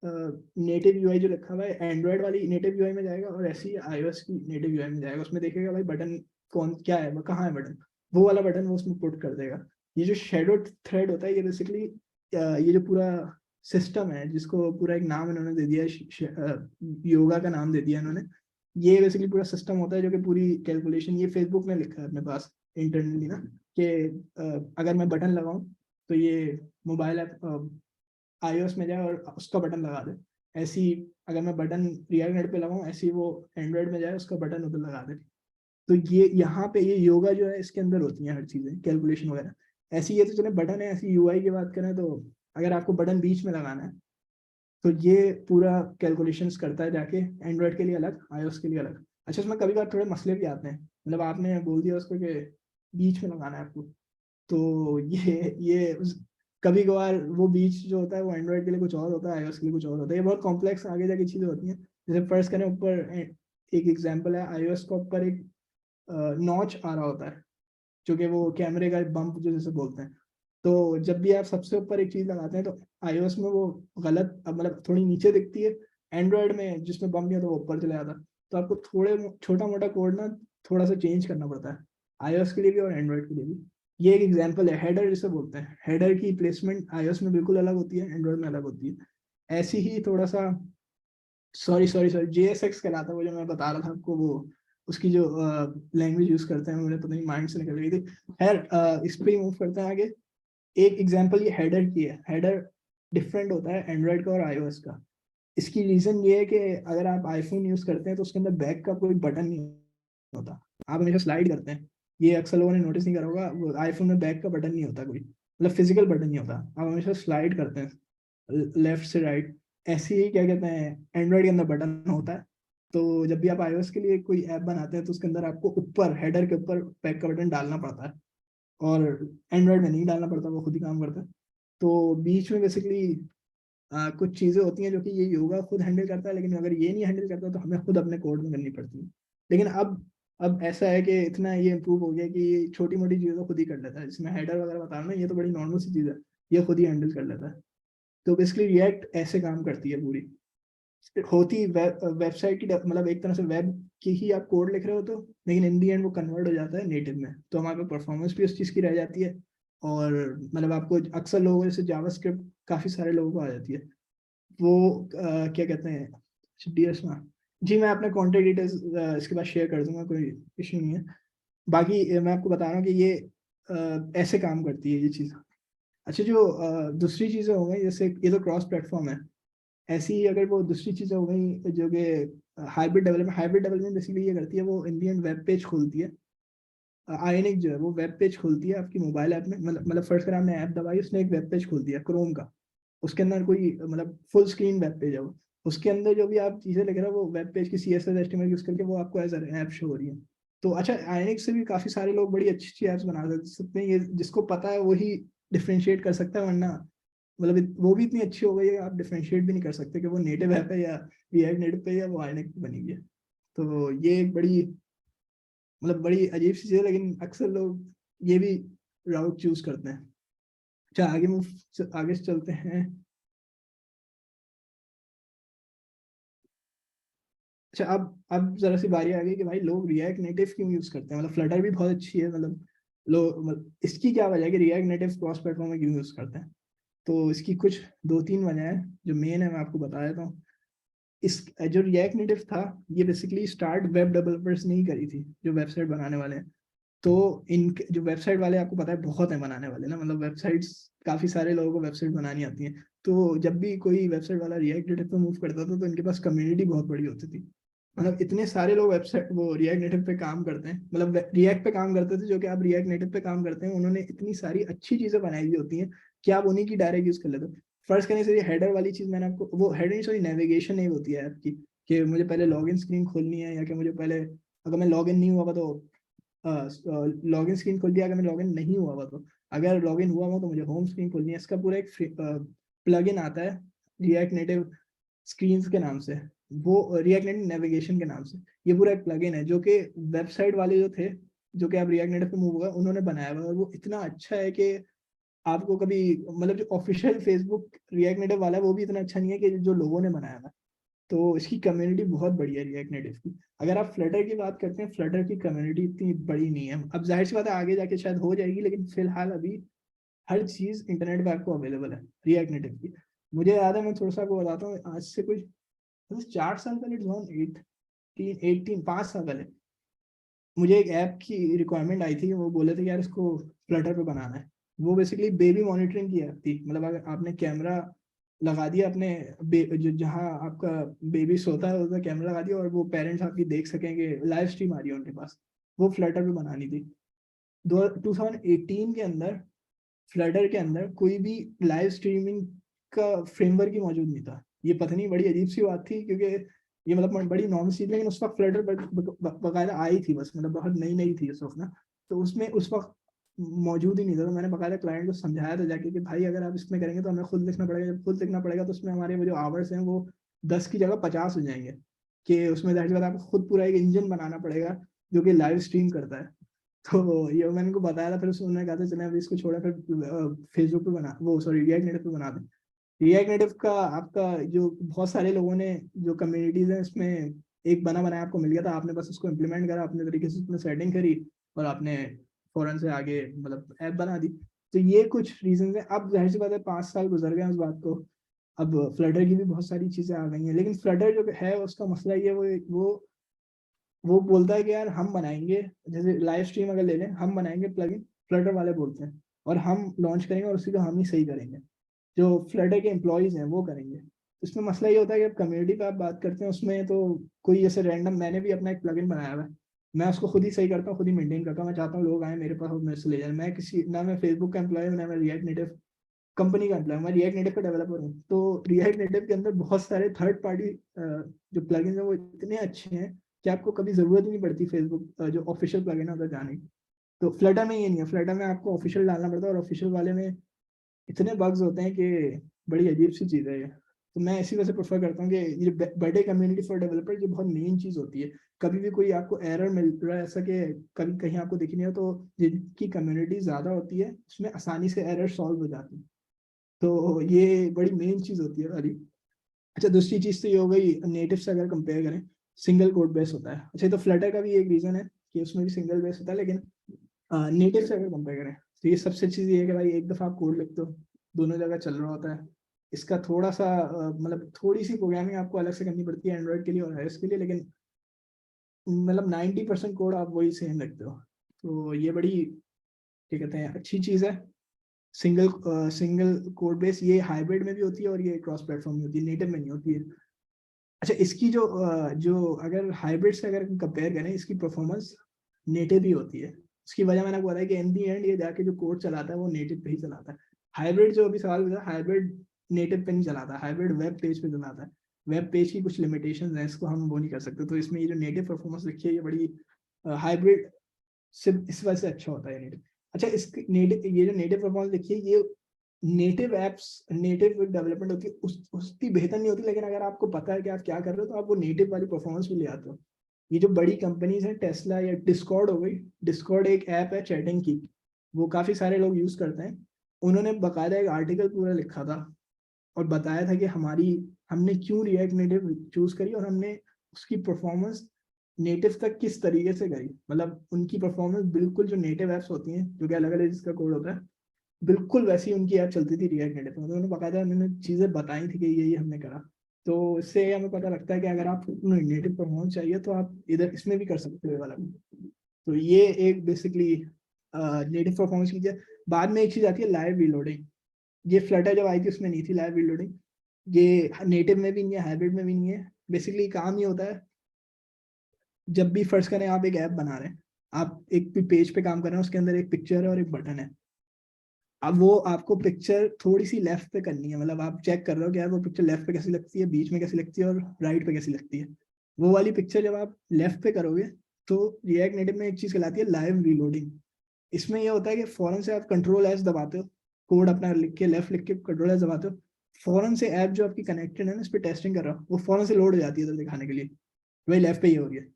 नेटिव यूआई जो लिखा हुआ है एंड्रॉयड वाली नेटिव यूआई में जाएगा, और ऐसे ही iOS की नेटिव यूआई में जाएगा। उसमें देखेगा भाई बटन कौन क्या है, वो कहाँ है बटन, वो वाला बटन वो उसमें पुट कर देगा। ये जो शेडो थ्रेड होता है ये बेसिकली ये जो पूरा सिस्टम है जिसको पूरा एक नाम इन्होंने दे दिया योगा का नाम दे दिया इन्होंने। ये बेसिकली पूरा सिस्टम होता है जो कि पूरी कैलकुलेशन, ये फेसबुक ने लिखा है अपने पास इंटरनली ना, कि अगर मैं बटन लगाऊं तो ये मोबाइल ऐप iOS में जाए और उसका बटन लगा दे, ऐसी अगर मैं बटन रियल नेट पे लगाऊं ऐसी वो एंड्रॉइड में जाए उसका बटन उधर लगा दे। तो ये यहाँ पे ये योगा जो है इसके अंदर होती है हर चीज़ें, कैलकुलेशन वगैरह। ऐसी ये तो चले बटन है, ऐसी यूआई की बात करें तो अगर आपको बटन बीच में लगाना है तो ये पूरा कैलकुलेशंस करता है जाके, एंड्रॉइड के लिए अलग iOS के लिए अलग। अच्छा उसमें कभी कभार थोड़े मसले भी आते हैं, मतलब आपने बोल दिया उसको कि बीच में लगाना है आपको, तो ये कभी कभार वो बीच जो होता है वो एंड्रॉइड के लिए कुछ और होता है, iOS के लिए कुछ और होता है। ये बहुत कॉम्प्लेक्स आगे जाके चीजें होती हैं। जैसे फर्स्ट करें ऊपर, एक एग्जांपल है, iOS का ऊपर एक नॉच आ रहा होता है, जो कि वो कैमरे का बम्प जो जैसे बोलते हैं। तो जब भी आप सबसे ऊपर एक चीज लगाते हैं तो iOS में वो गलत, मतलब थोड़ी नीचे दिखती है। एंड्रॉयड में जिसमें बम्प नहीं होता वो ऊपर चले जाता है। तो आपको थोड़े छोटा मोटा कोड ना थोड़ा सा चेंज करना पड़ता है, iOS के लिए भी और एंड्रॉयड के लिए भी। ये एक एग्जांपल है, हेडर जिसे बोलते हैं। हेडर की प्लेसमेंट iOS में बिल्कुल अलग होती है, एंड्रॉयड में अलग होती है। ऐसी ही थोड़ा सा, सॉरी JSX कहलाता है वो, जो मैं बता रहा था आपको, वो उसकी जो लैंग्वेज यूज करते हैं, मुझे पता नहीं माइंड से निकल गई थी। खैर, इस पे ही मूव करते हैं आगे। एक एग्जांपल ये हेडर की है। हेडर डिफरेंट होता है एंड्रॉयड का और iOS का। इसकी रीजन ये है कि अगर आप आईफोन यूज करते हैं तो उसके अंदर बैक का कोई बटन नहीं होता, आप हमेशा स्लाइड करते हैं। ये अक्सर लोगों ने नोटिस नहीं करा होगा, वो आईफोन में बैक का बटन नहीं होता कोई, मतलब फिजिकल बटन नहीं होता, आप हमेशा स्लाइड करते हैं लेफ्ट से राइट। ऐसे ही क्या कहते हैं, एंड्रॉइड के अंदर बटन होता है। तो जब भी आप iOS के लिए कोई ऐप बनाते हैं तो उसके अंदर आपको ऊपर, हेडर के ऊपर बैक का बटन डालना पड़ता है, और एंड्रॉइड में नहीं डालना पड़ता, वो खुद ही काम करता है। तो बीच में बेसिकली कुछ चीजें होती हैं जो कि ये योगा खुद हैंडल करता है, लेकिन अगर ये नहीं हैंडल करता तो हमें खुद अपने कोड में करनी पड़ती है। लेकिन अब ऐसा है कि इतना ये इम्प्रूव हो गया कि छोटी मोटी चीज़ें तो खुद ही कर लेता है। जिसमें हेडर वगैरह बता रहा हूँ, ये तो बड़ी नॉर्मल सी चीज़ है, ये खुद ही हैंडल कर लेता है। तो बेसिकली रिएक्ट ऐसे काम करती है पूरी। होती वेबसाइट की मतलब एक तरह से वेब की ही आप कोड लिख रहे हो, तो लेकिन इन दी एंड वो कन्वर्ट हो जाता है नेटिव में, तो हमारे पास परफॉर्मेंस भी उस चीज़ की रह जाती है। और मतलब आपको अक्सर लोगों जैसे जावास्क्रिप्ट काफ़ी सारे लोगों को आ जाती है। वो क्या कहते हैं, डीएस में। जी मैं अपने कॉन्टेक्ट डिटेल्स इसके बाद शेयर कर दूंगा, कोई इशू नहीं है। बाकी मैं आपको बता रहा हूँ कि ये ऐसे काम करती है ये चीज़। अच्छा, जो दूसरी चीज़ें हो गई, जैसे ये तो क्रॉस प्लेटफॉर्म है। ऐसी ही अगर वो दूसरी चीज़ें हो गई जो कि हाइब्रिड डेवलपमेंट बेसिकली ये करती है, वो इंडियन वेब पेज खोलती है। आयनिक जो है वो वेब पेज खोलती है आपकी मोबाइल ऐप में, मतलब फर्स्ट अगर आपने ऐप दबाई, उसने एक वेब पेज खोल दिया क्रोम का। उसके अंदर कोई मतलब फुल स्क्रीन वेब पेज है वो, उसके अंदर जो भी आप चीज़ें लिख रहे हो वो वेब पेज की CSS HTML यूज करके वो आपको एज ऐप शो हो रही है। तो अच्छा, आयनिक से भी काफ़ी सारे लोग बड़ी अच्छी अच्छी ऐप्स बना सकते हैं, ये जिसको पता है वही डिफ्रेंशिएट कर सकता है, वरना मतलब वो भी इतनी अच्छी हो गई है, आप डिफ्रेंशिएट भी नहीं कर सकते कि वो नेटिव ऐप है या रिएक्ट नेटिव पे, या वो आयनिक पे बनी हुई है। तो ये एक बड़ी, मतलब बड़ी अजीब सी चीज़ है, लेकिन अक्सर लोग ये भी राउट चूज करते हैं। अच्छा, आगे से चलते हैं। अच्छा, अब जरा सी बारी आ गई कि भाई लोग रिएक्ट नेटिव क्यों यूज करते हैं। मतलब फ्लटर भी बहुत अच्छी है, मतलब लोग, मतलब इसकी क्या वजह है कि रिएक्ट नेटिव क्रॉस प्लेटफॉर्म में क्यों यूज करते हैं। तो इसकी कुछ दो तीन वजह है, जो मेन है मैं आपको बता देता हूँ। इस जो रिएक्ट नेटिव था, ये बेसिकली स्टार्ट वेब डेवलपर्स ने ही करी थी, जो वेबसाइट बनाने वाले हैं। तो इन जो वेबसाइट वाले, आपको पता है बहुत है बनाने वाले ना, मतलब वेबसाइट्स काफी सारे लोगों को वेबसाइट बनानी आती है। तो जब भी कोई वेबसाइट वाला रिएक्ट नेटिव पे मूव करता था तो इनके पास कम्युनिटी बहुत बड़ी होती थी। मतलब इतने सारे लोग वेबसाइट वो रिएक्ट नेटिव पे काम करते हैं, मतलब रिएक्ट पे काम करते थे, जो कि आप रिएक्ट नेटिव पे काम करते हैं, उन्होंने इतनी सारी अच्छी चीजें बनाई हुई होती हैं कि आप उन्हीं की डायरेक्ट यूज कर लेते हो। फर्स्ट करने से हेडर वाली चीज मैंने आपको, वो हेडर नहीं सॉरी नेविगेशन नहीं होती है आपकी, कि मुझे पहले लॉगिन स्क्रीन खोलनी है, या कि मुझे पहले, अगर मैं लॉगिन नहीं हुआ तो लॉगिन स्क्रीन खोल दिया, अगर मैं लॉगिन नहीं हुआ हुआ तो, अगर लॉगिन हुआ हुआ तो मुझे होम स्क्रीन खोलनी है। इसका पूरा एक प्लगइन आता है रिएक्ट नेटिव स्क्रीन्स के नाम से, वो रिएक्ट नेटिव नेविगेशन के नाम से। ये पूरा एक प्लगइन है जो कि वेबसाइट वाले जो थे, जो कि आप रिएक्ट नेटिव पे मूव होगा, उन्होंने बनाया हुआ है। और वो इतना अच्छा है कि आपको कभी, मतलब जो ऑफिशियल फेसबुक रिएक्ट नेटिव वाला है वो भी इतना अच्छा नहीं है कि जो लोगों ने बनाया था। तो इसकी कम्युनिटी बहुत बड़ी है रिएक्ट नेटिव की। अगर आप फ्लटर की बात करते हैं, फ्लटर की कम्युनिटी इतनी बड़ी नहीं है। अब जाहिर सी बात है आगे जाके शायद हो जाएगी, लेकिन फिलहाल अभी हर चीज इंटरनेट पे आपको अवेलेबल है रिएक्ट नेटिव की। मुझे याद है, मैं थोड़ा सा आपको बताता हूँ, आज से कुछ 4 साल पहले, 2018 5 साल पहले, मुझे एक ऐप की रिक्वायरमेंट आई थी। वो बोले थे कि यार इसको फ्लटर पे बनाना है। वो बेसिकली बेबी मॉनिटरिंग की ऐप थी। मतलब अगर आपने कैमरा लगा दिया अपने जो जहाँ आपका बेबी सोता है उधर कैमरा लगा दिया, और वो पेरेंट्स आपकी देख सकेंगे, लाइव स्ट्रीम आ रही है उनके पास। वो फ्लटर पे बनानी थी। 2018 के अंदर फ्लटर के अंदर कोई भी लाइव स्ट्रीमिंग का फ्रेमवर्क ही मौजूद नहीं था। ये पता नहीं, बड़ी अजीब सी बात थी, क्योंकि ये मतलब बड़ी नॉर्मल चीज, लेकिन उस वक्त फ्लटर बकायदा आई थी बस, मतलब बहुत नई नई थी उस वक्त ना। तो उसमें उस वक्त मौजूद ही नहीं था। तो मैंने बकायदा क्लाइंट को समझाया था जाके कि भाई अगर आप इसमें करेंगे तो हमें खुद लिखना पड़ेगा, जब खुद लिखना पड़ेगा तो उसमें हमारे वो जो आवर्स हैं वो 10 की जगह 50 हो जाएंगे, कि उसमें जाहिर सी बात है आपको खुद पूरा एक इंजन बनाना पड़ेगा जो कि लाइव स्ट्रीम करता है। तो ये मैंने उनको बताया था, फिर उन्होंने कहा था चले अभी इसको छोड़ा, फिर फेसबुक पे बना वो सॉरी रिएक्ट नेटिव पे बना दें। रिएक्ट नेटिव का आपका जो बहुत सारे लोगों ने जो कम्युनिटीज हैं इसमें एक बना बनाया आपको मिल गया था, आपने बस उसको इम्प्लीमेंट करा अपने तरीके से, उसमें सेटिंग करी और आपने फौरन से आगे मतलब ऐप बना दी। तो ये कुछ रीजन है। अब जाहिर सी बात है 5 साल गुजर गए उस बात को, अब फ्लटर की भी बहुत सारी चीजें आ गई हैं, लेकिन फ्लटर जो है उसका मसला ये वो बोलता है कि यार हम बनाएंगे, जैसे लाइव स्ट्रीम अगर ले लें, हम बनाएंगे प्लगइन, फ्लटर वाले बोलते हैं, और हम लॉन्च करेंगे और उसी को हम ही सही करेंगे, जो फ्लटर के एम्प्लॉयज हैं वो करेंगे। इसमें मसला ये होता है कि अब कम्युनिटी पे आप बात करते हैं उसमें तो कोई ऐसे रैंडम, मैंने भी अपना एक प्लगइन बनाया हुआ है, मैं उसको खुद ही सही करता हूँ, खुद ही मेंटेन करता हूँ, मैं चाहता हूँ लोग आए मेरे पास और मेरे से ले जाए। मैं किसी ना मैं फेसबुक का एम्प्लॉय हूँ ना मैं रिएक्ट नेटिव कंपनी का एम्प्लॉय, मैं रिएक्ट नेटिव का डेवलपर हूँ। तो रिएक्ट नेटिव के अंदर बहुत सारे थर्ड पार्टी जो प्लगइन है वो इतने अच्छे हैं कि आपको कभी जरूरत ही नहीं पड़ती फेसबुक जो ऑफिशियल प्लगइन है उधर जाने की। तो फ्लटर में ये नहीं है, फ्लटर में आपको ऑफिशियल डालना पड़ता है, और ऑफिशियल वाले में इतने बग्स होते हैं कि बड़ी अजीब सी चीज़ है ये। तो मैं इसी वजह से प्रेफर करता हूँ कि ये बर्थडे कम्युनिटी फॉर डेवलपर ये बहुत मेन चीज़ होती है। कभी भी कोई आपको एरर मिल रहा है ऐसा कि कभी कहीं आपको दिख नहीं हो, तो जिनकी कम्युनिटी ज़्यादा होती है उसमें आसानी से एरर सॉल्व हो जाती है। तो ये बड़ी मेन चीज़ होती है वाली। अच्छा, दूसरी चीज़ तो ये हो गई नेटिव से अगर कंपेयर करें, सिंगल कोड बेस होता है। अच्छा, तो फ्लटर का भी एक रीज़न है कि उसमें भी सिंगल बेस होता है, लेकिन नेटिव से अगर कंपेयर करें तो ये सबसे चीज़ ये है कि भाई एक दफ़ा आप कोड लिखते हो, दोनों जगह चल रहा होता है। इसका थोड़ा सा मतलब थोड़ी सी प्रोग्रामिंग आपको अलग से करनी पड़ती है एंड्रॉइड के लिए और iOS के लिए, लेकिन मतलब 90% कोड आप वही सेम लिखते हो। तो ये बड़ी क्या कहते हैं अच्छी चीज़ है। सिंगल कोड बेस ये हाइब्रिड में भी होती है और ये क्रॉस प्लेटफॉर्म में होती है, नेटिव में नहीं होती है। अच्छा, इसकी जो अगर हाइब्रिड से अगर कंपेयर करें, इसकी परफॉर्मेंस नेटिव ही होती है। उसकी वजह मैंने आपको बताया कि इन दी एंड ये जाके जो कोड चलाता है वो नेटिव पे ही चलाता है। हाइब्रिड जो अभी सवाल हुआ, हाइब्रिड नेटिव पे नहीं चलाता, हाइब्रिड वेब पेज पे चलाता है। वेब पेज की कुछ लिमिटेशन है, इसको हम वो नहीं कर सकते। तो इसमें ये जो नेटिव परफॉर्मेंस लिखी है ये बड़ी हाइब्रिड से इस वजह से अच्छा होता है नेटिव। अच्छा, इस नेटिव ये जो नेटिव परफॉर्मेंस लिखी है ये नेटिव एप्स नेटिव डेवलपमेंट होती है उसकी बेहतर नहीं होती, लेकिन अगर आपको पता है कि आप क्या कर रहे हो तो आप वो नेटिव वाली परफॉर्मेंस भी ले आते हो। ये जो बड़ी कंपनीज हैं टेस्ला या डिस्कॉर्ड हो गई, डिस्कॉर्ड एक ऐप है चैटिंग की, वो काफी सारे लोग यूज करते हैं। उन्होंने बकायदा एक आर्टिकल पूरा लिखा था और बताया था कि हमने क्यों रिएक्ट नेटिव चूज करी और हमने उसकी परफॉर्मेंस नेटिव तक किस तरीके से करी। मतलब उनकी परफॉर्मेंस बिल्कुल जो नेटिव एप्स होती हैं जो कि अलग अलग जिसका कोड होता है बिल्कुल वैसी उनकी ऐप चलती थी रिएक्ट नेटिव में। तो उन्होंने बकायदा उन्होंने चीज़ें बताई थी कि ये हमने करा। तो इससे हमें पता लगता है कि अगर आप नेटिव परफॉर्मेंस चाहिए तो आप इधर इसमें भी कर सकते हो ये वाला। तो ये एक बेसिकली नेटिव परफॉर्मेंस की चीज़। बाद में एक चीज़ आती है लाइव रीलोडिंग। ये फ्लटर जब आई थी उसमें नहीं थी लाइव रीलोडिंग, ये नेटिव में भी नहीं है, हाइब्रिड में भी नहीं है। बेसिकली काम ये होता है, जब भी फर्ज करें आप एक ऐप बना रहे हैं, आप एक पेज पे काम कर रहे हैं, उसके अंदर एक पिक्चर है और एक बटन है। अब वो आपको पिक्चर थोड़ी सी लेफ्ट पे करनी है, मतलब आप चेक कर रहे हो कि यार वो पिक्चर लेफ्ट पे कैसी लगती है, बीच में कैसी लगती है और राइट पे कैसी लगती है। वो वाली पिक्चर जब आप लेफ्ट पे करोगे तो रिएक्ट नेटिव में एक चीज कहलाती है लाइव रीलोडिंग। इसमें ये होता है कि फौरन से आप कंट्रोल एस दबाते हो, कोड अपना लिख के लेफ्ट लिख के कंट्रोल एस दबाते हो, फौरन से ऐप जो आपकी कनेक्टेड है ना इस पर टेस्टिंग कर रहा हो वो फौरन से लोड हो जाती है इधर दिखाने के लिए, वही लेफ्ट पे ही हो रही है।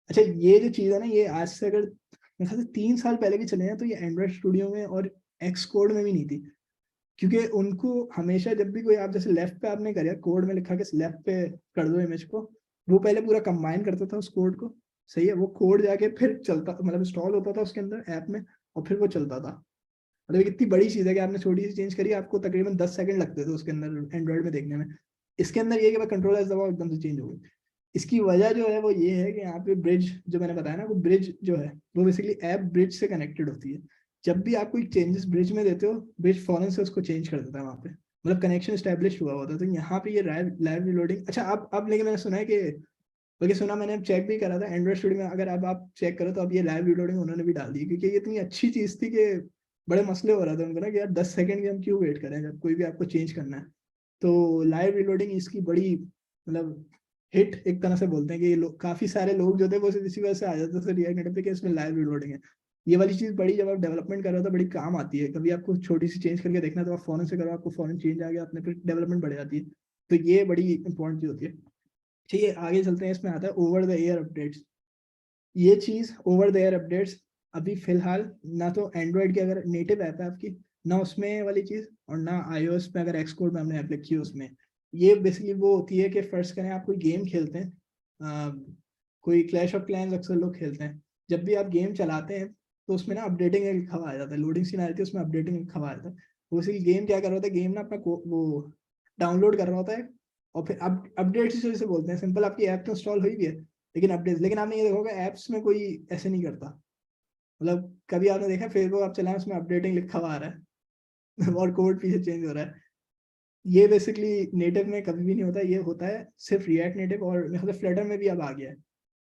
अच्छा, ये जो चीज़ है ना ये आज से अगर मेरे ख्याल से 3 साल पहले भी चले हैं तो ये एंड्रॉइड स्टूडियो में और एक्स कोड में भी नहीं थी। क्योंकि उनको हमेशा जब भी कोई आप जैसे लेफ्ट पे आपने करा कोड में लिखा कि लेफ्ट पे कर दो इमेज को, वो पहले पूरा कंबाइन करता था उस कोड को। सही है, वो कोड जाके फिर चलता मतलब इंस्टॉल होता था उसके अंदर ऐप में और फिर वो चलता था। मतलब इतनी बड़ी चीज़ है कि आपने छोटी सी चेंज करी आपको तकरीबन 10 सेकंड लगते थे उसके अंदर एंड्रॉइड में देखने में। इसके अंदर ये कि मैं कंट्रोल एस दबाओ एकदम से चेंज हो गई। इसकी वजह जो है वो ये है कि यहाँ पे ब्रिज जो मैंने बताया ना, वो ब्रिज जो है वो बेसिकली ऐप ब्रिज से कनेक्टेड होती है। जब भी आप कोई चेंजेस ब्रिज में देते हो ब्रिज फौरन से उसको चेंज कर देता है वहाँ पे, मतलब कनेक्शन स्टैब्लिश हुआ होता है। तो यहाँ पे ये लाइव रीलोडिंग। अच्छा, अब लेकिन मैंने सुना है कि बल्कि सुना मैंने चेक भी करा था एंड्रॉइड स्टूडियो में, अगर अब आप चेक करो तो अब ये लाइव रीलोडिंग उन्होंने भी डाल दी, क्योंकि ये इतनी अच्छी चीज थी कि बड़े मसले हो रहा था उनको ना कि यार 10 सेकंड की हम क्यों वेट करें जब कोई भी आपको चेंज करना है। तो लाइव रीलोडिंग इसकी बड़ी मतलब हिट एक तरह से बोलते हैं कि काफी सारे लोग जो थे वो इसी वजह से आ जाते थे रिएक्ट नेटिव पे कि इसमें लाइव रीलोडिंग है। ये वाली चीज़ बड़ी, जब आप डेवलपमेंट कर रहे हो तो बड़ी काम आती है। कभी आपको छोटी सी चेंज करके देखना तो आप फौरन से करो, आपको फौरन चेंज आ गया, अपने फिर डेवलपमेंट बढ़ जाती है। तो ये बड़ी इंपॉर्टेंट चीज़ होती है। ठीक है, आगे चलते हैं। इसमें आता है ओवर द एयर अपडेट्स। ये चीज़ ओवर द एयर अपडेट्स अभी फिलहाल ना तो एंड्रॉयड की अगर नेटिव ऐप है आपकी, ना उसमें वाली चीज़, और ना iOS पे अगर एक्सकोड में हमने ऐप लिखी है उसमें। ये बेसिकली वो होती है कि फर्स्ट करें आप कोई गेम खेलते हैं, कोई क्लैश ऑफ क्लैंस अक्सर लोग खेलते हैं। जब भी आप गेम चलाते हैं तो उसमें ना अपडेटिंग लिखा हुआ आ जाता है, लोडिंग सीन आ जाती है, उसमें अपडेटिंग लिखा हुआ आ जाता है। वो इसीलिए गेम क्या कर रहा होता है, गेम ना अपना वो डाउनलोड कर रहा होता है, और फिर अपडेट्स इस वजह से बोलते हैं। सिंपल, आपकी ऐप तो इंस्टॉल हुई भी है लेकिन अपडेट्स, लेकिन आपने ये देखा होगा ऐप्स में कोई ऐसे नहीं करता। मतलब कभी आपने देखा फेसबुक आप चलाएं उसमें अपडेटिंग लिखा हुआ आ रहा है और कोड पीछे चेंज हो रहा है। ये बेसिकली नेटिव में कभी भी नहीं होता, ये होता है सिर्फ रिएक्ट नेटिव, और मेरे ख्याल से फ्लटर में भी अब आ गया है।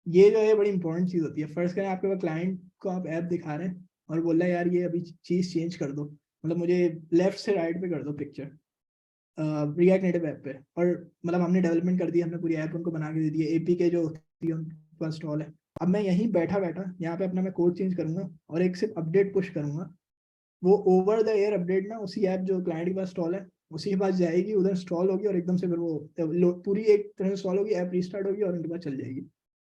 ये जो है बड़ी इंपॉर्टेंट चीज़ होती है। फर्स्ट करें आपके पास क्लाइंट को आप ऐप दिखा रहे हैं और बोल रहे हैं यार ये अभी चीज़ चेंज कर दो, मतलब मुझे लेफ्ट से राइट पे कर दो पिक्चर रिएक्ट नेटिव ऐप पे। और मतलब हमने डेवलपमेंट कर दी, हमने पूरी ऐप उनको बना के दे दी है, एपीके जो होती है उनके पास इंस्टॉल है। अब मैं यहीं बैठा बैठा यहाँ पे अपना मैं कोड चेंज करूंगा और एक सिर्फ अपडेट पुश करूंगा, वो ओवर द एयर अपडेट ना उसी ऐप जो क्लाइंट के पास इंस्टॉल है उसी के पास जाएगी, उधर इंस्टॉल होगी और एकदम से फिर वो पूरी एक तरह इंस्टॉल होगी, ऐप रीस्टार्ट होगी और उनके पास चल जाएगी।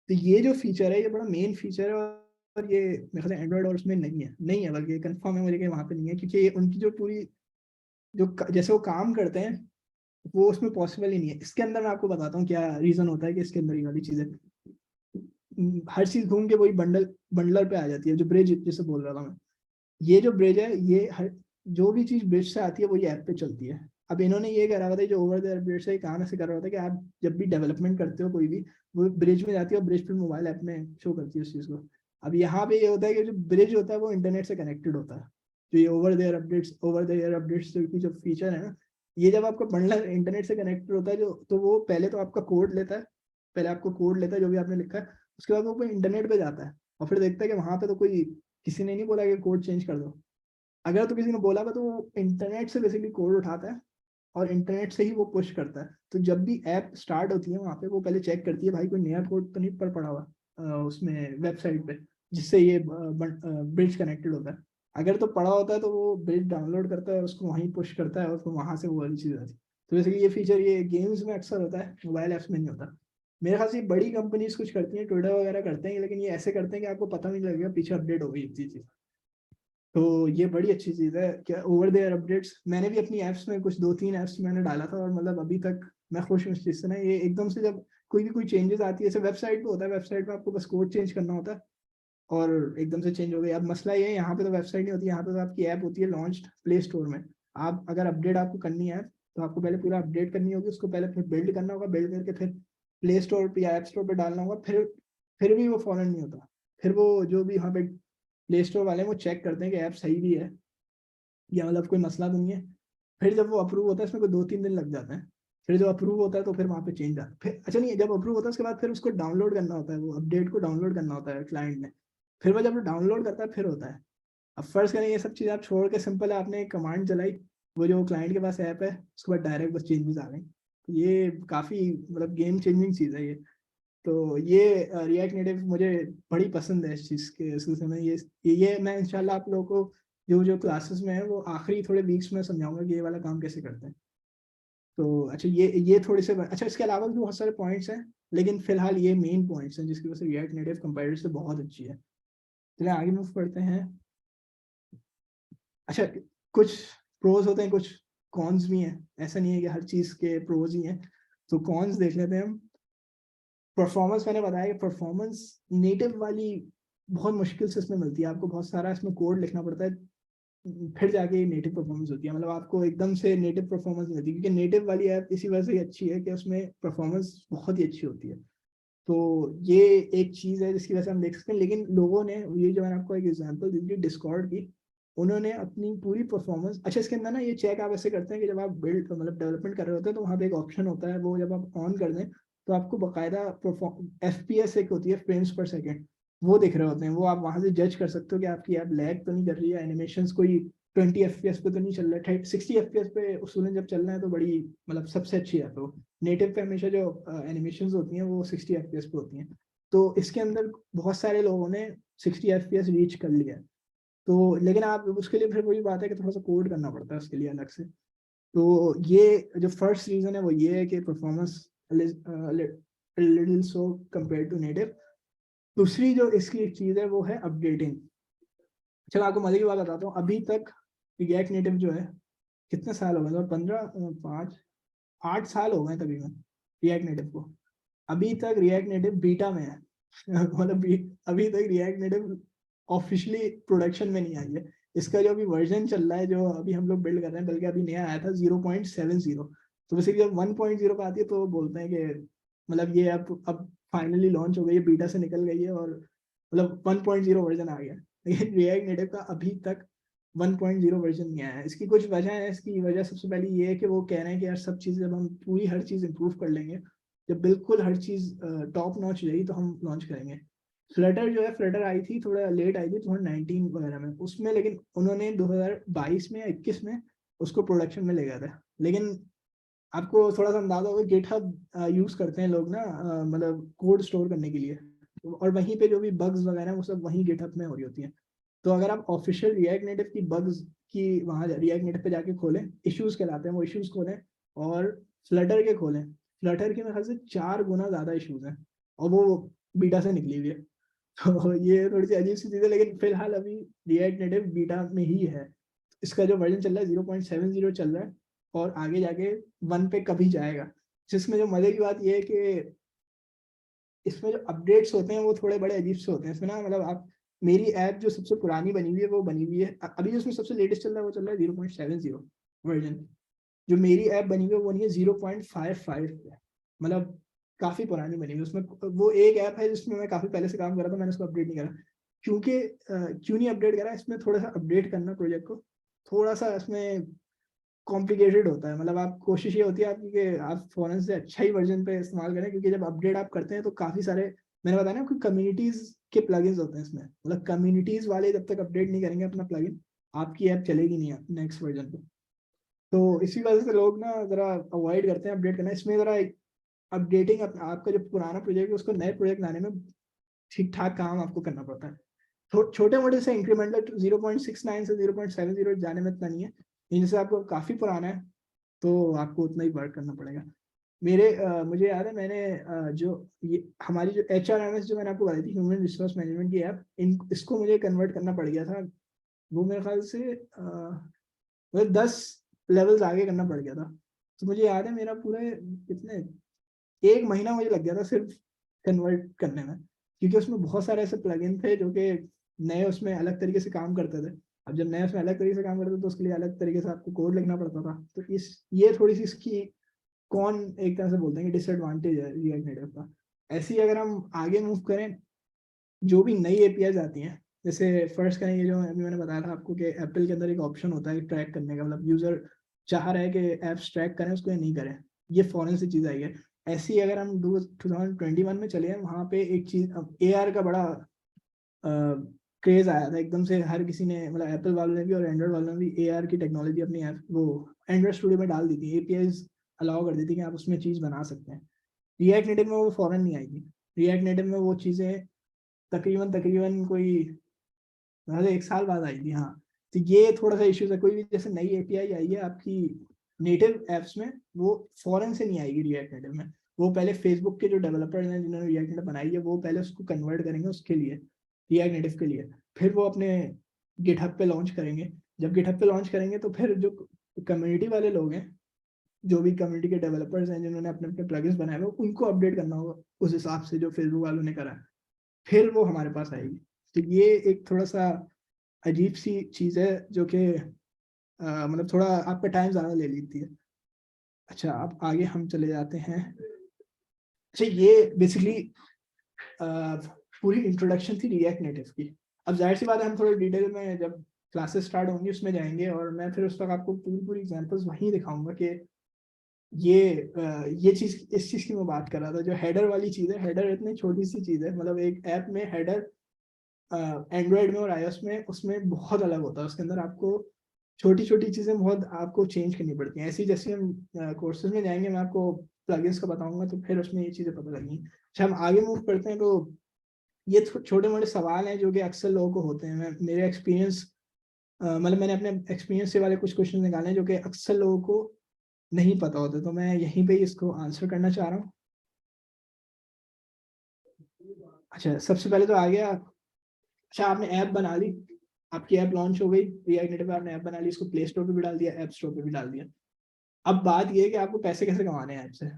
तो ये जो फीचर है ये बड़ा मेन फीचर है, और ये मेरे ख्याल से एंड्रॉइड और उसमें नहीं है बल्कि कंफर्म है मुझे कि वहाँ पे नहीं है, क्योंकि ये उनकी जो पूरी जो जैसे वो काम करते हैं वो उसमें पॉसिबल ही नहीं है। इसके अंदर मैं आपको बताता हूँ क्या रीजन होता है कि इसके अंदर ये वाली चीजें हर चीज घूम के वही बंडलर पे आ जाती है, जो ब्रिज जिसे बोल रहा था मैं। ये जो ब्रिज है ये हर जो भी चीज ब्रिज से आती है वो ये ऐप पे चलती है। अब इन्होंने ये करा हुआ था, जो ओवर द ब्रिज से काम ऐसे कर रहा होता है कि आप जब भी डेवलपमेंट करते हो कोई भी, वो ब्रिज में जाती है और ब्रिज पे मोबाइल ऐप में शो करती है उस चीज को। अब यहाँ पे ये होता है कि जो ब्रिज होता है वो इंटरनेट से कनेक्टेड होता है। तो ये ओवर द एयर अपडेट्स की जो फीचर है ना, ये जब आपका बंडल इंटरनेट से कनेक्टेड होता है जो, तो वो पहले तो आपका कोड लेता है, पहले आपको कोड लेता है जो भी आपने लिखा है, उसके बाद वो इंटरनेट पे जाता है और फिर देखता है कि वहां पे तो कोई किसी ने नहीं बोला कि कोड चेंज कर दो। अगर तो किसी ने बोला तो वो इंटरनेट से बेसिकली कोड उठाता है और इंटरनेट से ही वो पुश करता है। तो जब भी ऐप स्टार्ट होती है वहां पे वो पहले चेक करती है भाई कोई नया कोड तो नहीं पर पड़ा हुआ उसमें वेबसाइट पे, जिससे ये ब्रिज कनेक्टेड होता है। अगर तो पड़ा होता है तो वो ब्रिज डाउनलोड करता है, उसको वहीं पुश करता है और फिर वहां से वो वाली चीज आती है। तो बेसिकली ये फीचर ये गेम्स में अक्सर होता है, मोबाइल ऐप्स में नहीं होता। मेरे ख्याल से बड़ी कंपनीज कुछ करती हैं, ट्विटर वगैरह करते हैं, लेकिन ये ऐसे करते हैं कि आपको पता नहीं लगेगा पीछे अपडेट हो गई इतनी चीज। तो ये बड़ी अच्छी चीज़ है क्या ओवर द एयर अपडेट्स। मैंने भी अपनी ऐप्स में कुछ 2-3 ऐप्स मैंने डाला था और मतलब अभी तक मैं खुश हूँ इस चीज़ से ना। ये एकदम से जब कोई चेंजेस आती है, जैसे वेबसाइट पे होता है, वेबसाइट पे आपको बस कोड चेंज करना होता है और एकदम से चेंज हो गई। अब मसला ये है यहाँ पे तो वेबसाइट नहीं होती, यहाँ पे तो आपकी ऐप होती है लॉन्च प्ले स्टोर में। आप अगर अपडेट आपको करनी है तो आपको पहले पूरा अपडेट करनी होगी, उसको पहले फिर बिल्ड करना होगा, बिल्ड करके फिर प्ले स्टोर पे या ऐप स्टोर पे डालना होगा, फिर भी वो फॉरन नहीं होता। फिर वो जो भी यहाँ पे प्ले स्टोर वाले हैं वो चेक करते हैं कि ऐप सही भी है या मतलब कोई मसला तो नहीं है। फिर जब वो अप्रूव होता है इसमें कोई 2-3 दिन लग जाते हैं। फिर जब अप्रूव होता है तो फिर वहाँ पे चेंज आता है। फिर अच्छा नहीं है, जब अप्रूव होता है उसके बाद फिर उसको डाउनलोड करना होता है, वो अपडेट को डाउनलोड करना होता है क्लाइंट ने। फिर वो जब डाउनलोड करता है फिर होता है। अब फर्ज करें ये सब चीज़ आप छोड़ के सिंपल आपने एक कमांड चलाई, वो जो क्लाइंट के पास ऐप है उसके बाद डायरेक्ट बस चेंजेस आ गए। तो ये काफ़ी मतलब गेम चेंजिंग चीज़ है ये। तो ये रिएक्ट नेटिव मुझे बड़ी पसंद है इस चीज़ के सिलसिले में। ये मैं इंशाल्लाह आप लोगों को जो जो क्लासेस में है वो आखिरी थोड़े वीक्स में समझाऊंगा कि ये वाला काम कैसे करते हैं। तो अच्छा ये थोड़े से अच्छा, इसके अलावा भी बहुत सारे पॉइंट्स हैं लेकिन फिलहाल ये मेन पॉइंट्स हैं जिसकी वजह से रिएक्ट नेटिव कंपेरेटिव से बहुत अच्छी है। चलिए आगे मूव करते हैं। अच्छा, कुछ प्रोज होते हैं, कुछ कॉन्स भी हैं, ऐसा नहीं है कि हर चीज़ के प्रोज ही हैं। तो कॉन्स देख लेते हैं हम। परफॉर्मेंस मैंने बताया कि परफॉर्मेंस नेटिव वाली बहुत मुश्किल से इसमें मिलती है, आपको बहुत सारा इसमें कोड लिखना पड़ता है फिर जाके नेटिव परफॉर्मेंस होती है। मतलब आपको एकदम से नेटिव परफॉर्मेंस नहीं होती, क्योंकि नेटिव वाली ऐप इसी वजह से अच्छी है कि उसमें परफॉर्मेंस बहुत ही अच्छी होती है। तो ये एक चीज़ है जिसकी वजह से हम देख सकते हैं। लेकिन लोगों ने ये जो मैंने आपको एक एग्जांपल दी थी डिस्कॉर्ड की, उन्होंने अपनी पूरी परफॉर्मेंस अच्छा इसके अंदर ना ये चेक आप ऐसे करते हैं कि जब आप बिल्ड मतलब डेवलपमेंट कर रहे होते हैं तो वहाँ पे एक ऑप्शन होता है, वो जब आप ऑन कर दें तो आपको बाकायदा FPS एक होती है फ्रेम्स पर सेकेंड, वो दिख रहे होते हैं। वो आप वहाँ से जज कर सकते हो कि आपकी ऐप लैग तो नहीं कर रही है, एनिमेशन कोई 20 FPS पे तो नहीं चल रहा है, 60 FPS पे उसूलन जब चल रहा है तो बड़ी मतलब सबसे अच्छी है। तो नेटिव पे हमेशा जो एनिमेशन होती हैं वो 60 FPS पे होती हैं। तो इसके अंदर बहुत सारे लोगों ने 60 FPS रीच कर लिया है। तो लेकिन आप उसके लिए फिर वही बात है कि थोड़ा सा कोड करना पड़ता है उसके लिए अलग से। तो ये जो फर्स्ट रीजन है वो ये है कि performance little so compare to native. दूसरी जो इसकी एक चीज़ है वो है अपडेटिंग। चलो आपको मजे की बात बताता हूँ, अभी तक रिएक्ट नेटिव जो है कितने साल हो गए, तो 15 5 8 साल हो गए तकरीबन रिएक्ट नेटिव को। अभी तक रिएक्ट नेटिव बीटा में है मतलब अभी तक रिएक्ट नेटिव ऑफिशियली प्रोडक्शन में नहीं आई है। इसका जो अभी वर्जन चल रहा है जो अभी हम लोग बिल्ड कर रहे हैं, बल्कि अभी नया आया था 0.70। तो वैसे जब 1.0 पे आती है तो बोलते हैं कि मतलब ये अब फाइनली लॉन्च हो गई है, बीटा से निकल गई है और मतलब 1.0 वर्जन आ गया। लेकिन रिएक्ट नेटिव का अभी तक 1.0 वर्जन नहीं आया है। इसकी कुछ वजह है। इसकी वजह सबसे पहली ये है कि वो कह रहे हैं कि यार सब चीज़ जब हम पूरी हर चीज़ इंप्रूव कर लेंगे, जब बिल्कुल हर चीज़ टॉप नॉच हो जाएगी तो हम लॉन्च करेंगे। फ्लटर जो है, फ्लटर आई थी थोड़ा लेट आई थी 2019 वगैरह में उसमें, लेकिन उन्होंने 2022 में या 21 में उसको प्रोडक्शन में ले गया था। लेकिन आपको थोड़ा सा अंदाजा होगा, गिटहब यूज करते हैं लोग ना, मतलब कोड स्टोर करने के लिए, और वहीं पे जो भी बग्स वगैरह वो सब वहीं गिटहब में हो रही होती हैं। तो अगर आप ऑफिशियल रिएक्ट नेटिव की बग्स की वहाँ रिएक्ट नेटिव पे जाके खोलें, इश्यूज कहलाते हैं वो इश्यूज खोलें, और फ्लटर के खोलें, फ्लटर के मेरे ख्याल से 4 गुना ज्यादा इश्यूज हैं, और वो बीटा से निकली हुई है। तो ये थोड़ी सी अजीब सी चीज़ है, लेकिन फिलहाल अभी रिएक्ट नेटिव बीटा में ही है। इसका जो वर्जन चल रहा है 0.70 चल रहा है, और आगे जाके 1 पे कभी जाएगा। जिसमें जो मजे की बात ये है कि इसमें जो अपडेट्स होते हैं वो थोड़े बड़े अजीब से होते हैं इसमें ना। मतलब आप, मेरी ऐप जो सबसे पुरानी बनी हुई है वो बनी हुई है अभी जो उसमें सबसे लेटेस्ट चल रहा है वो चल रहा है 0.70 वर्जन। जो मेरी ऐप बनी हुई है वो नहीं है 0.55 है, मतलब काफी पुरानी बनी हुई है। उसमें वो एक ऐप है जिसमें मैं काफी पहले से काम कर रहा था, मैंने उसको अपडेट नहीं करा। क्योंकि क्यों नहीं अपडेट करा, इसमें थोड़ा सा अपडेट करना प्रोजेक्ट को थोड़ा सा इसमें कॉम्प्लिकेटेड होता है। मतलब आप, कोशिश ये होती है आपकी कि आप फौरन से अच्छा ही वर्जन पे इस्तेमाल करें, क्योंकि जब अपडेट आप करते हैं तो काफी सारे, मैंने बताया ना, कोई कम्युनिटीज के प्लगइन्स होते हैं इसमें, मतलब कम्युनिटीज वाले जब तक अपडेट नहीं करेंगे अपना प्लगइन, आपकी ऐप चलेगी नहीं नेक्स्ट वर्जन पे। तो इसी वजह से लोग ना जरा अवॉइड करते हैं अपडेट करना। इसमें जरा अपडेटिंग आपका जो पुराना प्रोजेक्ट है उसको नए प्रोजेक्ट लाने में ठीक ठाक काम आपको करना पड़ता है। छोटे मोटे से इंक्रीमेंटल 0.69 से 0.70 जाने में इतना नहीं है, इनसे आपको काफी पुराना है तो आपको उतना ही वर्क करना पड़ेगा। मुझे याद है मैंने जो ये हमारी जो HRMS जो मैंने आपको बताई थी, ह्यूमन रिसोर्स मैनेजमेंट की ऐप, इन इसको मुझे कन्वर्ट करना पड़ गया था। वो मेरे ख्याल से मुझे 10 लेवल्स आगे करना पड़ गया था। तो मुझे याद है मेरा पूरे कितने 1 महीना मुझे लग गया था सिर्फ कन्वर्ट करने में, क्योंकि उसमें बहुत सारे ऐसे प्लगइन थे जो कि नए उसमें अलग तरीके से काम करते थे। अब जब नए उसमें अलग तरीके से काम करते थे तो उसके लिए अलग तरीके से आपको कोड लिखना पड़ता था। तो इस ये थोड़ी सी इसकी कौन एक तरह से बोलते हैं कि डिसएडवांटेज है रिएक्ट नेटिव का। ऐसे ही अगर हम आगे मूव करें, जो भी नई एपीआई आती हैं, जैसे फर्स्ट करेंगे, जो अभी मैंने बताया था आपको कि एप्पल के अंदर एक ऑप्शन होता है ट्रैक करने का, मतलब यूजर चाह रहा है कि एप्स ट्रैक करें उसको या नहीं करें, ये फॉरन से चीज़ आई है। ऐसी अगर हम 2021 में चले हैं, वहाँ पे एक चीज़, AR का बड़ा क्रेज आया था एकदम से, हर किसी ने, मतलब एप्पल वालों ने भी और एंड्रॉइड वालों ने भी AR की टेक्नोलॉजी अपनी ऐप वो एंड्रॉइड स्टूडियो में डाल दी थी, एपीआईज अलाउ कर दी थी कि आप उसमें चीज़ बना सकते हैं। रिएक्ट नेटिव में वो फॉरन नहीं आई थी। रिएक्ट नेटिव में वो चीज़ें तकरीबन तकरीबन कोई, मतलब 1 साल बाद आई थी, हाँ। तो ये थोड़ा सा इश्यूज है, कोई भी जैसे नई एपीआई आई है आपकी नेटिव एप्स में, वो फॉरेन से नहीं आएगी रिएक्ट नेटिव में। वो पहले फेसबुक के जो डेवलपर्स हैं जिन्होंने रिएक्ट नेटिव बनाई है, वो पहले उसको कन्वर्ट करेंगे उसके लिए, रिएक्ट नेटिव के लिए, फिर वो अपने गिटहब पे लॉन्च करेंगे। जब गिटहब पे लॉन्च करेंगे तो फिर जो कम्युनिटी वाले लोग हैं, जो भी कम्युनिटी के डेवलपर्स हैं जिन्होंने अपने अपने प्लगइन्स बनाए हुए, उनको अपडेट करना होगा उस हिसाब से जो फेसबुक वालों ने करा है, फिर वो हमारे पास आएगी। तो ये एक थोड़ा सा अजीब सी चीज़ है जो कि मतलब थोड़ा आपका टाइम ज़्यादा ले लेती है। अच्छा, अब आगे हम चले जाते हैं। अच्छा, ये बेसिकली पूरी इंट्रोडक्शन थी रिएक्ट नेटिव की। अब जाहिर सी बात है हम थोड़ी डिटेल में जब क्लासेस स्टार्ट होंगी उसमें जाएंगे, और मैं फिर उस तक आपको पूरी पूरी एग्जांपल्स वहीं दिखाऊंगा कि ये चीज़, इस चीज़ की मैं बात कर रहा था, जो हेडर वाली चीज़ है। हेडर इतनी छोटी सी चीज़ है, मतलब एक ऐप में हेडर एंड्रॉयड में और आईओएस में उसमें बहुत अलग होता है। उसके अंदर आपको छोटी छोटी चीज़ें बहुत आपको चेंज करनी पड़ती हैं। ऐसी जैसे हम कोर्सेज में जाएंगे, मैं आपको प्लगइन्स का बताऊंगा तो फिर उसमें ये चीज़ें पता लगेंगी। अच्छा, हम आगे मूव करते हैं। तो ये छोटे मोटे सवाल हैं जो कि अक्सर लोगों को होते हैं। मेरे एक्सपीरियंस मतलब मैंने अपने एक्सपीरियंस से वाले कुछ क्वेश्चन निकाले हैं जो कि अक्सर लोगों को नहीं पता होते, तो मैं यहीं पे इसको आंसर करना चाह रहा हूँ। अच्छा, सबसे पहले तो आ गया, अच्छा आपने ऐप बना ली, आपकी ऐप लॉन्च हो गई, रिएक्ट नेटिव पे आपने ऐप बना ली, इसको प्ले स्टोर पे भी डाल दिया, ऐप स्टोर पे भी डाल दिया। अब बात ये है कि आपको पैसे कैसे कमाने हैं ऐप से।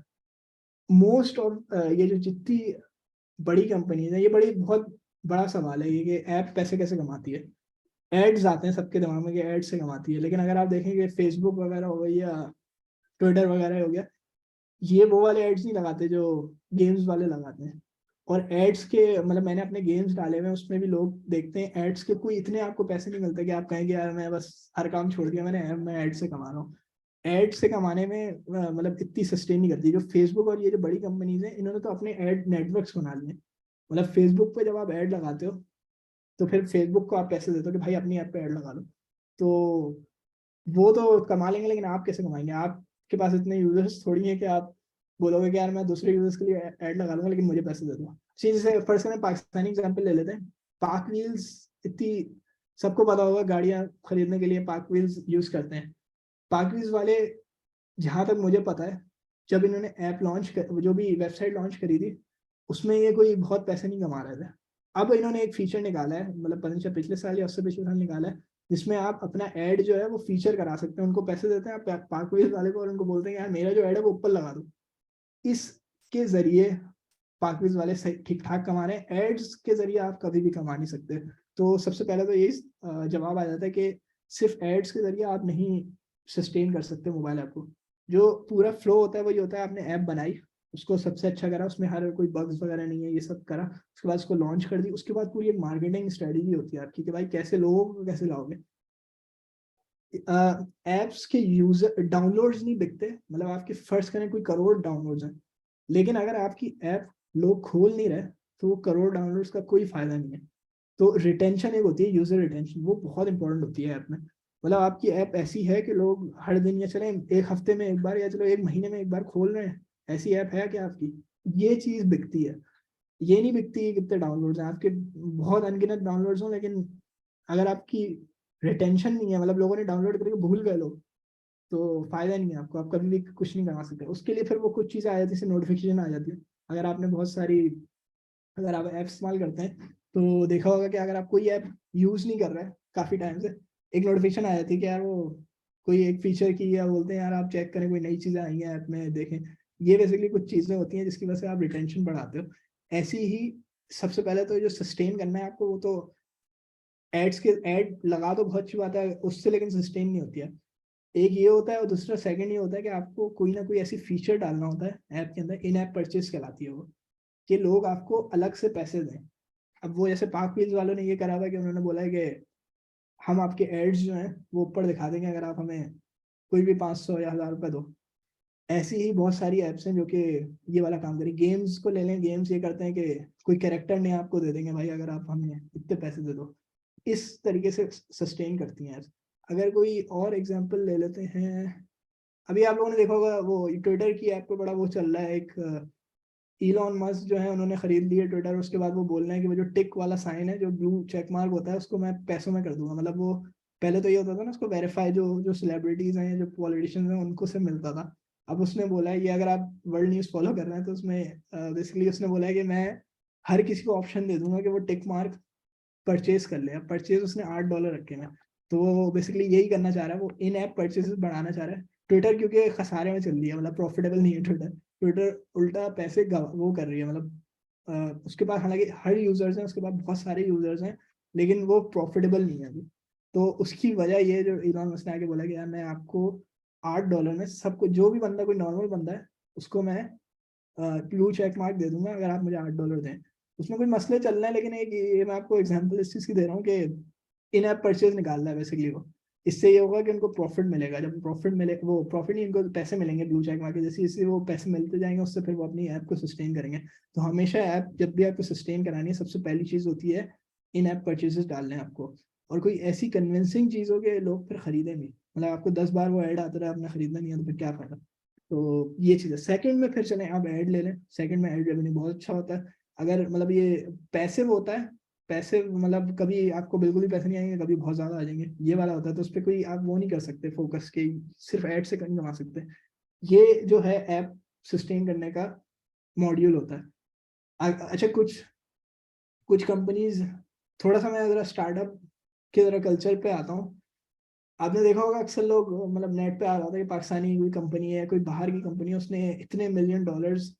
मोस्ट ऑफ ये जो जितनी बड़ी कंपनीज है, ये बड़ी बहुत बड़ा सवाल है ये कि ऐप पैसे कैसे कमाती है। एड्स आते हैं सबके दिमाग में कि एड से कमाती है, लेकिन अगर आप देखेंगे फेसबुक वगैरह हो गई या ट्विटर वगैरह हो गया, ये वो वाले एड्स नहीं लगाते जो गेम्स वाले लगाते हैं। और एड्स के मतलब मैंने अपने गेम्स डाले हुए हैं, उसमें भी लोग देखते हैं एड्स के कोई इतने आपको पैसे नहीं मिलते कि आप कहेंगे यार मैं बस हर काम छोड़ दिया मैंने, मैं एड से कमा रहा हूँ। एड से कमाने में मतलब इतनी सस्टेन नहीं करती। जो फेसबुक और ये जो बड़ी कंपनीज हैं, इन्होंने तो अपने एड नेटवर्क्स बना लिए। मतलब फेसबुक पे जब आप ऐड लगाते हो, तो फिर फेसबुक को आप पैसे देते हो कि भाई अपनी ऐप पे ऐड लगा लो। तो वो तो कमा लेंगे, लेकिन आप कैसे कमाएंगे? आपके पास इतने यूजर्स थोड़ी है कि आप बोलोगे कि यार मैं दूसरे यूजर्स के लिए ऐड लगा लूंगा लेकिन मुझे पैसे दे दो। जैसे फर्स्ट करें, पाकिस्तानी एग्जाम्पल ले लेते हैं। पाक व्हील्स इतनी, सबको पता होगा गाड़ियां खरीदने के लिए पाक व्हील्स यूज करते हैं। पाक व्हील्स वाले, जहां तक मुझे पता है, जब इन्होंने ऐप लॉन्च कर, जो भी वेबसाइट लॉन्च करी थी, उसमें ये कोई बहुत पैसे नहीं कमा रहे थे। अब इन्होंने एक फीचर निकाला है, मतलब पता नहीं पिछले साल या उससे पिछले साल निकाला है, जिसमें आप अपना ऐड जो है वो फीचर करा सकते हैं। उनको पैसे देते हैं आप पाक व्हील्स वाले को, और उनको बोलते हैं यार मेरा जो ऐड है वो ऊपर लगा दो। इसके जरिए पाक व्हील्स वाले सही ठीक ठाक कमा रहे हैं। एड्स के जरिए आप कभी भी कमा नहीं सकते। तो सबसे पहले तो यही जवाब आ जाता है कि सिर्फ एड्स के जरिए आप नहीं सस्टेन कर सकते मोबाइल ऐप को। जो पूरा फ्लो होता है वही होता है, आपने ऐप बनाई, उसको सबसे अच्छा करा, उसमें हर कोई बग्स वगैरह नहीं है, ये सब करा, उसके बाद उसको लॉन्च कर दी, उसके बाद पूरी एक मार्केटिंग स्ट्रेटेजी होती है आपकी कि भाई कैसे लोगों को कैसे लाओगे। एप्स के यूजर डाउनलोड्स नहीं बिकते, मतलब आपके फर्स्ट करें कोई करोड़ डाउनलोड्स हैं, लेकिन अगर आपकी ऐप लोग खोल नहीं रहे, तो वो करोड़ डाउनलोड्स का कोई फायदा नहीं है। तो रिटेंशन एक होती है, यूजर रिटेंशन, वो बहुत इंपॉर्टेंट होती है ऐप में। मतलब आपकी ऐप ऐसी है कि लोग हर दिन या चले एक हफ्ते में एक बार या चलो एक महीने में एक बार खोल रहे हैं, ऐसी ऐप है क्या आपकी? ये चीज बिकती है। ये नहीं बिकती कि कितने डाउनलोड्स हैं आपके, बहुत अनगिनत डाउनलोड्स हो, लेकिन अगर आपकी रिटेंशन नहीं है, मतलब लोगों ने डाउनलोड करके भूल गए लोग, तो फायदा नहीं है आपको, आप कभी भी कुछ नहीं कमा सकते। उसके लिए फिर वो कुछ चीज़ें आ जाती है, जैसे नोटिफिकेशन आ जाती है। अगर आपने बहुत सारी, अगर आप ऐप इस्तेमाल करते हैं तो देखा होगा कि अगर आप कोई ऐप यूज नहीं कर रहे हैं काफी टाइम से, एक नोटिफिकेशन आ जाती है कि यार वो कोई एक फीचर की, या बोलते हैं यार आप चेक करें कोई नई चीजें आई हैं ऐप में देखें। ये बेसिकली कुछ चीजें होती हैं जिसकी वजह से आप रिटेंशन बढ़ाते हो। ऐसी ही सबसे पहले तो जो सस्टेन करना है आपको, वो तो एड्स के ऐड लगा दो, बहुत अच्छी बात है उससे, लेकिन सस्टेन नहीं होती है। एक ये होता है, और दूसरा सेकंड ये होता है कि आपको कोई ना कोई ऐसी फीचर डालना होता है ऐप के अंदर, इन ऐप परचेज कहलाती है वो, कि लोग आपको अलग से पैसे दें। अब वो जैसे पाक व्हील्स वालों ने ये करा था कि उन्होंने बोला है कि हम आपके एड्स जो हैं वो ऊपर दिखा देंगे अगर आप हमें कोई भी 500 या 1000 रुपये दो। ऐसी ही बहुत सारी ऐप्स हैं जो कि ये वाला काम करें। गेम्स को ले लें, गेम्स ये करते हैं कि कोई कैरेक्टर नहीं आपको दे देंगे भाई अगर आप हमें इतने पैसे दे दो। इस तरीके से सस्टेन करती हैं ऐप्स। अगर कोई और एग्जांपल ले लेते हैं, अभी आप लोगों ने देखा होगा वो ट्विटर की ऐप पे बड़ा वो चल रहा है, एक इलॉन मस्क जो है उन्होंने खरीद लिया ट्विटर, उसके बाद वो बोल रहे हैं कि वो जो टिक वाला साइन है, जो ब्लू चेक मार्क होता है, उसको मैं पैसों में कर दूंगा। मतलब वो पहले तो ये होता था ना, उसको वेरीफाई जो जो सेलिब्रिटीज हैं, जो पॉलिटिशियंस हैं, उनको से मिलता था। अब उसने बोला है, ये अगर आप वर्ल्ड न्यूज फॉलो कर रहे हैं तो उसमें बेसिकली उसने बोला है कि मैं हर किसी को ऑप्शन दे दूंगा कि वो टिक मार्क परचेज कर ले। अब परचेज उसने $8 रखे हैं, तो वो बेसिकली यही करना चाह रहा है, वो इन ऐप परचेजेस बढ़ाना चाह रहा है। ट्विटर क्योंकि खसारे में चल रही है, मतलब प्रॉफिटेबल नहीं है ट्विटर। ट्विटर उल्टा पैसे वो कर रही है, मतलब उसके पास हालांकि हर यूजर्स हैं, उसके पास बहुत सारे यूजर्स हैं, लेकिन वो प्रॉफिटेबल नहीं है अभी। तो उसकी वजह ये जो इलॉन मस्क ने आके बोला कि यार मैं आपको $8 में सबको, जो भी बंदा कोई नॉर्मल बंदा है उसको मैं ब्लू चेक मार्क दे दूंगा अगर आप मुझे $8 दें। उसमें कोई मसले चल रहे हैं, लेकिन एक ये मैं आपको एग्जांपल इस चीज़ की दे रहा हूँ कि इन ऐप परचेज निकालना है बेसिकली वो। इससे ये होगा कि उनको प्रॉफिट मिलेगा, जब प्रॉफिट मिले, वो प्रॉफिट नहीं, उनको पैसे मिलेंगे ब्लू चेक मार्क के, जैसे जैसे वो पैसे मिलते जाएंगे उससे फिर वो अपनी ऐप को सस्टेन करेंगे। तो हमेशा ऐप जब भी आपको सस्टेन करानी है, सबसे पहली चीज़ होती है इन ऐप परचेजेस डालने हैं आपको। और कोई ऐसी कन्विंसिंग चीज़ हो कि लोग फिर खरीदें भी, मतलब आपको 10 बार वो ऐड आता रहा, आपने खरीदना नहीं है तो फिर क्या फायदा। तो ये चीज़ है। सेकंड में फिर चलें, आप ऐड ले लें, सेकंड में ऐड रेवेन्यू बहुत अच्छा होता है। अगर मतलब ये पैसिव होता है, पैसे मतलब कभी आपको बिल्कुल ही पैसे नहीं आएंगे, कभी बहुत ज्यादा आ जाएंगे, ये वाला होता है। तो उस पर कोई आप वो नहीं कर सकते फोकस के, सिर्फ एड से नहीं कमा सकते। ये जो है ऐप सस्टेन करने का मॉड्यूल होता है। अच्छा, कुछ कुछ कंपनीज, थोड़ा सा मैं जरा स्टार्टअप के जरा कल्चर पे आता हूँ। आपने देखा होगा अक्सर लोग मतलब नेट पे आ रहा था कि पाकिस्तानी कोई कंपनी है, कोई बाहर की कंपनी है, उसने इतने मिलियन डॉलर्स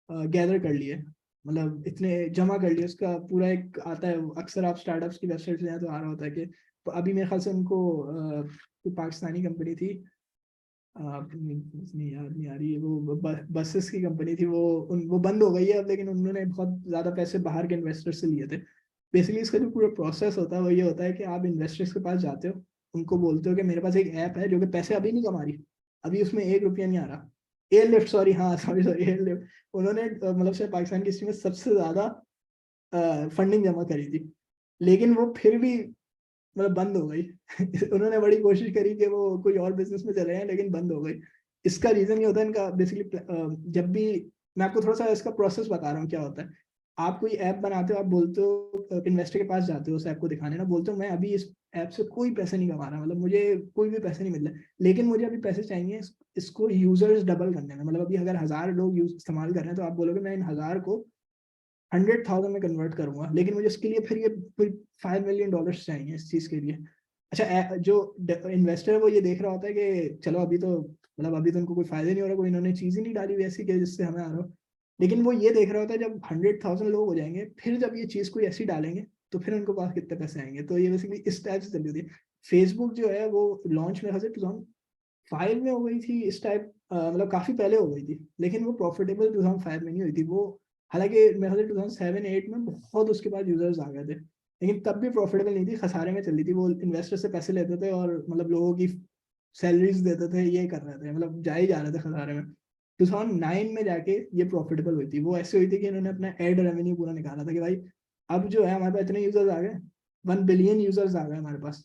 गैदर कर लिए, मतलब इतने जमा कर लिए, उसका पूरा एक आता है। अक्सर आप स्टार्टअप्स की वेबसाइट जाए तो आ रहा होता है कि अभी मेरे ख्याल से उनको कोई पाकिस्तानी कंपनी थी, नहीं याद नहीं आ रही, वो बसेस की कंपनी थी, वो बंद हो गई है अब, लेकिन उन्होंने बहुत ज़्यादा पैसे बाहर के इन्वेस्टर से लिए थे। बेसिकली इसका जो पूरा प्रोसेस होता है वो ये होता है कि आप इन्वेस्टर्स के पास जाते हो, उनको बोलते हो कि मेरे पास एक ऐप है जो कि पैसे अभी नहीं कमा रही, अभी उसमें 1 रुपया नहीं आ रहा। एयरलिफ्ट, सॉरी, हाँ सॉरी सॉरी, एयरलिफ्ट। उन्होंने मतलब शायद पाकिस्तान की हिस्ट्री में सबसे ज़्यादा फंडिंग जमा करी थी, लेकिन वो फिर भी मतलब बंद हो गई। उन्होंने बड़ी कोशिश करी कि वो कोई और बिजनेस में चले जाएं, लेकिन बंद हो गई। इसका रीजन ये होता है इनका बेसिकली, जब भी मैं आपको थोड़ा सा इसका प्रोसेस बता रहा हूँ क्या होता है। आप कोई ऐप बनाते हो, आप बोलते हो इन्वेस्टर के पास जाते हो उस ऐप को दिखाने ना, बोलते हो मैं अभी इस ऐप से कोई पैसे नहीं कमा रहा, मतलब मुझे कोई भी पैसे नहीं मिल रहे, लेकिन मुझे अभी पैसे चाहिए इसको यूजर्स डबल करने में। मतलब अभी अगर 1000 लोग यूज इस्तेमाल कर रहे हैं, तो आप बोलोगे मैं इन 1000 को 100,000 में कन्वर्ट करूंगा, लेकिन मुझे इसके लिए फिर ये कोई $5 million चाहिए इस चीज के लिए। अच्छा, जो इन्वेस्टर है वो ये देख रहा होता है कि चलो अभी तो मतलब अभी तो उनको कोई फायदा नहीं हो रहा, कोई इन्होंने चीज ही नहीं डाली वैसी कि जिससे हमें आ रहा हो। लेकिन वो ये देख रहा होता है जब 100,000 लोग हो जाएंगे, फिर जब ये चीज कोई ऐसी डालेंगे, तो फिर उनको पास कितने पैसे आएंगे। तो ये बेसिकली इस टाइप से चली होती है। फेसबुक जो है वो लॉन्च मेरे ख्याल से 2005 में हो गई थी इस टाइप, मतलब काफी पहले हो गई थी, लेकिन वो प्रॉफिटेबल 2005 में नहीं हुई थी वो। हालांकि मेरे ख्याल से 2007-8 में बहुत उसके बाद यूजर्स आ गए थे, लेकिन तब भी प्रॉफिटेबल नहीं थी, खसारे में चल रही थी। वो इन्वेस्टर से पैसे लेते थे और मतलब लोगों की सैलरीज देते थे, ये कर रहे थे, मतलब जा ही जा रहे थे खसारे में। 2009 में जाके ये प्रॉफिटेबल हुई थी। वो ऐसे हुई थी कि इन्होंने अपना एड रेवेन्यू पूरा निकाला था कि भाई अब जो है हमारे पास इतने यूजर्स आ गए, 1 बिलियन यूजर्स आ गए हमारे पास।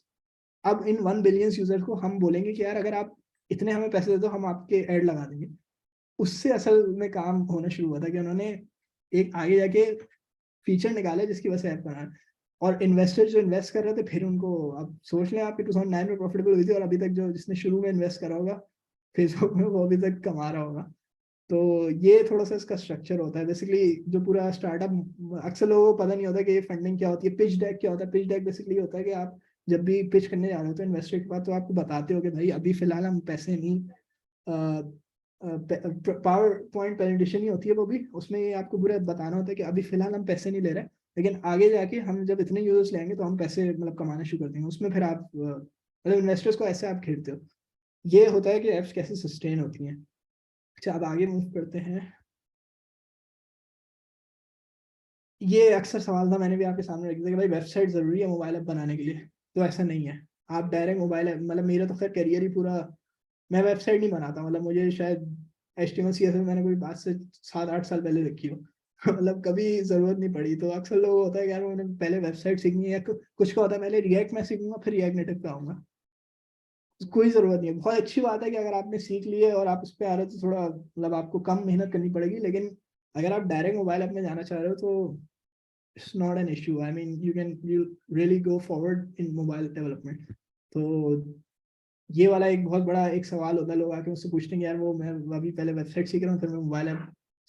अब इन 1 बिलियन यूजर्स को हम बोलेंगे कि यार अगर आप इतने हमें पैसे दे दो, हम आपके ऐड लगा देंगे। उससे असल में काम होना शुरू हुआ था कि उन्होंने एक आगे जाके फीचर निकाले जिसकी वजह से ऐप बना। और इन्वेस्टर जो इन्वेस्ट कर रहे थे, फिर उनको अब सोच लें आपकी 2009 में प्रॉफिटेबल हुई थी, और अभी तक जो जिसने शुरू में इन्वेस्ट करा होगा फेसबुक में, वो अभी तक कमा रहा होगा। तो ये थोड़ा सा इसका स्ट्रक्चर होता है बेसिकली। जो पूरा स्टार्टअप, अक्सर लोगों को पता नहीं होता कि ये फंडिंग क्या होती है, पिच डेक क्या होता है। पिच डेक बेसिकली होता है कि आप जब भी पिच करने जा रहे हो तो इन्वेस्टर के पास, तो आपको बताते हो कि भाई अभी फिलहाल हम पैसे नहीं, पावर पॉइंट प्रेजेंटेशन ही होती है वो भी, उसमें ये आपको पूरा बताना होता है कि अभी फिलहाल हम पैसे नहीं ले रहे, लेकिन आगे जाके हम जब इतने यूजर्स लेंगे तो हम पैसे मतलब कमाना शुरू कर देंगे। उसमें फिर आप मतलब इन्वेस्टर्स को ऐसे आप खेलते हो। ये होता है कि एप्स कैसे सस्टेन होती हैं। अच्छा, अब आगे मूव करते हैं। ये अक्सर सवाल था, मैंने भी आपके सामने रख दिया कि भाई वेबसाइट जरूरी है मोबाइल ऐप बनाने के लिए। तो ऐसा नहीं है। आप डायरेक्ट मोबाइल ऐप, मतलब मेरा तो खैर करियर ही पूरा, मैं वेबसाइट नहीं बनाता, मतलब मुझे शायद HTML CSS मैंने कोई बात से 7-8 साल पहले रखी हो। मतलब कभी जरूरत नहीं पड़ी। तो अक्सर लोग होता है कि यार मैंने पहले वेबसाइट सीखनी है, या कुछ का होता है पहले रिएक्ट में सीखूंगा फिर रिएक्ट नेटिव पे आऊंगा। कोई जरूरत नहीं है। बहुत अच्छी बात है कि अगर आपने सीख ली है और आप उस पर आ रहे हो, तो थोड़ा मतलब आपको कम मेहनत करनी पड़ेगी, लेकिन अगर आप डायरेक्ट मोबाइल ऐप में जाना चाह रहे हो तो it's not an issue. I mean, you really go forward in mobile development. तो ये वाला एक बहुत बड़ा एक सवाल होता है, लोग आके मुझसे पूछते हैं यार वो मैं अभी पहले वेबसाइट सीख रहा हूँ फिर मैं मोबाइल ऐप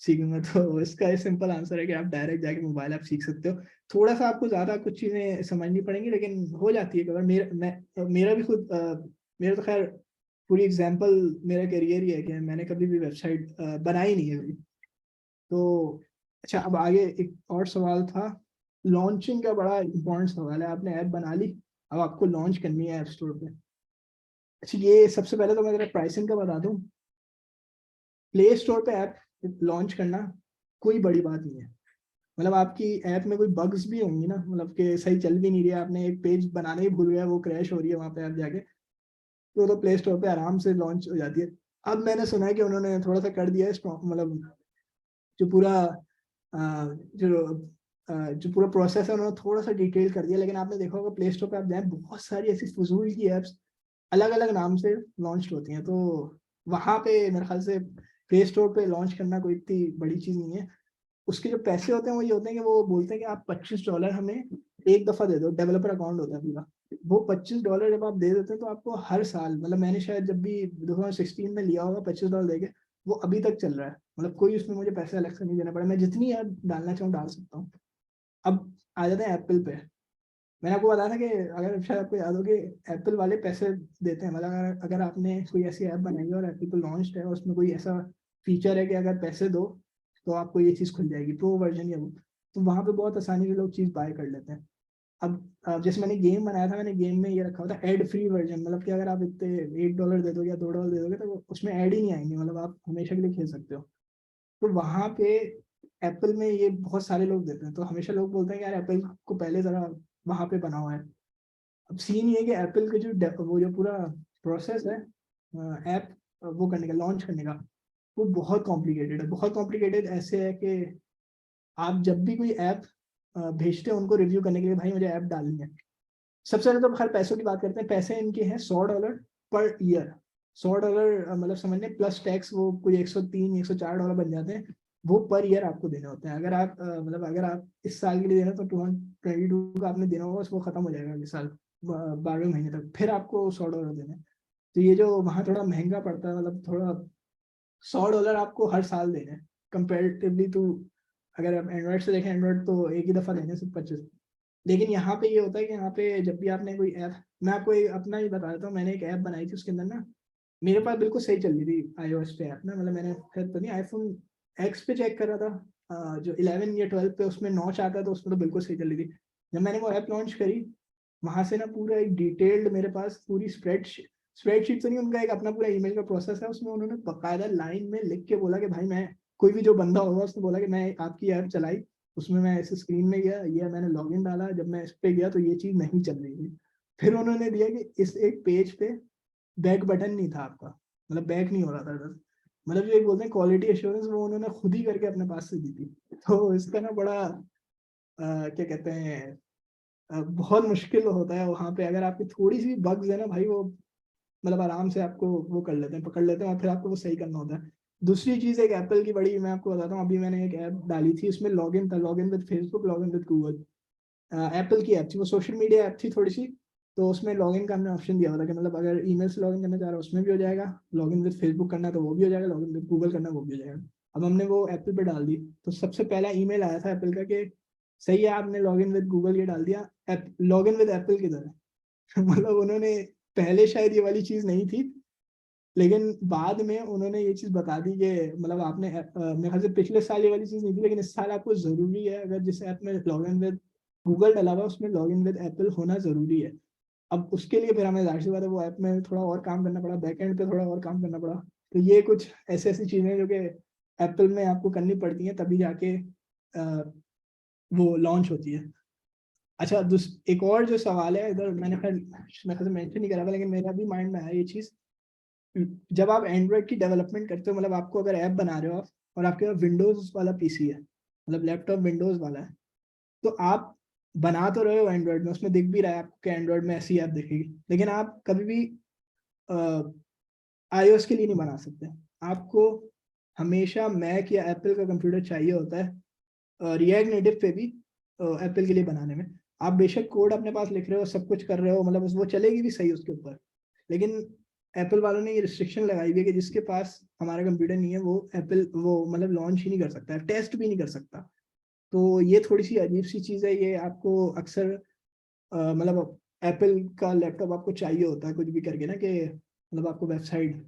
सीखूंगा। तो इसका सिंपल आंसर है कि आप डायरेक्ट जाके मोबाइल ऐप सीख सकते हो। थोड़ा सा आपको ज्यादा कुछ चीजें समझनी पड़ेंगी, लेकिन हो जाती है कवर। मेरा भी खुद मेरा तो खैर पूरी एग्जाम्पल मेरा करियर ही है कि मैंने कभी भी वेबसाइट बनाई नहीं है अभी। तो अच्छा, अब आगे एक और सवाल था। लॉन्चिंग का बड़ा इंपॉर्टेंट सवाल है। आपने ऐप बना ली, अब आपको लॉन्च करनी है ऐप स्टोर पे। अच्छा, ये सबसे पहले तो मैं जरा प्राइसिंग का बता दूं। प्ले स्टोर पे ऐप लॉन्च करना कोई बड़ी बात नहीं है। मतलब आपकी ऐप में कोई बग्स भी होंगी ना, मतलब कि सही चल भी नहीं रही है, आपने एक पेज बनाने ही भूल गया, वो क्रैश हो रही है वहां पे आप जाके, तो प्ले स्टोर पे आराम से लॉन्च हो जाती है। अब मैंने सुना है कि उन्होंने थोड़ा सा कर दिया है मतलब जो पूरा जो जो पूरा प्रोसेस है उन्होंने थोड़ा सा डिटेल कर दिया। लेकिन आपने देखा होगा प्ले स्टोर पे आप जाए, बहुत सारी ऐसी फजूल की एप्स अलग अलग नाम से लॉन्च होती हैं। तो वहां पे मेरे ख्याल से प्ले स्टोर पे लॉन्च करना कोई इतनी बड़ी चीज नहीं है। उसके जो पैसे होते हैं वो ये होते हैं कि वो बोलते हैं कि आप $25 हमें एक दफ़ा दे दो, डेवलपर अकाउंट होता है पूरा, वो $25 जब आप दे देते हैं तो आपको हर साल, मतलब मैंने शायद जब भी 2016 में लिया होगा $25 देके, वो अभी तक चल रहा है, मतलब कोई उसमें मुझे पैसे अलग से नहीं देना पड़ा, मैं जितनी ऐप डालना चाहूँ डाल सकता हूँ। अब आ जाते हैं एप्पल पे। मैंने आपको बताया था कि अगर शायद आपको याद हो कि एप्पल वाले पैसे देते हैं, मतलब अगर आपने कोई ऐसी ऐप बनाई है और एप्पल को लॉन्च है और उसमें कोई ऐसा फीचर है कि अगर पैसे दो तो आपको ये चीज़ खुल जाएगी, प्रो वर्जन या वो, तो वहाँ पे बहुत आसानी से लोग चीज़ बाय कर लेते हैं। अब जैसे मैंने गेम बनाया था, मैंने गेम में ये रखा हुआ था एड फ्री वर्जन, मतलब कि अगर आप इतने $1 दे दोगे या $2 दे दोगे तो उसमें ऐड ही नहीं आएंगे, मतलब आप हमेशा के लिए खेल सकते हो। तो वहाँ पे एप्पल में ये बहुत सारे लोग देते हैं, तो हमेशा लोग बोलते हैं कि यार एप्पल को पहले ज़रा वहाँ पे बना हुआ है। अब सीन ये है कि एप्पल के वो जो पूरा प्रोसेस है ऐप वो करने का, लॉन्च करने का, वो बहुत कॉम्प्लिकेटेड है, बहुत कॉम्प्लिकेटेड ऐसे है कि आप जब भी कोई ऐप भेजते हो उनको रिव्यू करने के लिए, भाई मुझे ऐप डालनी है, सबसे पहले तो हर पैसों की बात करते हैं, पैसे इनके हैं $100 पर ईयर। $100 मतलब समझने प्लस टैक्स वो कोई 103 $104 बन जाते हैं, वो पर ईयर आपको देने होते हैं। अगर आप मतलब अगर आप इस साल के लिए देना तो 2022 का आपने देना होगा, वो खत्म हो जाएगा इस साल 12वें महीने तक, फिर आपको $100 देना है। तो ये जो वहाँ थोड़ा महंगा पड़ता है, मतलब थोड़ा $100 आपको हर साल देने हैं कंपेरेटिवली टू, अगर आप एंड्रॉइड से देखें, एंड्रॉइड तो एक ही दफ़ा देने सिर्फ 25। लेकिन यहाँ पे ये होता है कि यहाँ पे जब भी आपने कोई ऐप, मैं आपको एक अपना ही बता देता हूँ, मैंने एक ऐप बनाई थी, उसके अंदर ना मेरे पास बिल्कुल सही चल रही थी iOS पे ऐप ना, मतलब मैंने फिर तो नहीं आईफोन एक्स पे चेक कर रहा था, जो 11 या 12 पे उसमें नॉच आता है तो उसमें तो बिल्कुल सही चल रही थी। जब मैंने वो ऐप लॉन्च करी, वहां से ना पूरा एक डिटेल्ड मेरे पास पूरी स्प्रेडशीट तो नहीं, उनका एक अपना पूरा ईमेल का प्रोसेस है, उसमें उन्होंने बकायदा लाइन में लिख के बोला कि भाई मैं, कोई भी जो बंदा होगा उसने बोला कि मैं आपकी ऐप चलाई, उसमें मैं ऐसे स्क्रीन में गया, ये मैंने लॉगिन डाला, जब मैं इस पे गया तो ये चीज़ नहीं चल रही थी। फिर उन्होंने दिया कि इस एक पेज पे बैक बटन नहीं था आपका, मतलब बैक नहीं हो रहा था बस, मतलब जो एक बोलते हैं क्वालिटी एश्योरेंस, वो उन्होंने खुद ही करके अपने पास से दी थी। तो इसका ना बड़ा क्या कहते हैं, बहुत मुश्किल होता है वहाँ पे, अगर आपकी थोड़ी सी बग्स है ना भाई, वो मतलब आराम से आपको वो कर लेते हैं, पकड़ लेते हैं, और फिर आपको वो सही करना होता है। दूसरी चीज़ एक एप्पल की बड़ी मैं आपको बताता हूँ, अभी मैंने एक ऐप डाली थी, उसमें लॉगिन था, login with Facebook, login with Google, Apple की ऐप थी, वो सोशल मीडिया ऐप थी थोड़ी सी, तो उसमें लॉगिन का हमने ऑप्शन दिया हुआ था कि मतलब अगर ईमेल से लॉगिन करना चाह रहा है उसमें भी हो जाएगा, लॉगिन विद फेसबुक करना है तो वो भी हो जाएगा, लॉगिन विद गूगल करना है वो भी हो जाएगा। अब हमने वो एप्पल पे डाल दी, तो सबसे पहला ईमेल आया था एप्पल का कि सही है आपने लॉगिन विद गूगल ये डाल दिया, लॉगिन विद एप्पल की तरह। मतलब उन्होंने पहले शायद ये वाली चीज़ नहीं थी, लेकिन बाद में उन्होंने ये चीज़ बता दी कि मतलब आपने मेरे ख्याल से पिछले साल ये वाली चीज़ नहीं थी, लेकिन इस साल आपको ज़रूरी है, अगर जिस ऐप में लॉगिन विद गूगल डला हुआ है उसमें लॉगिन विद एप्पल होना ज़रूरी है। अब उसके लिए फिर हमें जाहिर सी बात है वो ऐप में थोड़ा और काम करना पड़ा, बैकएंड पे थोड़ा और काम करना पड़ा। तो ये कुछ ऐसी ऐसी चीज़ें जो कि एप्पल में आपको करनी पड़ती हैं, तभी जाके वो लॉन्च होती है। अच्छा, एक और जो सवाल है इधर, मैंने खैर मेरे ख्याल से मेंशन नहीं करा था, लेकिन मेरा भी माइंड में आया ये चीज़, जब आप एंड्रॉइड की डेवलपमेंट करते हो, मतलब आपको अगर ऐप बना रहे हो आप, और आपके पास विंडोज वाला पीसी है, मतलब लैपटॉप विंडोज वाला है, तो आप बना तो रहे हो एंड्रॉइड में, उसमें दिख भी रहा है आपको कि एंड्रॉइड में ऐसी ऐप दिखेगी, लेकिन आप कभी भी आईओएस के लिए नहीं बना सकते। आपको हमेशा मैक या एप्पल का कंप्यूटर चाहिए होता है, रिएक्ट नेटिव पे भी एप्पल के लिए बनाने में। आप बेशक कोड अपने पास लिख रहे हो, सब कुछ कर रहे हो, मतलब वो चलेगी भी सही उसके ऊपर, लेकिन एप्पल वालों ने ये रिस्ट्रिक्शन लगाई हुई है कि जिसके पास हमारा कंप्यूटर नहीं है वो एप्पल वो मतलब लॉन्च ही नहीं कर सकता, टेस्ट भी नहीं कर सकता। तो ये थोड़ी सी अजीब सी चीज़ है, ये आपको अक्सर मतलब एप्पल का लैपटॉप आपको चाहिए होता है कुछ भी करके ना, कि मतलब आपको वेबसाइट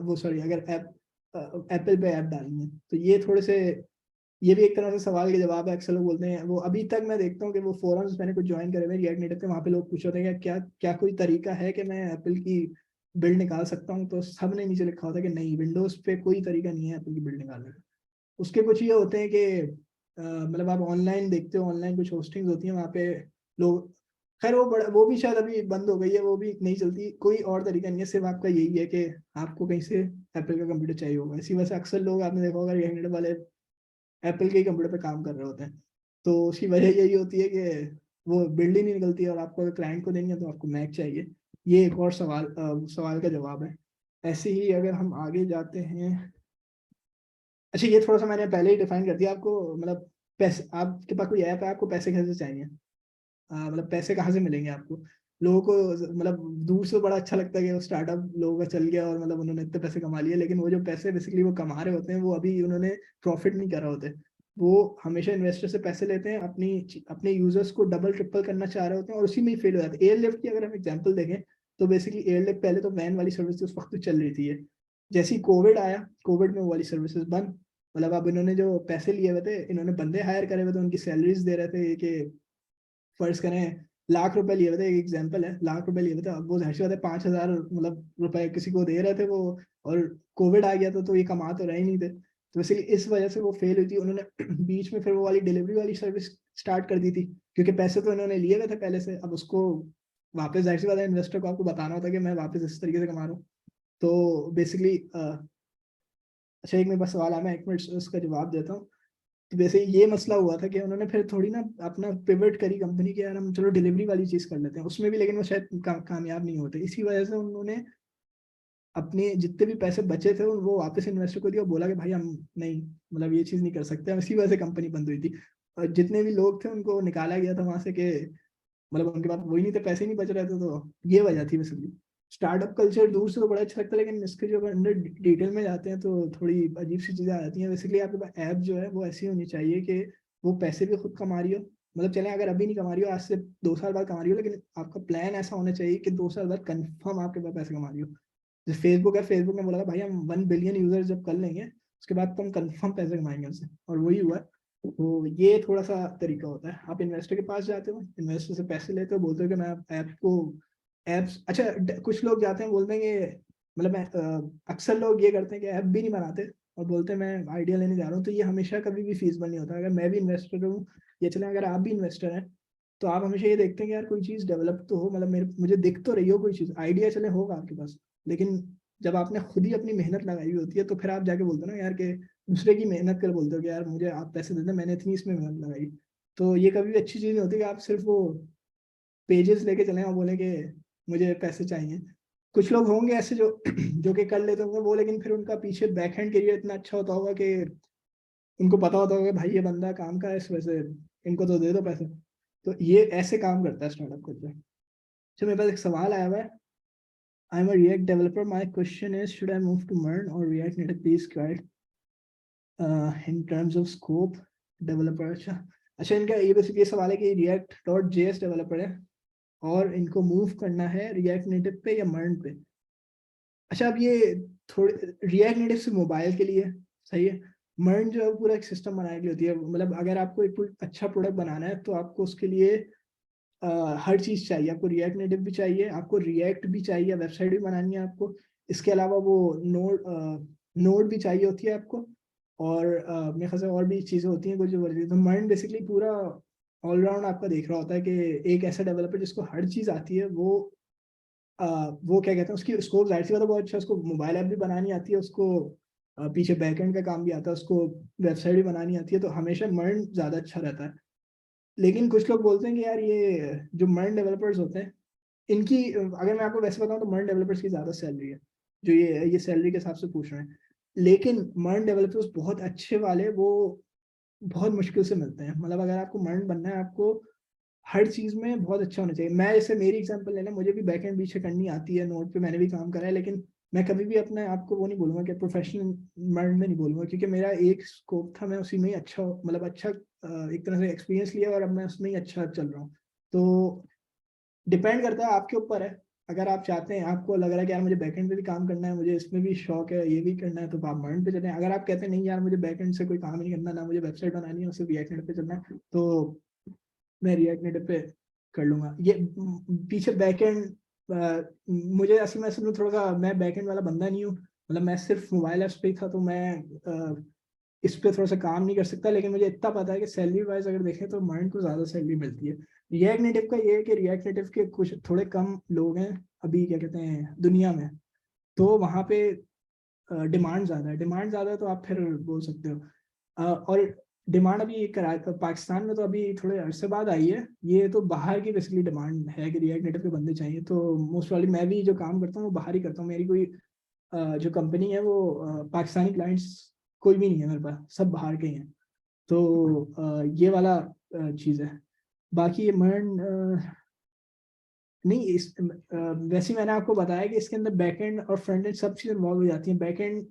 वो सॉरी अगर एप्पल पे ऐप डालनी है, तो ये थोड़े से, ये भी एक तरह से सवाल के जवाब है। अक्सर लोग बोलते हैं, वो अभी तक मैं देखता हूँ कि वो फोरम्स मैंने कुछ ज्वाइन करे हुए रिएक्ट नेटिव के, वहाँ पे लोग पूछ रहे हैं कि क्या क्या कोई तरीका है कि मैं एप्पल की बिल्ड निकाल सकता हूँ, तो सब ने नीचे लिखा होता है कि नहीं, विंडोज पे कोई तरीका नहीं है एप्पल की बिल्ड निकालने का। उसके कुछ ये होते हैं कि मतलब आप ऑनलाइन देखते हो, ऑनलाइन कुछ होस्टिंग होती है वहाँ पे लोग, खैर वो बड़ा, वो भी शायद अभी बंद हो गई है, वो भी नहीं चलती, कोई और तरीका नहीं है, सिर्फ आपका यही है कि आपको कहीं से एप्पल का कंप्यूटर चाहिए होगा। इसी वजह से अक्सर लोग आपने देखा होगा रिएक्ट नेटिव वाले एप्पल के ही कंप्यूटर पे काम कर रहे होते हैं। तो उसकी वजह यही होती है कि वो बिल्ड ही नहीं निकलती है, और आपको अगर क्लाइंट को देनी है तो आपको मैक चाहिए। ये एक और सवाल का जवाब है। ऐसे ही अगर हम आगे जाते हैं, अच्छा ये थोड़ा सा मैंने पहले ही डिफाइन कर दिया आपको, मतलब पैसे, आपके पास कोई ऐप है, आपको पैसे कैसे चाहिए, मतलब पैसे कहाँ से मिलेंगे आपको। लोगों को मतलब दूर से बड़ा अच्छा लगता है कि वो स्टार्टअप लोगों का चल गया और मतलब उन्होंने इतने पैसे कमा लिए, लेकिन वो जो पैसे बेसिकली वो कमा रहे होते हैं वो अभी उन्होंने प्रॉफिट नहीं करा होते। वो हमेशा इन्वेस्टर से पैसे लेते हैं, अपनी अपने यूजर्स को डबल ट्रिपल करना चाह रहे होते हैं और उसी में ही फेल हो जाते हैं। एयरलिफ्ट की अगर हम एग्जांपल देखें तो बेसिकली एयरलिफ्ट पहले तो वैन वाली सर्विस उस वक्त तो चल रही थी। जैसे ही कोविड आया, कोविड में वो वाली सर्विसेज बंद। मतलब अब इन्होंने जो पैसे लिए हुए थे, इन्होंने बंदे हायर करे हुए थे, उनकी सैलरीज दे रहे थे कि फर्ज करें लाख रुपए लिए हुए थे, एक एग्जांपल है, लाख रुपए लिए हुए थे, अब वो जाहिर सी बात है 5,000 मतलब रुपए किसी को दे रहे थे वो। और कोविड आ गया तो ये कमा तो रहे ही नहीं थे, तो इसलिए इस वजह से वो फेल हुई थी। उन्होंने बीच में फिर वो वाली डिलीवरी वाली सर्विस स्टार्ट कर दी थी, क्योंकि पैसे तो इन्होंने लिए हुए थे पहले से, अब उसको वापस जाहिर सी बात है इन्वेस्टर को आपको बताना होता है कि मैं वापस इस तरीके से कमा रहा हूँ। तो बेसिकली अच्छा, एक मेरे पास सवाल है, मैं 1 मिनट उसका जवाब देता हूँ। तो वैसे ये मसला हुआ था कि उन्होंने फिर थोड़ी ना अपना पिवट करी कंपनी के, यार हम चलो डिलीवरी वाली चीज कर लेते हैं, उसमें भी लेकिन वो शायद कामयाब नहीं होते। इसी वजह से उन्होंने अपने जितने भी पैसे बचे थे वो वापस इन्वेस्टर को दिया और बोला कि भाई हम नहीं, मतलब ये चीज नहीं कर सकते हम। इसी वजह से कंपनी बंद हुई थी। और जितने भी लोग थे उनको निकाला गया था वहां से कि मतलब उनके पास वही नहीं थे, पैसे नहीं बच रहे थे, तो ये वजह थी बेसिकली। स्टार्टअप कल्चर दूर से तो बड़ा अच्छा लगता है, लेकिन इसके जो अंदर डिटेल में जाते हैं तो थोड़ी अजीब सी चीजें आ जाती हैं। बेसिकली आपके पास ऐप जो है वो ऐसी होनी चाहिए कि वो पैसे भी खुद कमा रही हो, मतलब चले अगर अभी नहीं कमा रही हो, आज से 2 साल बाद कमा रही हो, लेकिन आपका प्लान ऐसा होना चाहिए कि 2 साल बाद कंफर्म आपके पास पैसे कमा रही हो। जैसे फेसबुक है, फेसबुक ने बोला था भाई हम 1 बिलियन यूजर जब कर लेंगे उसके बाद तो हम कंफर्म पैसे कमाएंगे उससे, और वही हुआ। तो ये थोड़ा सा तरीका होता है, आप इन्वेस्टर के पास जाते हो, इन्वेस्टर से पैसे लेते हो, बोलते हो कि मैं ऐप को एप्स अच्छा कुछ लोग जाते हैं बोलते हैं कि मतलब मैं अक्सर लोग ये करते हैं कि ऐप भी नहीं बनाते और बोलते हैं मैं आइडिया लेने जा रहा हूँ। तो ये हमेशा कभी भी फीसिबल नहीं होता। अगर मैं भी इन्वेस्टर हूँ या चले अगर आप भी इन्वेस्टर हैं, तो आप हमेशा ये देखते हैं कि यार कोई चीज़ डेवलप तो हो, मतलब मेरे मुझे दिख तो रही हो कोई चीज़, आइडिया चले होगा आपके पास, लेकिन जब आपने खुद ही अपनी मेहनत लगाई हुई होती है तो फिर आप जाके बोलते हो ना यार कि दूसरे की मेहनत कर बोलते हो कि यार मुझे आप पैसे देते, मैंने इतनी इसमें मेहनत लगाई। तो ये कभी भी अच्छी चीज़ नहीं होती कि आप सिर्फ वो पेजेस लेके चले और बोले कि मुझे पैसे चाहिए। कुछ लोग होंगे ऐसे जो जो कि कर लेते होंगे वो, लेकिन फिर उनका पीछे बैक हैंड करियर इतना अच्छा होता होगा कि उनको पता होता होगा भाई ये बंदा काम का है, इस वजह से इनको तो दे दो पैसे। तो ये ऐसे काम करता है स्टार्टअप कल्चर। अच्छा, मेरे पास एक सवाल आया हुआ है। I am a React developer, my question is should I move to MERN और React Native, please guide in terms of scope developer. अच्छा अच्छा, इनका ये बेसिकली सवाल है कि रिएक्ट डॉट जेएस डेवलपर है और इनको मूव करना है रिएक्ट नेटिव पे या मर्न पे। अच्छा, अब ये थोड़े रिएक्ट नेटिव से मोबाइल के लिए सही है। मर्न जो है वो पूरा एक सिस्टम बनाने के लिए होती है, मतलब अगर आपको एक कोई अच्छा प्रोडक्ट बनाना है तो आपको उसके लिए हर चीज़ चाहिए। आपको रिएक्ट नेटिव भी चाहिए, आपको रिएक्ट भी चाहिए, वेबसाइट भी बनानी है आपको, इसके अलावा वो नोड नोड भी चाहिए होती है आपको, और मेरे ख्याल से और भी चीज़ें होती हैं कुछ जो वर्जन। तो मर्न बेसिकली पूरा ऑलराउंड आपका देख रहा होता है कि एक ऐसा डेवलपर जिसको हर चीज़ आती है वो क्या कहते हैं उसकी स्कोप जाहिर सी बात है बहुत अच्छा, उसको मोबाइल ऐप भी बनानी आती है, उसको पीछे बैकएंड का काम भी आता है, उसको वेबसाइट भी बनानी आती है, तो हमेशा मर्न ज़्यादा अच्छा रहता है। लेकिन कुछ लोग बोलते हैं कि यार ये जो मर्न डेवलपर्स होते हैं इनकी अगर मैं आपको वैसे बताऊं तो मर्न डेवलपर्स की ज़्यादा सैलरी है, जो ये सैलरी के हिसाब से पूछ रहे हैं। लेकिन मर्न डेवलपर्स बहुत अच्छे वाले वो बहुत मुश्किल से मिलते हैं। मतलब अगर आपको मर्न बनना है आपको हर चीज में बहुत अच्छा होना चाहिए। मैं जैसे मेरी एग्जांपल लेना, मुझे भी बैकएंड पीछे करनी आती है, नोट पे मैंने भी काम करा है, लेकिन मैं कभी भी अपने आप को वो नहीं बोलूंगा कि प्रोफेशनल माइंड में नहीं बोलूंगा, क्योंकि मेरा एक स्कोप था, मैं उसी में ही अच्छा मतलब अच्छा एक तरह से एक्सपीरियंस लिया और अब मैं उसमें ही अच्छा चल रहा हूँ। तो डिपेंड करता है, आपके ऊपर है। अगर आप चाहते हैं, आपको लग रहा है कि यार मुझे बैकएंड पे भी काम करना है, मुझे इसमें भी शौक है, ये भी करना है, तो आप माइंड पे चलें। अगर आप कहते हैं नहीं यार मुझे बैकएंड से कोई काम नहीं करना, ना मुझे वेबसाइट बनानी है, सिर्फ रिएक्ट नेटिव पे चलना है, तो मैं रिएक्ट नेटिव पे कर लूंगा। ये पीछे बैकएंड मुझे असल में थोड़ा सा मैं बैकएंड वाला बंदा नहीं हूँ, मतलब मैं सिर्फ मोबाइल ऐप्स पे ही था, तो मैं इस पे थोड़ा सा काम नहीं कर सकता। लेकिन मुझे इतना पता है कि सैलरी वाइज अगर देखें तो माइंड को ज़्यादा सैलरी मिलती है। रिएक्ट नेटिव का ये है कि रिएक्ट नेटिव के कुछ थोड़े कम लोग हैं अभी क्या कहते हैं दुनिया में, तो वहाँ पे डिमांड ज़्यादा है। डिमांड ज़्यादा है तो आप फिर बोल सकते हो। और डिमांड अभी पाकिस्तान में तो अभी थोड़े अरसे बाद आई है, ये तो बाहर की बेसिकली डिमांड है कि रिएक्ट नेटिव के बंदे चाहिए। तो मोस्ट वाली मैं भी जो काम करता हूँ वो बाहर ही करता हूँ। मेरी कोई जो कंपनी है वो पाकिस्तानी क्लाइंट्स कोई भी नहीं है मेरे पास, सब बाहर के ही हैं। तो ये वाला चीज़ है। बाकी ये मर्न नहीं इस वैसे ही मैंने आपको बताया कि इसके अंदर बैकएंड और फ्रंट एंड सब चीज़ इन्वॉल्व हो जाती हैं। बैकएंड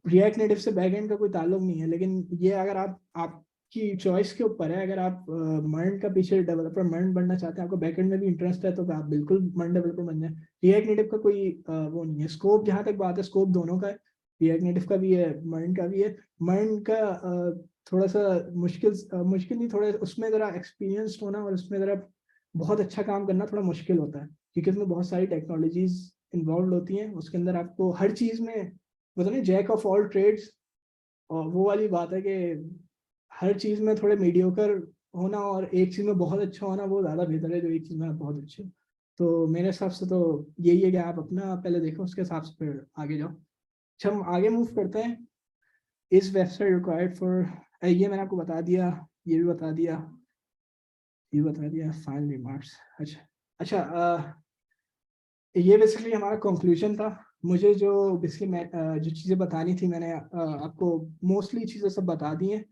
रिएक्ट नेटिव से बैकएंड का कोई ताल्लुक नहीं है, लेकिन ये अगर आपकी चॉइस के ऊपर है। अगर आप मर्न का पीछे डेवलपर मर्न बनना चाहते हैं, आपको बैकएंड में भी इंटरेस्ट है, तो आप बिल्कुल मर्न डेवलपर बन जाए। रिएक्ट नेटिव का कोई वो नहीं है। स्कोप जहाँ तक बात है, स्कोप दोनों का है, रिएक्ट नेटिव का भी है, मर्न का भी है। मर्न का थोड़ा सा मुश्किल नहीं, थोड़ा उसमें ज़रा एक्सपीरियंस्ड होना और उसमें ज़रा बहुत अच्छा काम करना थोड़ा मुश्किल होता है, क्योंकि उसमें बहुत सारी टेक्नोलॉजीज इन्वॉल्व होती हैं। उसके अंदर आपको हर चीज़ में मतलब नहीं, जैक ऑफ ऑल ट्रेड्स, और वो वाली बात है कि हर चीज़ में थोड़े मीडियोकर होना और एक चीज़ में बहुत अच्छा होना वो ज़्यादा बेहतर है, जो एक चीज़ में आप बहुत अच्छे हो। तो मेरे हिसाब से तो यही है कि आप अपना पहले देखो, उसके हिसाब से फिर आगे जाओ। अच्छा, हम आगे मूव करते हैं। इस वेबसाइट रिक्वायर्ड फॉर, ये मैंने आपको बता दिया, ये भी बता दिया, ये बता दिया, फाइनल रिमार्क्स। अच्छा अच्छा, ये बेसिकली हमारा कंक्लूजन था। मुझे जो बेसिकली मैं जो चीज़ें बतानी थी, मैंने आपको मोस्टली चीज़ें सब बता दी हैं।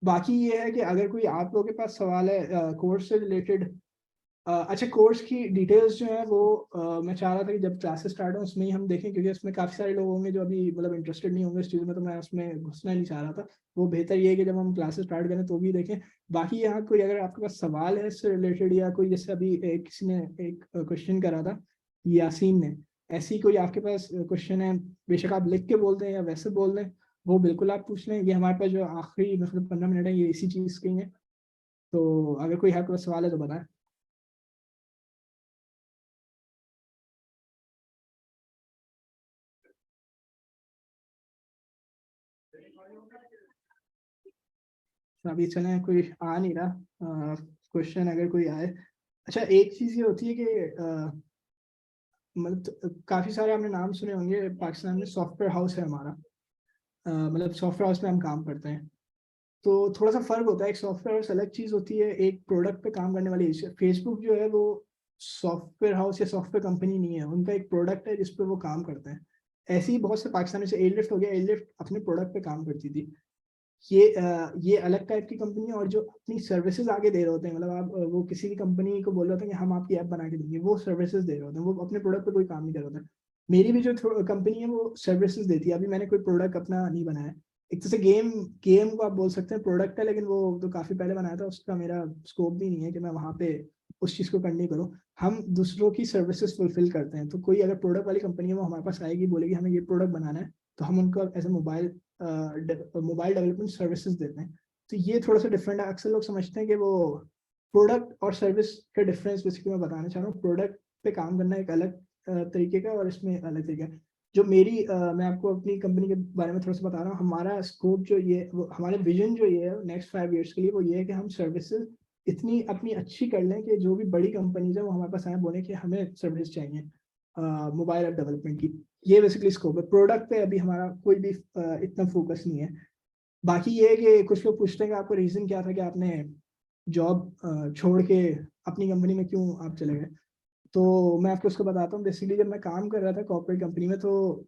बाकी ये है कि अगर कोई आप लोगों के पास सवाल है कोर्स से रिलेटेड, अच्छा कोर्स की डिटेल्स जो है वो मैं चाह रहा था कि जब क्लासेस स्टार्ट हो उसमें ही हम देखें, क्योंकि उसमें काफ़ी सारे लोग होंगे जो अभी मतलब इंटरेस्टेड नहीं होंगे इस चीज़ में, तो मैं उसमें घुसना नहीं चाह रहा था। वो बेहतर ये है कि जब हम क्लासेस स्टार्ट करें तो भी देखें। बाकी यहाँ कोई अगर आपके पास सवाल है इससे रिलेटेड, या कोई जैसे अभी किसी ने एक क्वेश्चन करा था, यासीन ने, ऐसी कोई आपके पास क्वेश्चन है, बेशक आप लिख के बोल दें या वैसे बोल दें, वो बिल्कुल आप पूछ लें। ये हमारे पास जो आखिरी मतलब 15 मिनट है, ये इसी चीज़ के ही है। तो अगर कोई आपके पास सवाल है तो बताएं। अभी चले, कोई आ नहीं रहा क्वेश्चन, अगर कोई आए। अच्छा, एक चीज़ ये होती है कि मतलब काफ़ी सारे आपने नाम सुने होंगे, पाकिस्तान में सॉफ्टवेयर हाउस है हमारा। मतलब सॉफ्टवेयर हाउस में हम काम करते हैं, तो थोड़ा सा फर्क होता है। एक सॉफ्टवेयर हाउस अलग चीज़ होती है, एक प्रोडक्ट पे काम करने वाली। फेसबुक जो है वो सॉफ्टवेयर हाउस या सॉफ्टवेयर कंपनी नहीं है, उनका एक प्रोडक्ट है जिस पे वो काम करते हैं। ऐसे ही बहुत से पाकिस्तानी से एयरलिफ्ट हो गया, एयरलिफ्ट अपने प्रोडक्ट पे काम करती थी। ये अलग टाइप की कंपनी है, और जो अपनी सर्विसेज आगे दे रहे होते हैं, मतलब आप वो किसी भी कंपनी को बोल रहे होते हैं कि हम आपकी ऐप बना के देंगे, वो सर्विसेज दे रहे होते हैं, वो अपने प्रोडक्ट पे कोई काम नहीं कर रहे होते हैं। मेरी भी जो कंपनी है वो सर्विसेज देती है। अभी मैंने कोई प्रोडक्ट अपना नहीं बनाया। एक तरह से गेम गेम को आप बोल सकते हैं प्रोडक्ट है, लेकिन वो तो काफी पहले बनाया था, उसका मेरा स्कोप भी नहीं है कि मैं वहां पे उस चीज को कंटिन्यू करूँ। हम दूसरों की सर्विसेज फुलफिल करते हैं। तो कोई अगर प्रोडक्ट वाली कंपनी है, वो हमारे पास आएगी, बोलेगी हमें ये प्रोडक्ट बनाना है, तो हम उनको as a mobile development services देते हैं। तो ये थोड़ा सा डिफरेंट है। अक्सर लोग समझते हैं कि वो प्रोडक्ट और सर्विस का डिफरेंस बेसिकली मैं बताना चाह रहा हूँ। प्रोडक्ट पे काम करना एक अलग तरीके का, और इसमें अलग तरीका है। जो मेरी मैं आपको अपनी कंपनी के बारे में थोड़ा सा बता रहा हूँ। हमारा स्कोप जो ये हमारे विजन जो ये है नेक्स्ट 5 ईयर्स के लिए, वो ये है कि हम सर्विसेज इतनी अपनी अच्छी कर लें कि जो भी बड़ी कंपनीज है वो हमारे पास आए, बोले कि हमें सर्विस चाहिए मोबाइल ऐप डेवलपमेंट की। ये बेसिकली स्कोप है। प्रोडक्ट पे अभी हमारा कोई भी इतना फोकस नहीं है। बाकी ये है कि कुछ लोग पूछते हैं कि आपको रीज़न क्या था कि आपने जॉब छोड़ के अपनी कंपनी में क्यों आप चले गए। तो मैं आपको उसको बताता हूँ। बेसिकली जब मैं काम कर रहा था कॉर्पोरेट कंपनी में, तो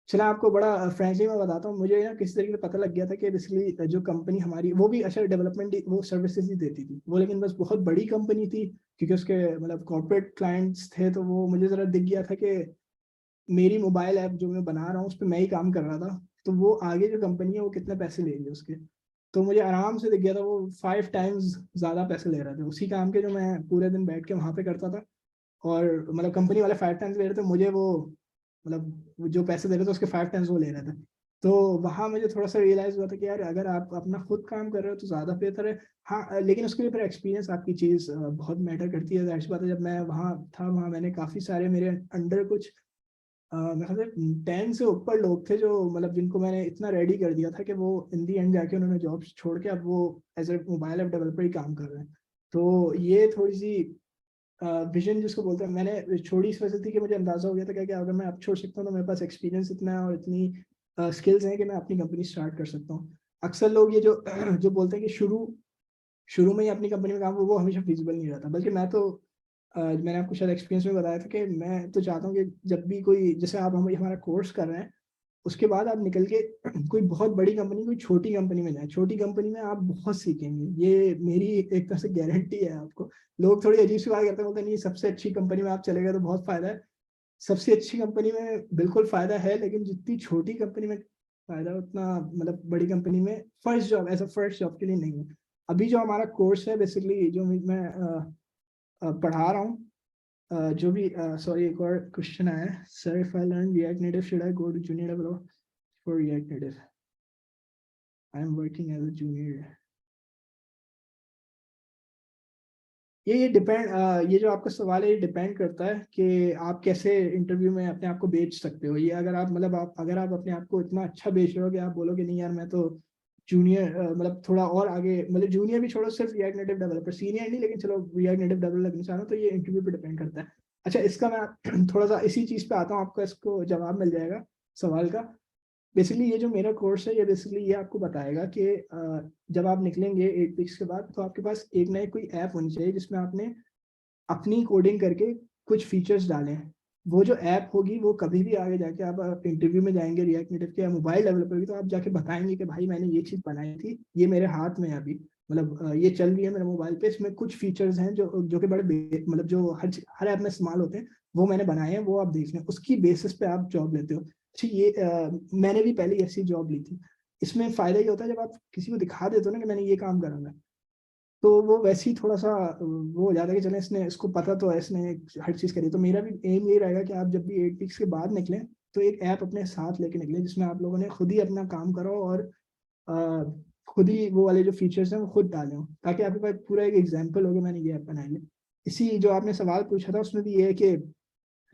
चला आपको बड़ा फ्रेंकली मैं बताता हूँ, मुझे ना किसी तरीके से पता लग गया था कि बेसिकली जो कंपनी हमारी, वो भी अच्छा डेवलपमेंट वो सर्विसेज ही देती थी वो, लेकिन बस बहुत बड़ी कंपनी थी, क्योंकि उसके मतलब कॉर्पोरेट क्लाइंट्स थे। तो वो मुझे ज़रा दिख गया था कि मेरी मोबाइल ऐप जो मैं बना रहा हूँ उस पर मैं ही काम कर रहा था, तो वो आगे जो कंपनी है वो कितने पैसे लेगी उसके। तो मुझे आराम से दिख गया था वो 5 टाइम्स ज़्यादा पैसे ले रहे थे उसी काम के, जो मैं पूरे दिन बैठ के वहाँ पे करता था। और मतलब कंपनी वाले 5 टाइम्स ले रहे थे मुझे, वो मतलब वो जो पैसे दे रहे थे उसके 5 टाइम्स वो ले रहे थे। तो वहाँ मुझे थोड़ा सा रियलाइज हुआ था कि यार अगर आप अपना खुद काम कर रहे हो तो ज़्यादा बेहतर है। हाँ, लेकिन उसके लिए फिर एक्सपीरियंस आपकी चीज़ बहुत मैटर करती है। जाहिर सी बात है, जब मैं वहाँ था, वहाँ मैंने काफ़ी सारे मेरे अंडर कुछ मेरे ख्याल से 10 से ऊपर लोग थे, जो मतलब जिनको मैंने इतना रेडी कर दिया था कि वो इन दी एंड जाके उन्होंने जॉब छोड़ के अब वो as a mobile app developer ही काम कर रहे हैं। तो ये थोड़ी सी विजन जिसको बोलते हैं, मैंने छोड़ी इस वजह से थी कि मुझे अंदाजा हो गया था कि अगर मैं अब छोड़ सकता हूँ तो मेरे पास एक्सपीरियंस इतना है और इतनी स्किल्स हैं कि मैं अपनी कंपनी स्टार्ट कर सकता हूँ। अक्सर लोग ये जो जो बोलते हैं कि शुरू शुरू में ही अपनी कंपनी में काम, वो हमेशा फिजिबल नहीं रहता। बल्कि मैं तो मैंने आपको शायद एक्सपीरियंस में बताया था कि मैं तो चाहता हूँ कि जब भी कोई, जैसे आप हम हमारा कोर्स कर रहे हैं, उसके बाद आप निकल के कोई बहुत बड़ी कंपनी, कोई छोटी कंपनी में जाए, छोटी कंपनी में आप बहुत सीखेंगे, ये मेरी एक तरह से गारंटी है आपको। लोग थोड़ी अजीब सी बात करते हैं, बोलते हैं नहीं सबसे अच्छी कंपनी में आप चले गए तो बहुत फायदा है। सबसे अच्छी कंपनी में बिल्कुल फायदा है, लेकिन जितनी छोटी कंपनी में फायदा उतना मतलब बड़ी कंपनी में first job, as a first job के लिए नहीं है। अभी जो हमारा कोर्स है बेसिकली, जो मैं पढ़ा रहा हूँ, जो भी सॉरी एक और क्वेश्चन आया है, sir if I learn React Native should I go to junior developer for React Native, I am working as a junior. ये डिपेंड, ये जो आपका सवाल है ये डिपेंड करता है कि आप कैसे इंटरव्यू में अपने आप को बेच सकते हो। ये अगर आप मतलब आप अगर आप अपने आप को इतना अच्छा बेच रहे हो कि आप बोलोगे नहीं यार मैं तो जूनियर, मतलब थोड़ा और आगे, मतलब जूनियर भी छोड़ो, सिर्फ रिएक्ट नेटिव डेवलपर, सीनियर नहीं लेकिन चलो रिएक्ट नेटिव डेवलपर लगना चाह रहा हूँ, तो ये इंटरव्यू पे डिपेंड करता है। अच्छा, इसका मैं थोड़ा सा इसी चीज पे आता हूँ, आपका इसको जवाब मिल जाएगा सवाल का। बेसिकली ये जो मेरा कोर्स है ये बेसिकली ये आपको बताएगा कि जब आप निकलेंगे 8 वीक्स के बाद, तो आपके पास एक ना एक कोई ऐप होनी चाहिए जिसमें आपने अपनी कोडिंग करके कुछ फीचर्स डाले हैं। वो जो ऐप होगी वो कभी भी आगे जाके आप इंटरव्यू में जाएंगे रिएक्ट नेटिव के या मोबाइल डेवलपर की, तो आप जाके बताएंगे कि भाई मैंने ये चीज़ बनाई थी, ये मेरे हाथ में है अभी, मतलब ये चल रही है मेरे मोबाइल पे, इसमें कुछ फीचर्स हैं जो जो कि बड़े मतलब जो हर ऐप में इस्तेमाल होते हैं, वो मैंने बनाए हैं, वो आप देख लें, उसकी बेसिस पे आप जॉब लेते हो। अच्छा, ये मैंने भी पहले ऐसी जॉब ली थी। इसमें फायदा ये होता है जब आप किसी को दिखा देते हो ना कि मैंने ये काम करा है, तो वो वैसे ही थोड़ा सा वो हो जाता है कि चले इसने, इसको पता तो है, इसने हर चीज़ करी। तो मेरा भी एम यही रहेगा कि आप जब भी 8 वीक्स के बाद निकलें तो एक ऐप अपने साथ लेके निकलें जिसमें आप लोगों ने खुद ही अपना काम करो और अ, खुद ही वो वाले जो फीचर्स हैं वो खुद डाले हों, ताकि आपके पास पूरा एक एग्जाम्पल हो कि मैंने ये ऐप बनाई है। इसी जो आपने सवाल पूछा था उसमें भी ये है कि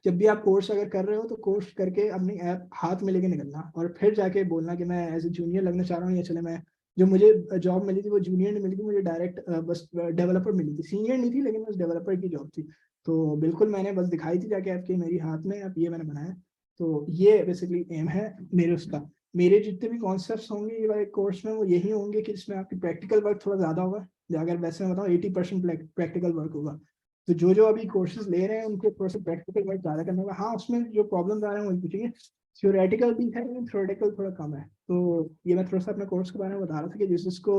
जब भी आप कोर्स अगर कर रहे हो तो कोर्स करके अपनी ऐप हाथ में लेके निकलना और फिर जाके बोलना कि मैं एज ए जूनियर लगना चाह रहा हूँ, या चले मैं, जो मुझे जॉब मिली थी वो जूनियर नहीं मिली थी, मुझे डायरेक्ट बस डेवलपर मिली थी, सीनियर नहीं थी लेकिन बस डेवलपर की जॉब थी। तो बिल्कुल मैंने बस दिखाई थी जाके आपके मेरी हाथ में, अब ये मैंने बनाया। तो ये बेसिकली एम है मेरे उसका। मेरे जितने भी कॉन्सेप्ट होंगे ये वाले कोर्स में वो यही होंगे कि इसमें आपकी प्रैक्टिकल वर्क थोड़ा ज़्यादा होगा। अगर वैसे मैं बताऊँ 80% प्रैक्टिकल वर्क होगा। तो जो अभी कोर्सेज ले रहे हैं उनको थोड़ा सा प्रैक्टिकल वर्क ज़्यादा करना होगा। हाँ, उसमें जो प्रॉब्लम आ रहे हैं वही पूछेंगे। थ्योरेटिकल भी है लेकिन थ्योरेटिकल थोड़ा कम है। तो ये मैं थोड़ा सा अपने कोर्स के बारे में बता रहा था कि जिसको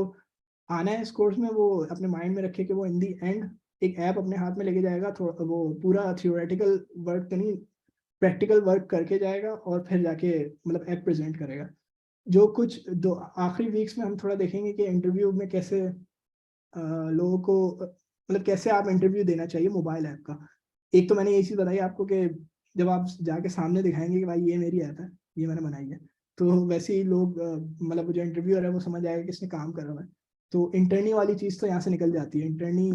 आना है इस कोर्स में वो अपने माइंड में रखे कि वो इन दी एंड एक ऐप अपने हाथ में लेके जाएगा, थोड़ा वो पूरा थ्योरेटिकल वर्क तो नहीं, प्रैक्टिकल वर्क करके जाएगा और फिर जाके मतलब ऐप प्रेजेंट करेगा। जो कुछ दो आखिरी वीक्स में हम थोड़ा देखेंगे कि इंटरव्यू में कैसे लोगों को मतलब कैसे आप इंटरव्यू देना चाहिए मोबाइल ऐप का। एक तो मैंने ये चीज़ बताई आपको कि जब आप जाके सामने दिखाएंगे कि भाई ये मेरी ऐप है, ये मैंने बनाई है, तो वैसे ही लोग मतलब जो इंटरव्यूअर है वो समझ आएगा कि इसने काम करा हुआ है। तो इंटर्नी वाली चीज़ तो यहाँ से निकल जाती है, इंटर्नी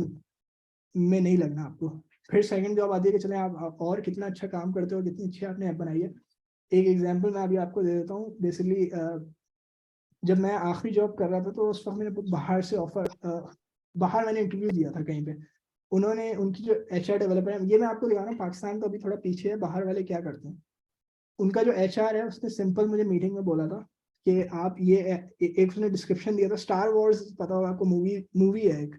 में नहीं लगना आपको। फिर सेकंड जॉब आती है कि चले आप और कितना अच्छा काम करते हो, कितनी अच्छी आपने ऐप बनाई है। एक एग्जांपल मैं अभी आपको दे देता हूँ। बेसिकली जब मैं आखिरी जॉब कर रहा था तो उस वक्त मैंने बाहर से बाहर मैंने इंटरव्यू दिया था कहीं पे। उन्होंने उनकी जो एचआर डेवलपर है, ये मैं आपको दिखा रहा हूँ, पाकिस्तान तो अभी थोड़ा पीछे है, बाहर वाले क्या करते हैं। उनका जो एचआर है उसने सिंपल मुझे मीटिंग में बोला था कि आप ये एक उसने डिस्क्रिप्शन दिया था, स्टार वॉर्स पता होगा आपको, मूवी मूवी है एक।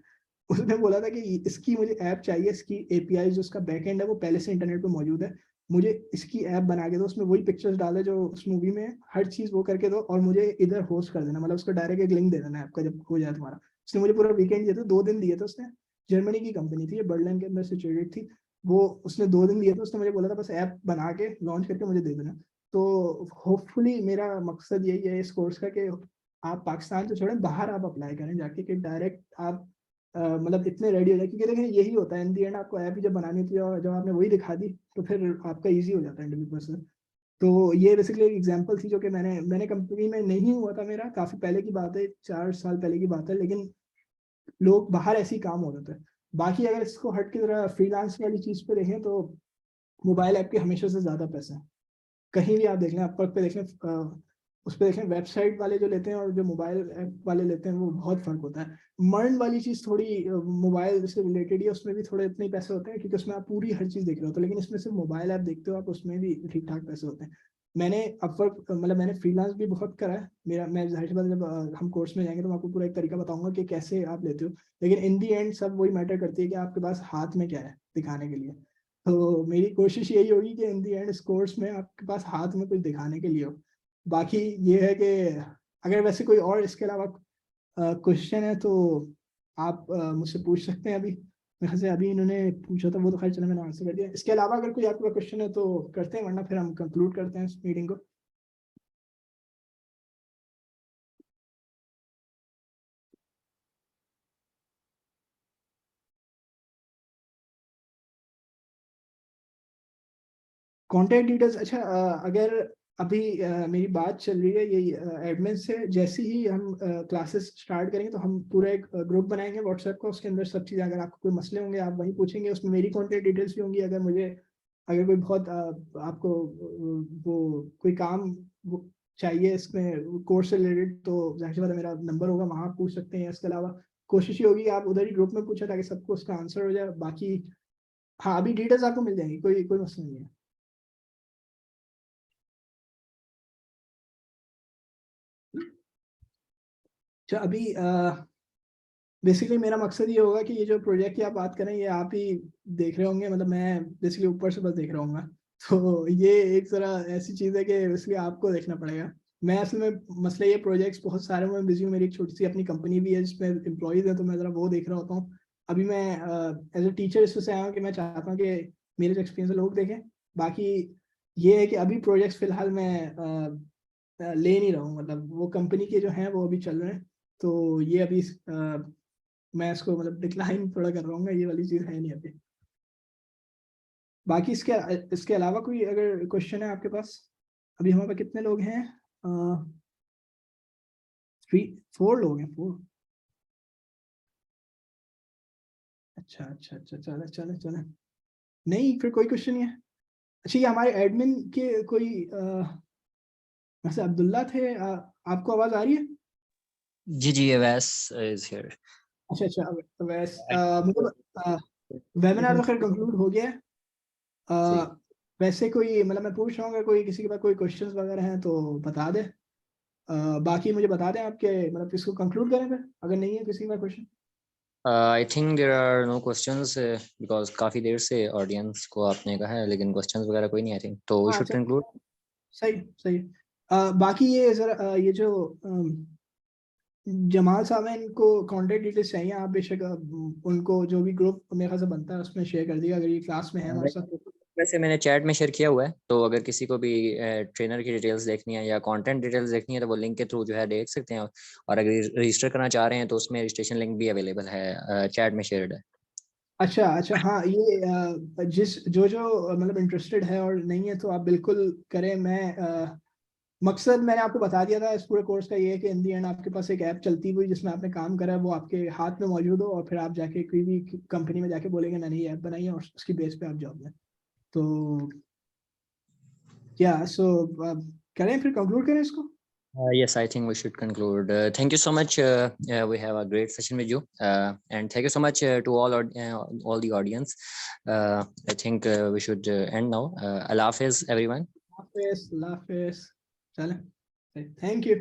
उसने बोला था कि इसकी मुझे ऐप चाहिए, इसकी एपीआई जो उसका बैकएंड है वो पहले से इंटरनेट पे मौजूद है, मुझे इसकी ऐप बना के दो, उसमें वही पिक्चर्स डाले जो उस मूवी में है, हर चीज वो करके दो और मुझे इधर होस्ट कर देना, मतलब उसको डायरेक्ट एक लिंक दे देना ऐप का जब हो जाए तुम्हारा। उसने मुझे पूरा वीकेंड दिया था, 2 दिन दिए थे उसने। जर्मनी की कंपनी थी, ये बर्लिन के अंदर सिचुएटेड थी। वो उसने 2 दिन दिए थे, उसने मुझे बोला था बस ऐप बना के लॉन्च करके मुझे दे देना। तो होपफुली मेरा मकसद यही है इस कोर्स का कि आप पाकिस्तान से छोड़ें, बाहर आप अप्लाई करें जाके कि डायरेक्ट आप मतलब इतने रेडी हो जाए, क्योंकि देखें यही होता है इन दी एंड, आपको ऐप ही जब बनानी थी और जब आपने वही दिखा दी तो फिर आपका ईजी हो जाता है इंटरव्यू प्रोसेस। तो ये बेसिकली एक एग्जांपल थी जो कि मैंने कंपनी में नहीं हुआ था, मेरा काफी पहले की बात है, 4 साल पहले की बात है, लेकिन लोग बाहर ऐसे ही काम हो रहे थे। बाकी अगर इसको हट की तरह फ्रीलांस वाली चीज पे देखें तो मोबाइल ऐप के हमेशा से ज्यादा पैसे हैं। कहीं भी आप देख लें, अपवर्क पे देख लें, उस पर देखें, वेबसाइट वाले जो लेते हैं और जो मोबाइल ऐप वाले लेते हैं वो बहुत फर्क होता है। मर्न वाली चीज़ थोड़ी मोबाइल से रिलेटेड ही है, उसमें भी थोड़े इतने ही पैसे होते हैं क्योंकि उसमें आप पूरी हर चीज़ देख रहे होते हो, लेकिन इसमें सिर्फ मोबाइल ऐप देखते हो आप, उसमें भी ठीक ठाक पैसे होते हैं। मैंने अपवर्क मतलब मैंने फ्रीलांस भी बहुत करा है मेरा, मैं जाहिर सी बात है, जब हम कोर्स में जाएंगे तो मैं आपको पूरा एक तरीका बताऊंगा कि कैसे आप लेते हो, लेकिन इन दी एंड सब वही मैटर करती है कि आपके पास हाथ में क्या है दिखाने के लिए। तो मेरी कोशिश यही होगी कि इन दी एंड इस कोर्स में आपके पास हाथ में कुछ दिखाने के लिए हो। बाकी ये है कि अगर वैसे कोई और इसके अलावा क्वेश्चन है तो आप मुझसे पूछ सकते हैं। अभी मेरे ख्याल से अभी इन्होंने पूछा था वो तो खैर चलो मैंने आंसर कर दिया। इसके अलावा अगर कोई आपका क्वेश्चन है तो करते हैं, वरना फिर हम कंक्लूड करते हैं इस मीटिंग को। कॉन्टैक्ट डिटेल्स, अच्छा अगर अभी मेरी बात चल रही है ये एडमिन से, जैसे ही हम क्लासेस स्टार्ट करेंगे तो हम पूरा एक ग्रुप बनाएंगे व्हाट्सएप का, उसके अंदर सब चीज़ें, अगर आपको कोई मसले होंगे आप वहीं पूछेंगे, उसमें मेरी कॉन्टैक्ट डिटेल्स भी होंगी। अगर कोई बहुत आपको वो कोई काम वो चाहिए इसमें कोर्स से रिलेटेड, तो जाहिर सी बात है मेरा नंबर होगा, वहाँ आप पूछ सकते हैं। इसके अलावा कोशिश ये होगी आप उधर ही ग्रुप में पूछें ताकि सबको उसका आंसर हो जाए। बाकी हाँ, अभी डिटेल्स आपको मिल जाएंगी, कोई कोई मसला नहीं है। अच्छा अभी बेसिकली मेरा मकसद ये होगा कि ये जो प्रोजेक्ट की आप बात करें ये आप ही देख रहे होंगे, मतलब मैं बेसिकली ऊपर से बस देख रहा हूँ। तो ये एक तरह ऐसी चीज़ है कि इसलिए आपको देखना पड़ेगा। मैं असल में मसला ये प्रोजेक्ट्स बहुत सारे में बिजी हूँ, मेरी एक छोटी सी अपनी कंपनी भी है जिसमें एम्प्लॉयज़ हैं, तो मैं ज़रा वो देख रहा होता हूँ। अभी मैं एज ए टीचर इस वजह से आया हूँ कि मैं चाहता हूँ कि मेरे जो एक्सपीरियंस लोग देखें। बाकी ये है कि अभी प्रोजेक्ट्स फिलहाल मैं ले नहीं रहा हूँ, मतलब वो कंपनी के जो हैं वो अभी चल रहे हैं। तो ये अभी मैं इसको मतलब डिक्लाइन थोड़ा कर रहा हूँ, ये वाली चीज़ है नहीं अभी। बाकी इसके इसके अलावा कोई अगर क्वेश्चन है आपके पास। अभी हमारे पास कितने लोग हैं? 4 लोग हैं, 4। अच्छा अच्छा अच्छा, चले चले चले। नहीं फिर कोई क्वेश्चन नहीं है। अच्छा ये हमारे एडमिन के कोई वैसे अब्दुल्ला थे, आपको आवाज़ आ रही है? जी जी, अवैस इज हियर। अच्छा अच्छा, वैसे मतलब वेबिनार तो खैर कंक्लूड हो गया है। जी। वैसे कोई मतलब मैं पूछ रहा हूँ, अगर कोई किसी के पास कोई क्वेश्चंस वगैरह हैं तो बता दे। बाकी मुझे बता दें आपके, मतलब इसको कंक्लूड करें फिर, अगर नहीं है किसी का question. I think there are no questions because काफी देर से ऑडियंस को आपने कहा है, लेकिन क्वेश्चंस वगैरह कोई नहीं, आई थिंक तो वी हाँ शुड अच्छा, कंक्लूड। सही सही। बाकी ये जरा ये जो जमाल साहब हैं, इनको कॉन्टेक्ट डिटेल्स चाहिए, आप बेशक उनको जो भी ग्रुप मेरे ख्याल से बनता है उसमें शेयर कर दिया, अगर ये क्लास में है हमारे साथ। वैसे मैंने चैट में शेयर किया हुआ है, तो अगर किसी को भी ट्रेनर की डिटेल्स देखनी है या कंटेंट डिटेल्स देखनी है तो वो लिंक के थ्रू जो है देख सकते हैं। और अगर रजिस्टर करना चाह रहे हैं तो उसमें रजिस्ट्रेशन लिंक भी अवेलेबल है, चैट में शेयर्ड है। अच्छा अच्छा, हाँ ये जिस जो जो मतलब इंटरेस्टेड है और नहीं है तो आप बिल्कुल करें। मैं मकसद मैंने आपको बता दिया था इस पूरे कोर्स का, ये है कि इन दी एंड आपके पास एक ऐप चलती हुई जिसमें आपने काम करा है वो आपके हाथ में मौजूद हो, और फिर आप जाके कोई भी कंपनी में जाके बोलेंगे मैंने ये ऐप बनाई है, और उसकी बेस पे आप जॉब लें। तो क्या सो करें फिर, कंक्लूड करें इसको। Yes, I think we should conclude. Thank you so much. We have a great session with you, and thank you so much to all the audience. I think we should end now. Allah Hafiz, everyone. हाफिज, अल्लाह हाफिज, चलें, thank you.